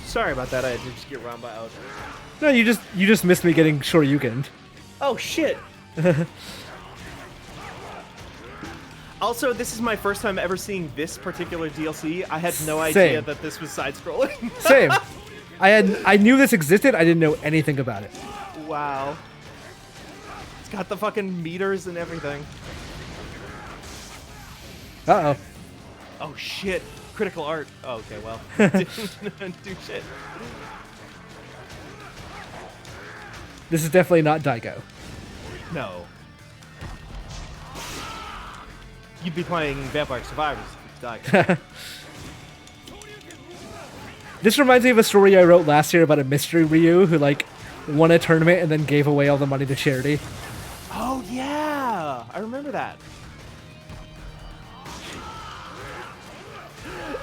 Sorry about that, I had to just get round by out. No, you just missed me getting Shoryuken. Oh shit! Also, this is my first time ever seeing this particular DLC. I had no idea Same. that this was side-scrolling. Same. I knew this existed. I didn't know anything about it. Wow. It's got the fucking meters and everything. Uh oh. Oh shit. Critical art. Oh, okay, well. Didn't do shit. This is definitely not Daigo. No. You'd be playing Vampire Survivors if it's Daigo. This reminds me of a story I wrote last year about a mystery Ryu who like won a tournament and then gave away all the money to charity. Oh yeah! I remember that.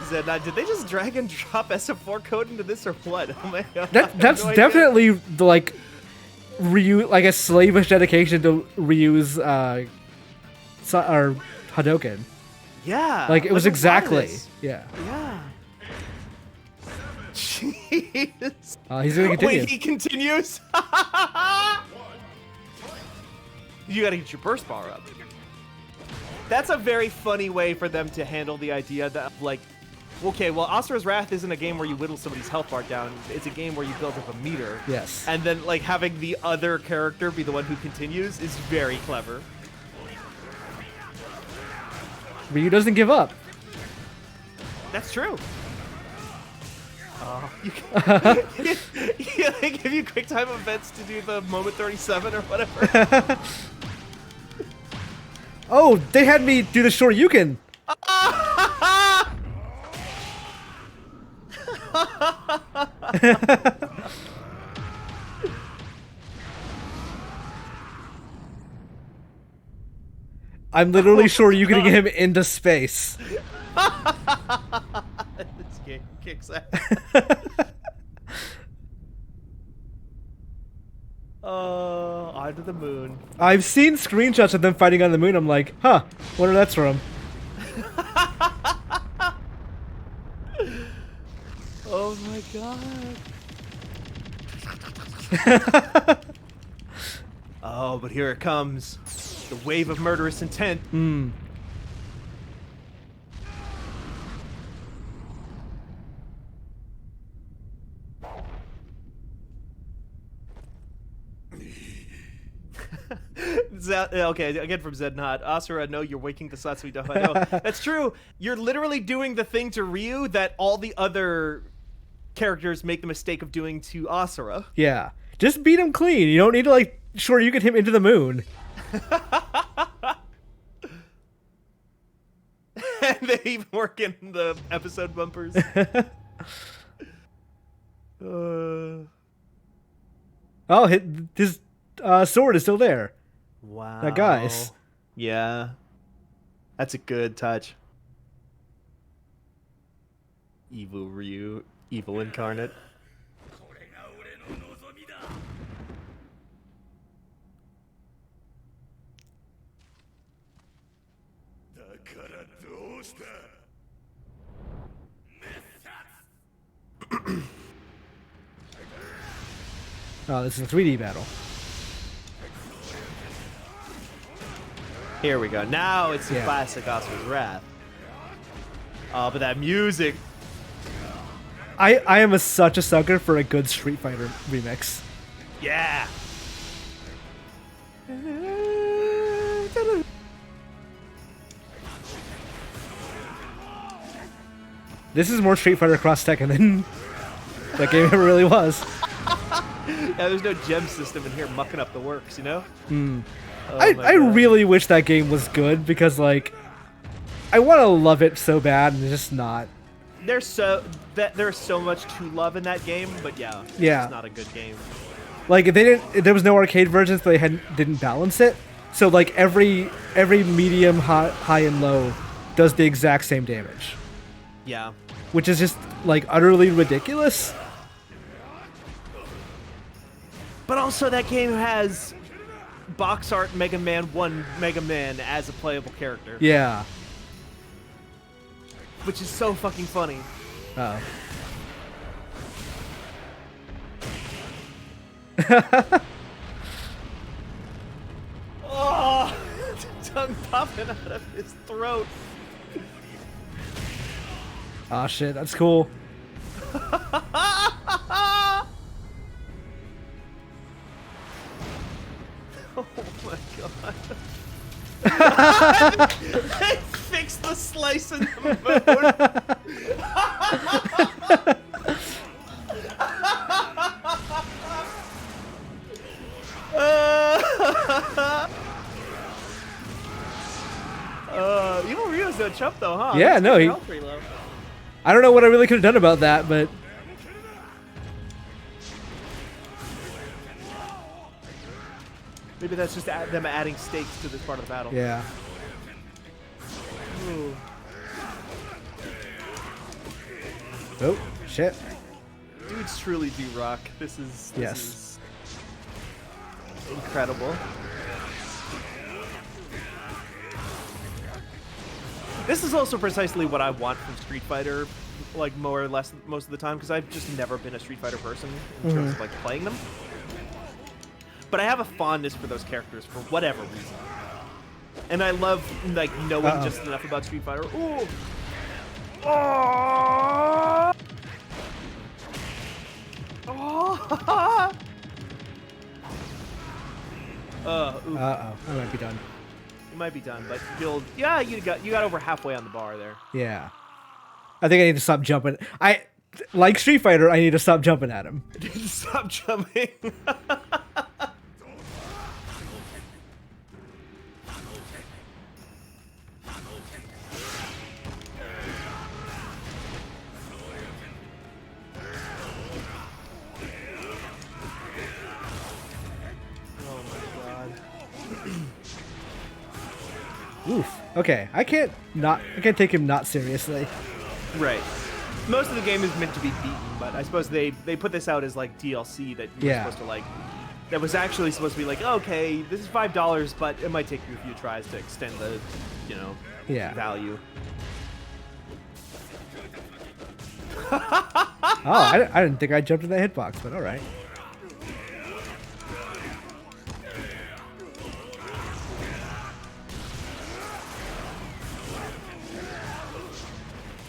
Zed9, did they just drag and drop SF4 code into this or what? Oh my god. That's no idea. definitely the, like Ryu, like a slavish dedication to Ryu's or Hadouken. Yeah. Like it was a lot of exactly. this. Yeah. Yeah. Jeez. He's gonna continue. Wait, he continues? You gotta get your burst bar up. That's a very funny way for them to handle the idea that, like, okay, well, Asura's Wrath isn't a game where you whittle somebody's health bar down. It's a game where you build up a meter. Yes. And then, like, having the other character be the one who continues is very clever. Ryu doesn't give up. That's true. You can, yeah, they give you quick time events to do the moment 37 or whatever. Oh, they had me do the Shoryuken. I'm literally Shoryukening him into space. This game kicks ass. Onto the moon. I've seen screenshots of them fighting on the moon. I'm like, huh, wonder that's from. Oh my god. Oh, but here it comes. The wave of murderous intent. Okay, again from Zednot. Asura, no, you're waking the Satsui no Hado. That's true. You're literally doing the thing to Ryu that all the other characters make the mistake of doing to Asura. Yeah, just beat him clean. You don't need to like Shoryuken him into the moon. And they even work in the episode bumpers. Oh, sword is still there. Wow. That guy's. Yeah. That's a good touch. Evil Ryu, evil incarnate. Oh, this is a 3D battle. Here we go. Now it's the Yeah. classic Asuka's Wrath. Oh, but that music. I am such a sucker for a good Street Fighter remix. Yeah. This is more Street Fighter Cross Tekken than that game ever really was. Yeah, there's no gem system in here mucking up the works, you know? Oh I my God. really wish that game was good because, like, I want to love it so bad and it's just not. There's so much to love in that game, but yeah, Yeah. it's not a good game. Like, if there was no arcade versions, they didn't balance it. So, like, every medium, high, and low does the exact same damage, Yeah. which is just, like, utterly ridiculous. But also, that game has box art Mega Man 1 Mega Man as a playable character, Yeah. which is so fucking funny. Oh. Oh, tongue popping out of his throat. Oh shit, that's cool. Oh my god. They fixed the slice in the moon. Evil Ryu's no chump though, huh? Yeah, That's no, pretty he- health pretty low. I don't know what I really could have done about that, but Maybe that's just them adding stakes to this part of the battle. yeah. Ooh. Oh shit. Dudes truly do rock. This is incredible. This is also precisely what I want from Street Fighter, like more or less most of the time, because I've just never been a Street Fighter person in terms of like playing them. But I have a fondness for those characters for whatever reason, and I love like knowing just enough about Street Fighter. Ooh. Oh. Oh. Ooh. Uh-oh, I might be done. You might be done, but you got over halfway on the bar there. Yeah. I think I need to stop jumping. Like Street Fighter, I need to stop jumping at him. Stop jumping. Oh my god. Oof. Okay, I can't take him not seriously. Right. Most of the game is meant to be beaten, but I suppose they put this out as like DLC that you're Yeah. supposed to like. That was actually supposed to be like, okay, this is $5, but it might take you a few tries to extend the, Yeah. value. Oh, I didn't think I jumped in that hitbox, but all right.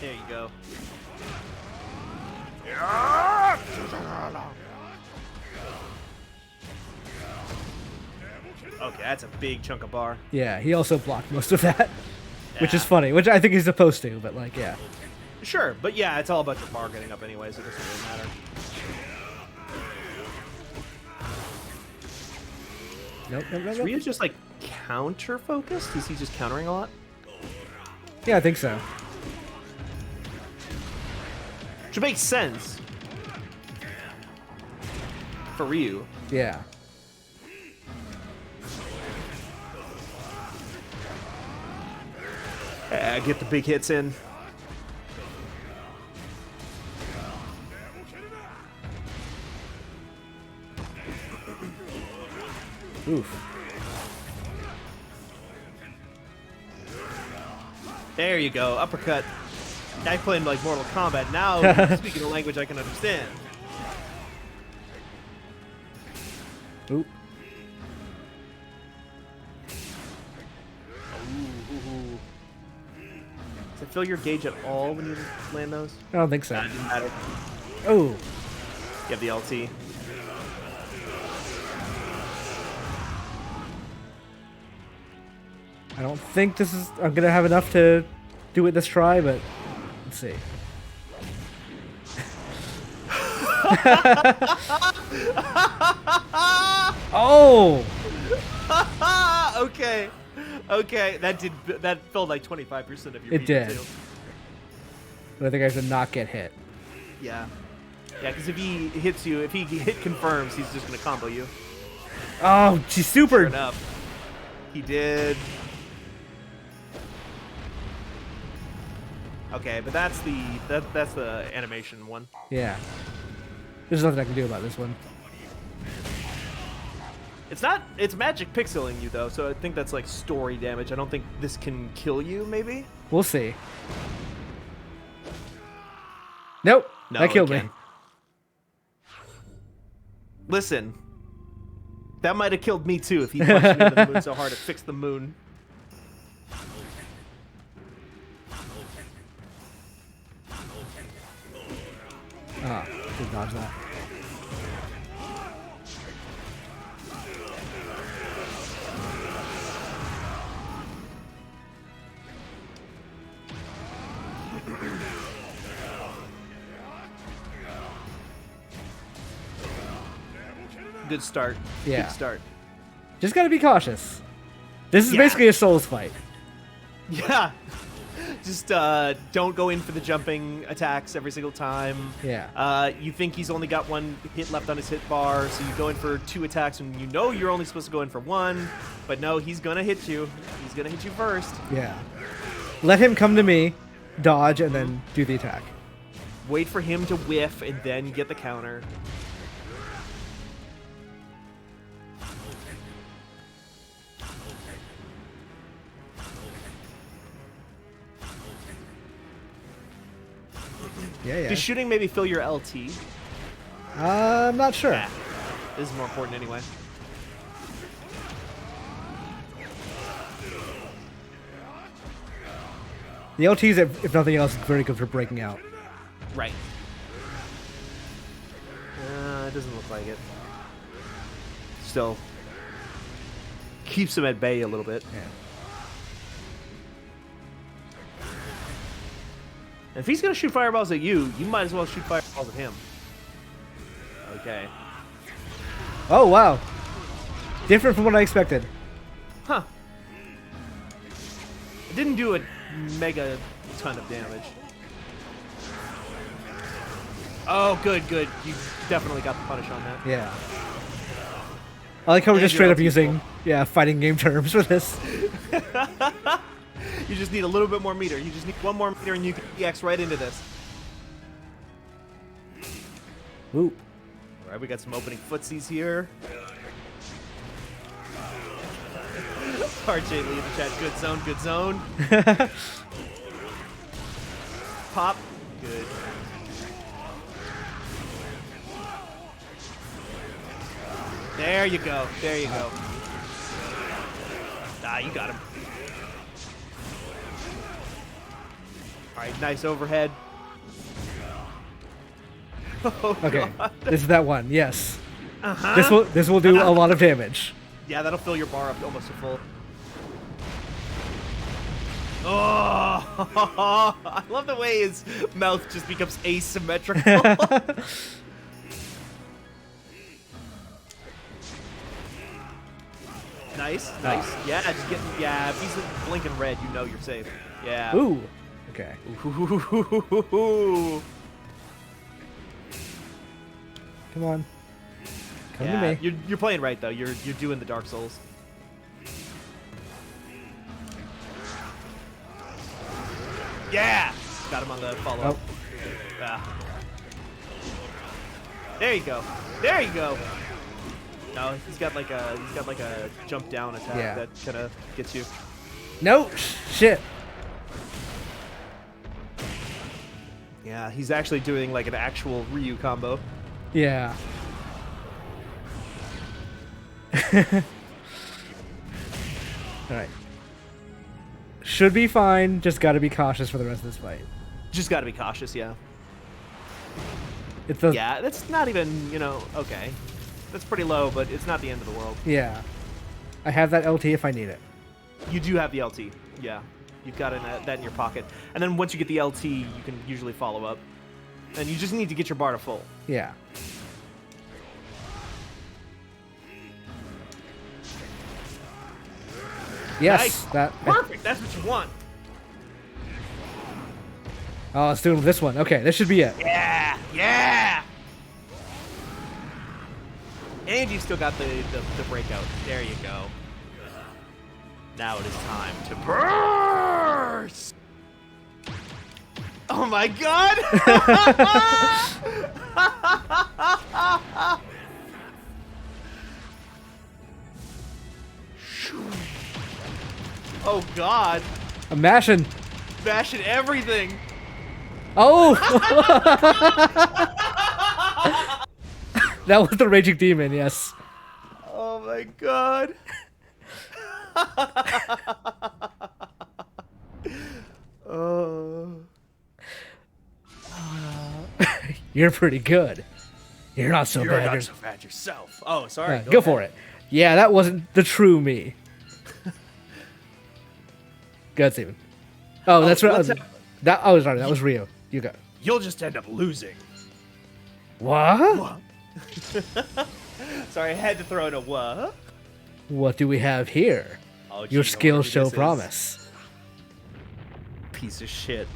There you go. Okay, that's a big chunk of bar. Yeah, he also blocked most of that, which is Yeah. funny, which I think he's supposed to, but like, yeah. Sure, but yeah, it's all about your bar getting up anyway, so it doesn't really matter. Nope. Is Ryu just like counter focused? Is he just countering a lot? Yeah, I think so. Which makes sense for Ryu. Yeah. Get the big hits in. Oof. There you go, uppercut. Guy playing like Mortal Kombat. Now speaking a language I can understand. Oop. Does it fill your gauge at all when you land those? I don't think so. Nah, it didn't matter. Oh. You have the LT. I don't think this is. I'm gonna have enough to do it this try, but let's see. Oh. Okay. Okay, that filled like 25% of your It beat, did. too. But I think I should not get hit. Yeah. Yeah, because if he hits you, if he hit confirms, he's just gonna combo you. Oh, she's super. Sure enough. He did. Okay, but that's the animation one. Yeah. There's nothing I can do about this one. It's magic pixeling you though, so I think that's like story damage. I don't think this can kill you, maybe? We'll see. Nope. No, that killed it me. can't. Listen. That might have killed me too if he punched me into the moon so hard it fixed the moon. Ah, should dodge that. Good start. Yeah. Good start. Just gotta be cautious. This is Yeah. basically a Souls fight. Yeah. Just don't go in for the jumping attacks every single time. Yeah. You think he's only got one hit left on his hit bar, so you go in for 2 attacks, and you know you're only supposed to go in for 1. But no, he's gonna hit you. He's gonna hit you first. Yeah. Let him come to me, dodge, and then do the attack. Wait for him to whiff, and then get the counter. Yeah, yeah. Does shooting maybe fill your LT? I'm not sure. Yeah. This is more important anyway. The LTs, if nothing else, is very good for breaking out. Right. It doesn't look like it. Still. Keeps him at bay a little bit. Yeah. And if he's going to shoot fireballs at you, you might as well shoot fireballs at him. Okay. Oh, wow. Different from what I expected. Huh. It didn't do a mega ton of damage. Oh, good, good. You definitely got the punish on that. Yeah. I like how we're And just your straight up LT's using, yeah, fighting game terms for this. You just need a little bit more meter. You just need 1 more meter and you can EX right into this. Ooh. All right, we got some opening footsies here. RJ Lee in the chat. Good zone, good zone. Pop. Good. There you go. There you go. Ah, you got him. All right, nice overhead. Oh, Okay. God. This is that one, yes. Uh-huh. This will do a lot of damage. Yeah, that'll fill your bar up almost to full. Oh, I love the way his mouth just becomes asymmetrical. Nice, nice. Yeah, just getting. Yeah, if he's blinking red, you know you're safe. Yeah. Ooh. Okay. Ooh. Come on. Come Yeah, to me. you're playing right though. You're doing the Dark Souls. Yeah! Got him on the follow-up. Oh. Ah. There you go. There you go. No, he's got like a jump down attack Yeah. that kind of gets you. No, shit. Yeah, he's actually doing like an actual Ryu combo. Yeah. Alright. Should be fine, just gotta be cautious for the rest of this fight. Just got to be cautious, yeah. It's a, Yeah, that's not even, okay. That's pretty low, but it's not the end of the world. yeah. I have that LT if I need it. You do have the LT, yeah. You've got that in your pocket. And then once you get the LT, you can usually follow up. And you just need to get your bar to full. Yeah. Yes, Nice. that. Perfect, that's what you want. Oh, let's do this one. Okay, this should be it. Yeah, yeah. And you still got the breakout. There you go. Now it is time to burst. Oh my god! Oh god. I'm mashing. Bashing everything. Oh! That was the Raging Demon, yes. Oh my god. Oh. You're pretty good. You're not so You're bad. not so bad yourself. Oh, sorry. Yeah, go for it. Yeah, that wasn't the true me. Good, Steven. Oh, that's right. what's that? Sorry, that was Rio. You go. You'll just end up losing. What? Sorry, I had to throw in a what? What do we have here? Oh, Your gee, skills whatever show this is. promise. Piece of shit.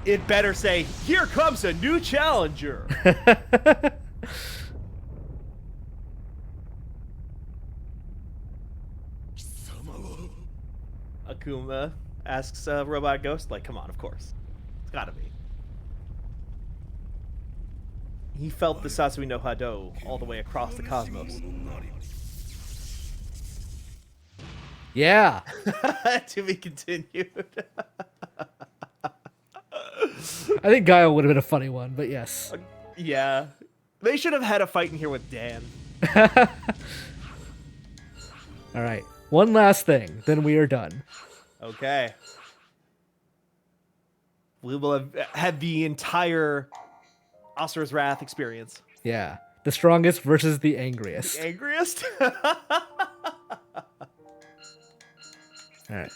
It better say, "Here comes a new challenger." Akuma asks Robot Ghost, like, come on, of course. It's gotta be. He felt the Satsui no Hado all the way across the cosmos. Yeah. To be continued. I think Guile would have been a funny one, but yes. Yeah. They should have had a fight in here with Dan. All right. One last thing, then we are done. Okay. We will have had the entire Asura's Wrath experience. Yeah. The strongest versus the angriest. Angriest? All right.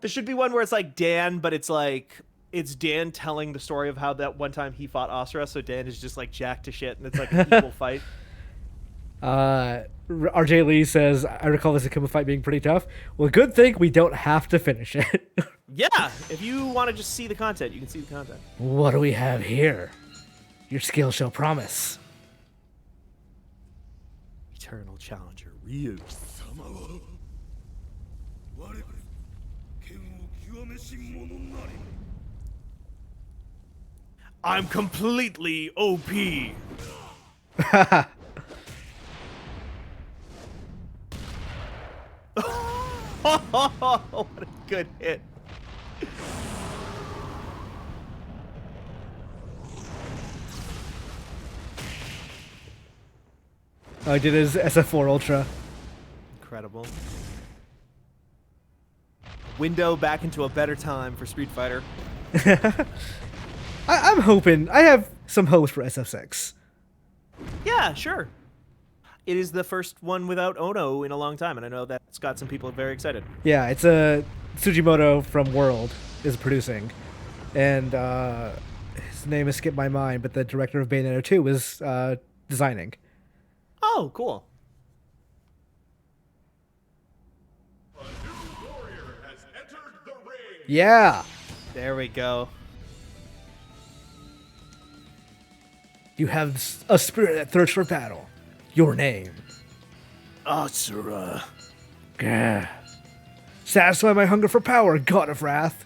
There should be one where it's like Dan, but it's like it's Dan telling the story of how that one time he fought Asura, so Dan is just like jacked to shit, and it's like an equal fight. RJ Lee says, I recall this Akuma fight being pretty tough. Well, good thing we don't have to finish it. Yeah, if you want to just see the content, you can see the content. What do we have here? Your skills show promise. Eternal Challenger Ryu. 我剣を極めし者なり I'm completely OP. What a good hit. Oh, I did his SF4 Ultra. Incredible. Window back into a better time for Street Fighter. I'm hoping. I have some hopes for SF6. Yeah, sure. It is the first one without Ono in a long time, and I know that's got some people very excited. Yeah, it's Tsujimoto from World is producing, and his name has skipped my mind, but the director of Bayonetta 2 is designing. Oh, cool. Yeah, There we go. you have a spirit that thirsts for battle. Your name. Asura. Gah. Satisfy my hunger for power, god of wrath.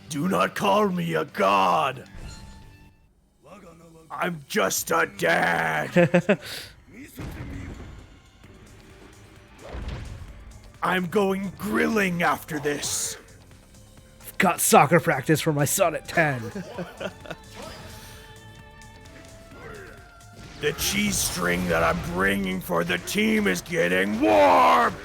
Do not call me a god. I'm just a dad. I'm going grilling after this. Got soccer practice for my son at 10. The cheese string that I'm bringing for the team is getting warm.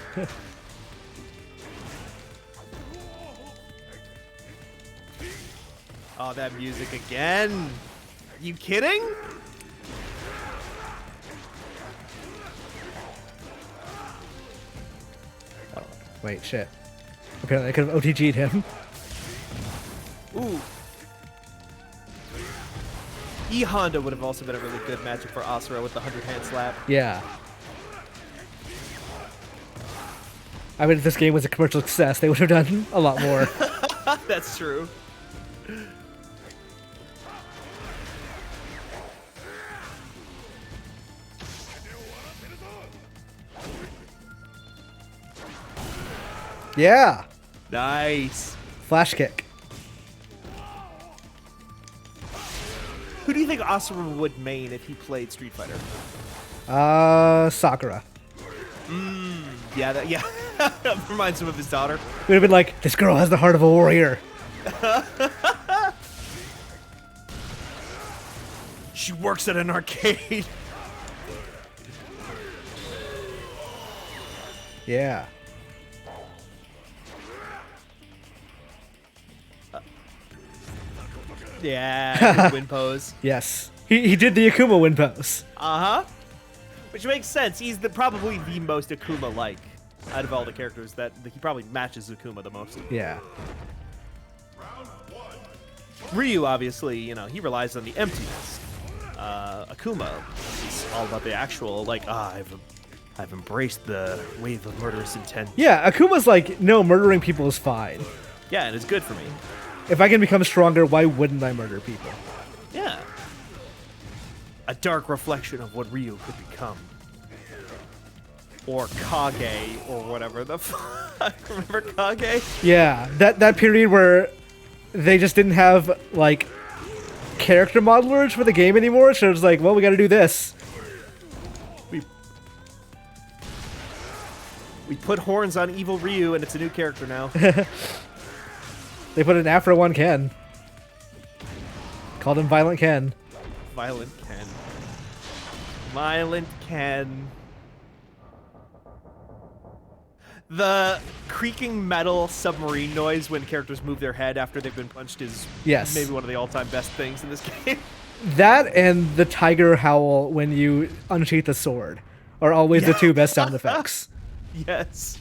Oh, that music again. You kidding? Wait, shit. Apparently I could have OTG'd him. Ooh. E Honda would have also been a really good matchup for Asura with the 100-hand slap. Yeah. I mean, if this game was a commercial success, they would have done a lot more. That's true. Yeah. Nice. Flash kick. Who do you think Asura would main if he played Street Fighter? Sakura. Yeah, that, yeah. Reminds him of his daughter. It would have been like, this girl has the heart of a warrior. She works at an arcade. Yeah. Yeah, his win pose. Yes. He did the Akuma win pose. Uh-huh. Which makes sense. He's probably the most Akuma-like out of all the characters. That he probably matches Akuma the most. Yeah. Ryu, obviously, you know, he relies on the emptiness. Akuma is all about the actual, like, I've embraced the wave of murderous intent. Yeah, Akuma's like, no, murdering people is fine. Yeah, and it's good for me. If I can become stronger, why wouldn't I murder people? Yeah. A dark reflection of what Ryu could become. Or Kage, or whatever the fuck. Remember Kage? Yeah, that period where they just didn't have, like, character modelers for the game anymore, so it's like, well, we gotta do this. We put horns on evil Ryu, and it's a new character now. They put an Afro on Ken. Called him Violent Ken. Violent Ken. Violent Ken. The creaking metal submarine noise when characters move their head after they've been punched is Yes. maybe one of the all-time best things in this game. That and the tiger howl when you unsheath the sword are always the two best sound effects. Yes.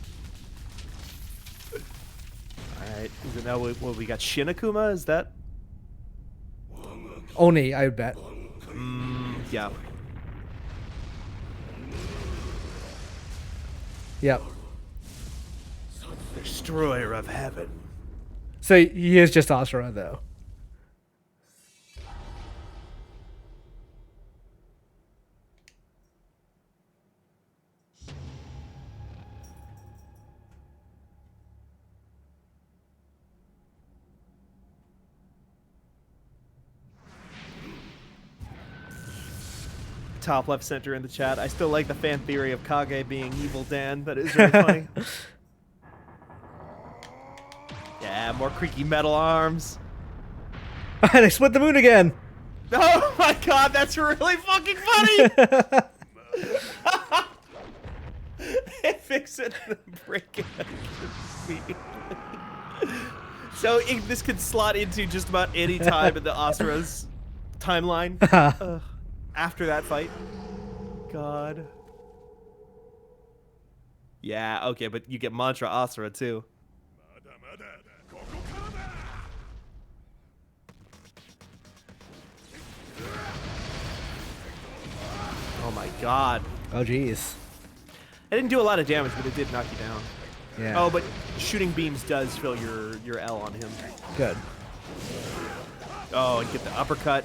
Alright, is it now we got Shin Akuma? Is that? Oni, I would bet. Yeah. Yep. Destroyer of heaven. So he is just Asura, though. Top left center in the chat. I still like the fan theory of Kage being evil Dan. That is really funny. Yeah, more creaky metal arms. And I split the moon again. Oh my god, that's really fucking funny! Fix it and break it. So this could slot into just about any time in the Asura's timeline. After that fight. God. Yeah, okay, but you get Mantra Asura too. Oh my god. Oh, jeez. It didn't do a lot of damage, but it did knock you down. Yeah. Oh, but shooting beams does fill your L on him. Good. Oh, and get the uppercut.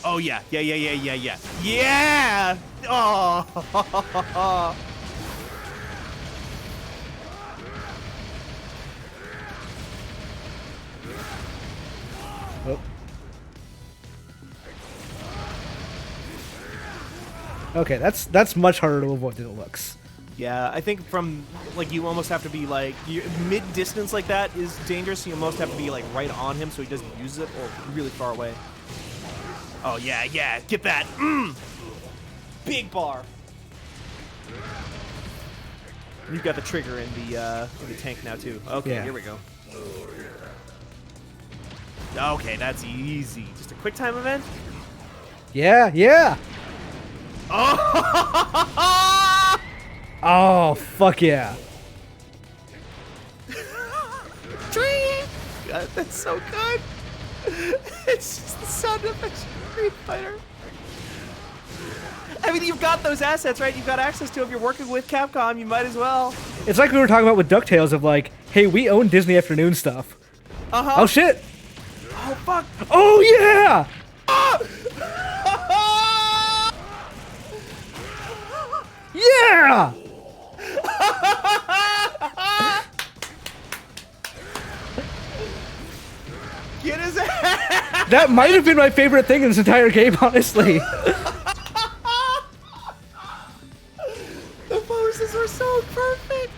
Oh yeah, yeah. Oh. Oh. Okay, that's much harder to avoid than it looks. Yeah, I think from like you almost have to be like mid distance like that is dangerous. You almost have to be like right on him so he doesn't use it, or really far away. Oh yeah, get that. Big bar. You've got the trigger in the tank now too. Okay, Yeah. Here we go. Okay, that's easy. Just a quick time event. Yeah. Oh! Oh, fuck yeah. Tree! God, that's so good. It's just the sound of a Street Fighter. I mean, you've got those assets, right? You've got access to them. You're working with Capcom. You might as well. It's like we were talking about with DuckTales of like, hey, we own Disney Afternoon stuff. Uh-huh. Oh, shit. Oh, fuck. Oh, yeah! Yeah! Get his ass! That might have been my favorite thing in this entire game, honestly. The poses were so perfect.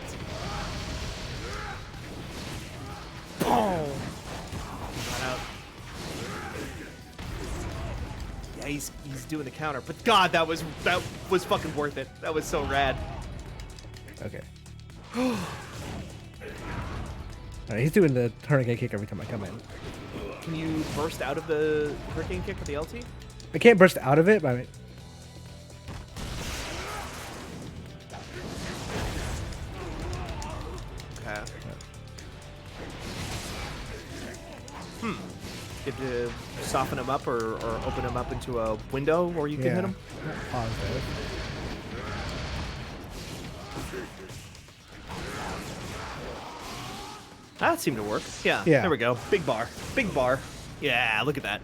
Boom. Yeah, he's doing the counter, but God, that was fucking worth it. That was so rad. Okay. Alright, he's doing the hurricane kick every time I come in. Can you burst out of the hurricane kick with the LT? I can't burst out of it, but I mean... Okay. Did you soften him up or open him up into a window where you can hit him? Positive. That seemed to work. Yeah. Yeah. There we go. Big bar. Big bar. Yeah, look at that.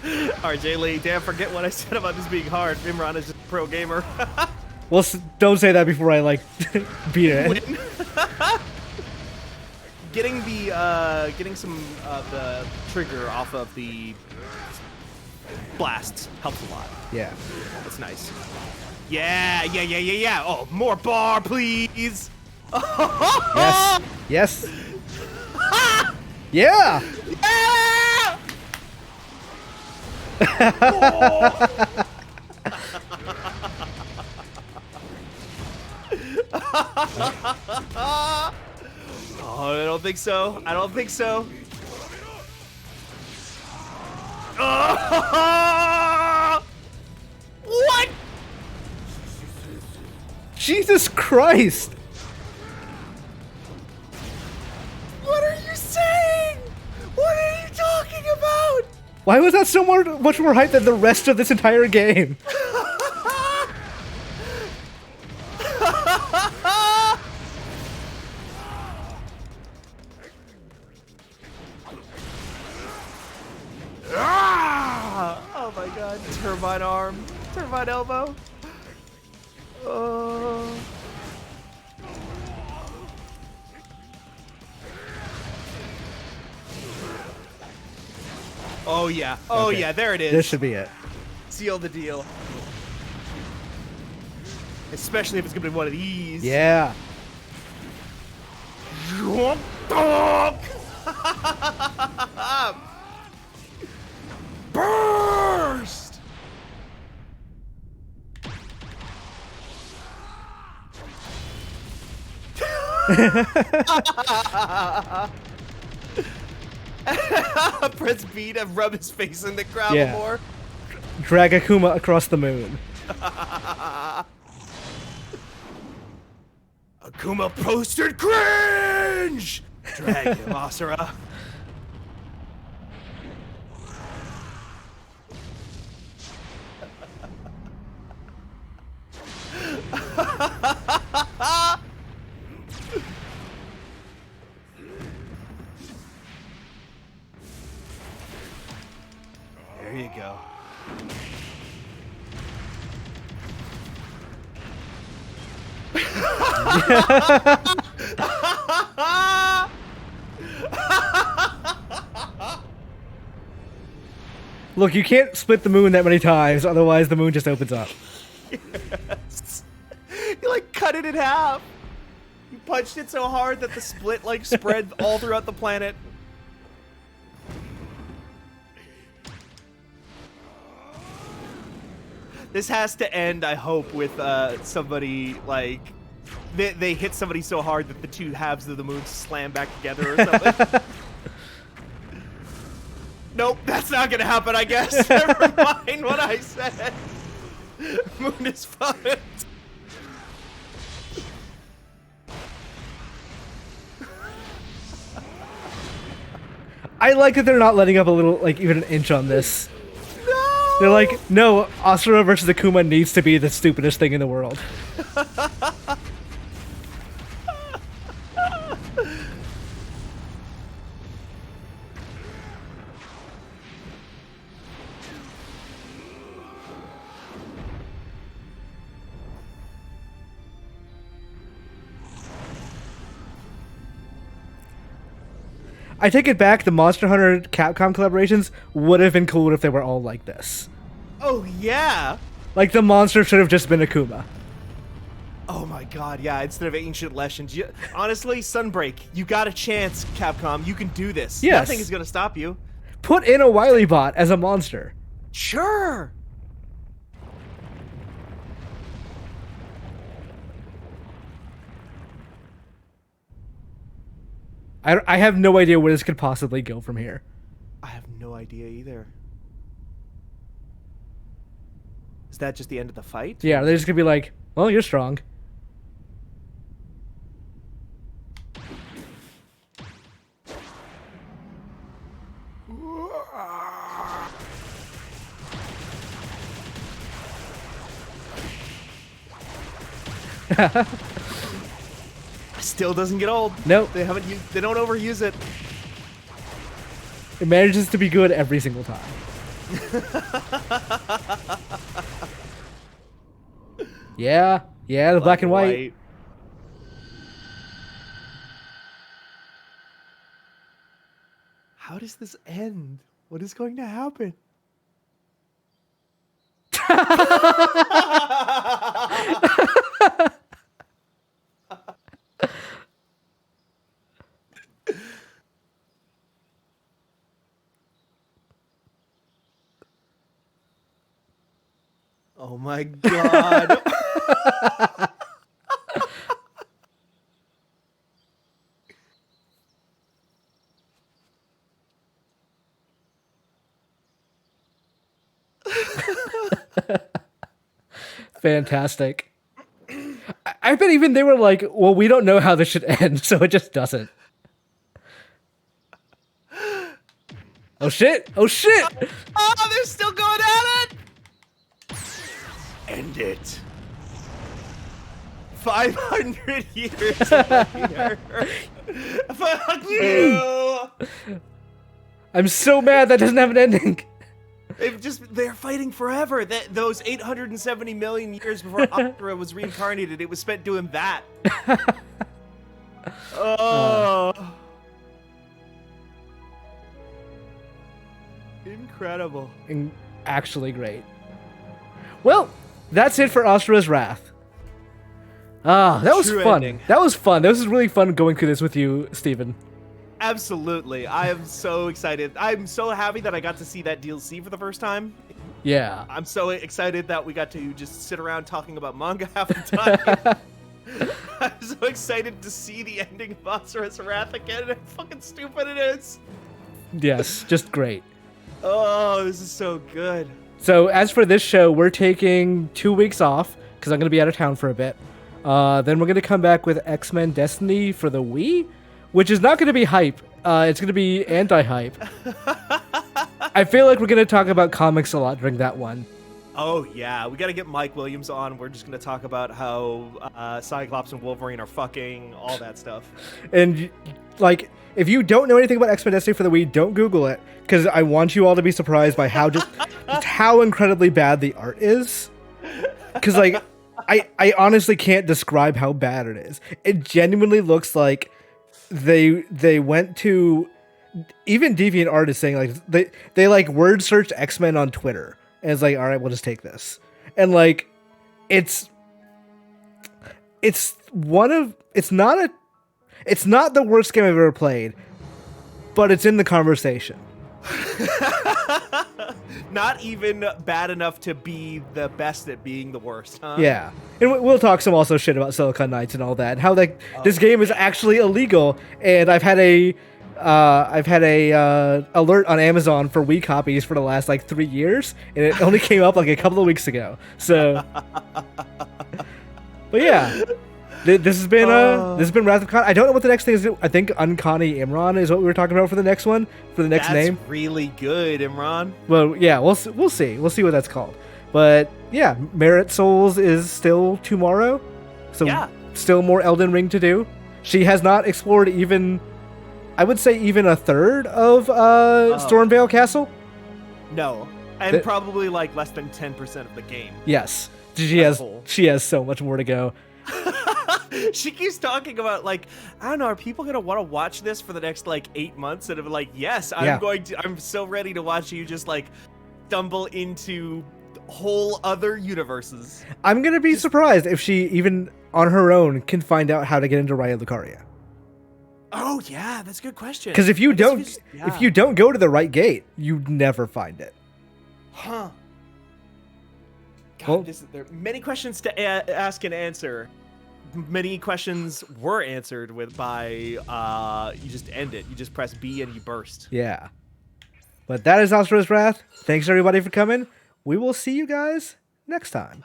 RJ Lee, damn, forget what I said about this being hard. Imran is just a pro gamer. Well, don't say that before I, like, beat it. Win. Getting some of the trigger off of the blasts helps a lot. Yeah. That's nice. Yeah. Oh, more bar, please. Yes. Yes. Yeah. Oh, I don't think so. I don't think so. What? Jesus Christ. What are you saying? What are you talking about? Why was that so much more hype than the rest of this entire game? Oh my god. Turbine arm. Turbine elbow. Oh yeah. Oh Okay. yeah, there it is. This should be it. Seal the deal. Especially if it's gonna be one of these. Yeah. Burst! Press B to rub his face in the ground Yeah. more. Drag Akuma across the moon. Akuma posted cringe! Drag him, Asura. Look, you can't split the moon that many times, otherwise the moon just opens up. You like cut it in half. You punched it so hard that the split like spread all throughout the planet. This has to end, I hope, with somebody like they hit somebody so hard that the two halves of the moon slam back together or something. Nope, that's not gonna happen, I guess. Never mind what I said. Moon is fucked. I like that they're not letting up a little, like, even an inch on this. No! They're like, no, Asura versus Akuma needs to be the stupidest thing in the world. I take it back, the Monster Hunter Capcom collaborations would have been cool if they were all like this. Oh yeah! Like, the monster should have just been Akuma. Oh my god, yeah, instead of Ancient Legends. Honestly, Sunbreak, you got a chance, Capcom. You can do this. Yes. Nothing is gonna stop you. Put in a Wily Bot as a monster. Sure! I have no idea where this could possibly go from here. I have no idea either. Is that just the end of the fight? Yeah, they're just gonna be like, well, you're strong. Still doesn't get old. Nope. They haven't. They don't overuse it. It manages to be good every single time. Yeah, the black and white. How does this end? What is going to happen? Oh my god. Fantastic. I bet even they were like, well, we don't know how this should end, so it just doesn't. Oh shit! Oh shit! Oh, they're still going at it! End it. 500 years later. Fuck you! I'm so mad that doesn't have an ending. They're fighting forever. Those 870 million years before Asura was reincarnated, it was spent doing that. Oh. Incredible. Actually great. Well, that's it for Asura's Wrath. Ah, that was True fun. ending. That was fun. This was really fun going through this with you, Steven. Absolutely. I am so excited. I'm so happy that I got to see that DLC for the first time. Yeah. I'm so excited that we got to just sit around talking about manga half the time. I'm so excited to see the ending of Asura's Wrath again and how fucking stupid it is. Yes, just great. Oh, this is so good. So as for this show, we're taking 2 weeks off because I'm going to be out of town for a bit. Then we're going to come back with X-Men Destiny for the Wii, which is not going to be hype. It's going to be anti-hype. I feel like we're going to talk about comics a lot during that one. Oh, yeah. We got to get Mike Williams on. We're just going to talk about how Cyclops and Wolverine are fucking, all that stuff. And, like, if you don't know anything about X-Men Destiny for the Wii, don't Google it, because I want you all to be surprised by how just how incredibly bad the art is. Because, like, I honestly can't describe how bad it is. It genuinely looks like they went to, even DeviantArt is saying like they like word searched X-Men on Twitter and it's like, all right, we'll just take this. And like it's not the worst game I've ever played, but it's in the conversation. Not even bad enough to be the best at being the worst, huh? Yeah, and we'll talk some also shit about Silicon Knights and all that, and how like this game is actually illegal. And I've had a alert on Amazon for Wii copies for the last like 3 years, and it only came up like a couple of weeks ago. So, but yeah. This has been Wrath of Khan. I don't know what the next thing is. I think Uncanny Imran is what we were talking about for the next one, for the next name. That's really good, Imran. Well, yeah, we'll see. We'll see what that's called. But yeah, Merit Souls is still tomorrow, so Yeah. still more Elden Ring to do. She has not explored even, I would say, even a third of Stormvale Castle. No, and probably like less than 10% of the game. Yes, As a whole. she has so much more to go. She keeps talking about like, I don't know, are people gonna want to watch this for the next like 8 months? And I'm like, yes, Yeah. I'm so ready to watch you just like stumble into whole other universes. I'm gonna be surprised if she even on her own can find out how to get into Raya Lucaria. Oh yeah, that's a good question. Because if you I guess don't, yeah. if you don't go to the right gate, you never find it. Huh. God, Well- there are many questions to ask and answer. Many questions were answered by you just end it. You just press B and you burst. Yeah. But that is Asura's Wrath. Thanks everybody for coming. We will see you guys next time.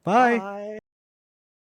Bye. Bye.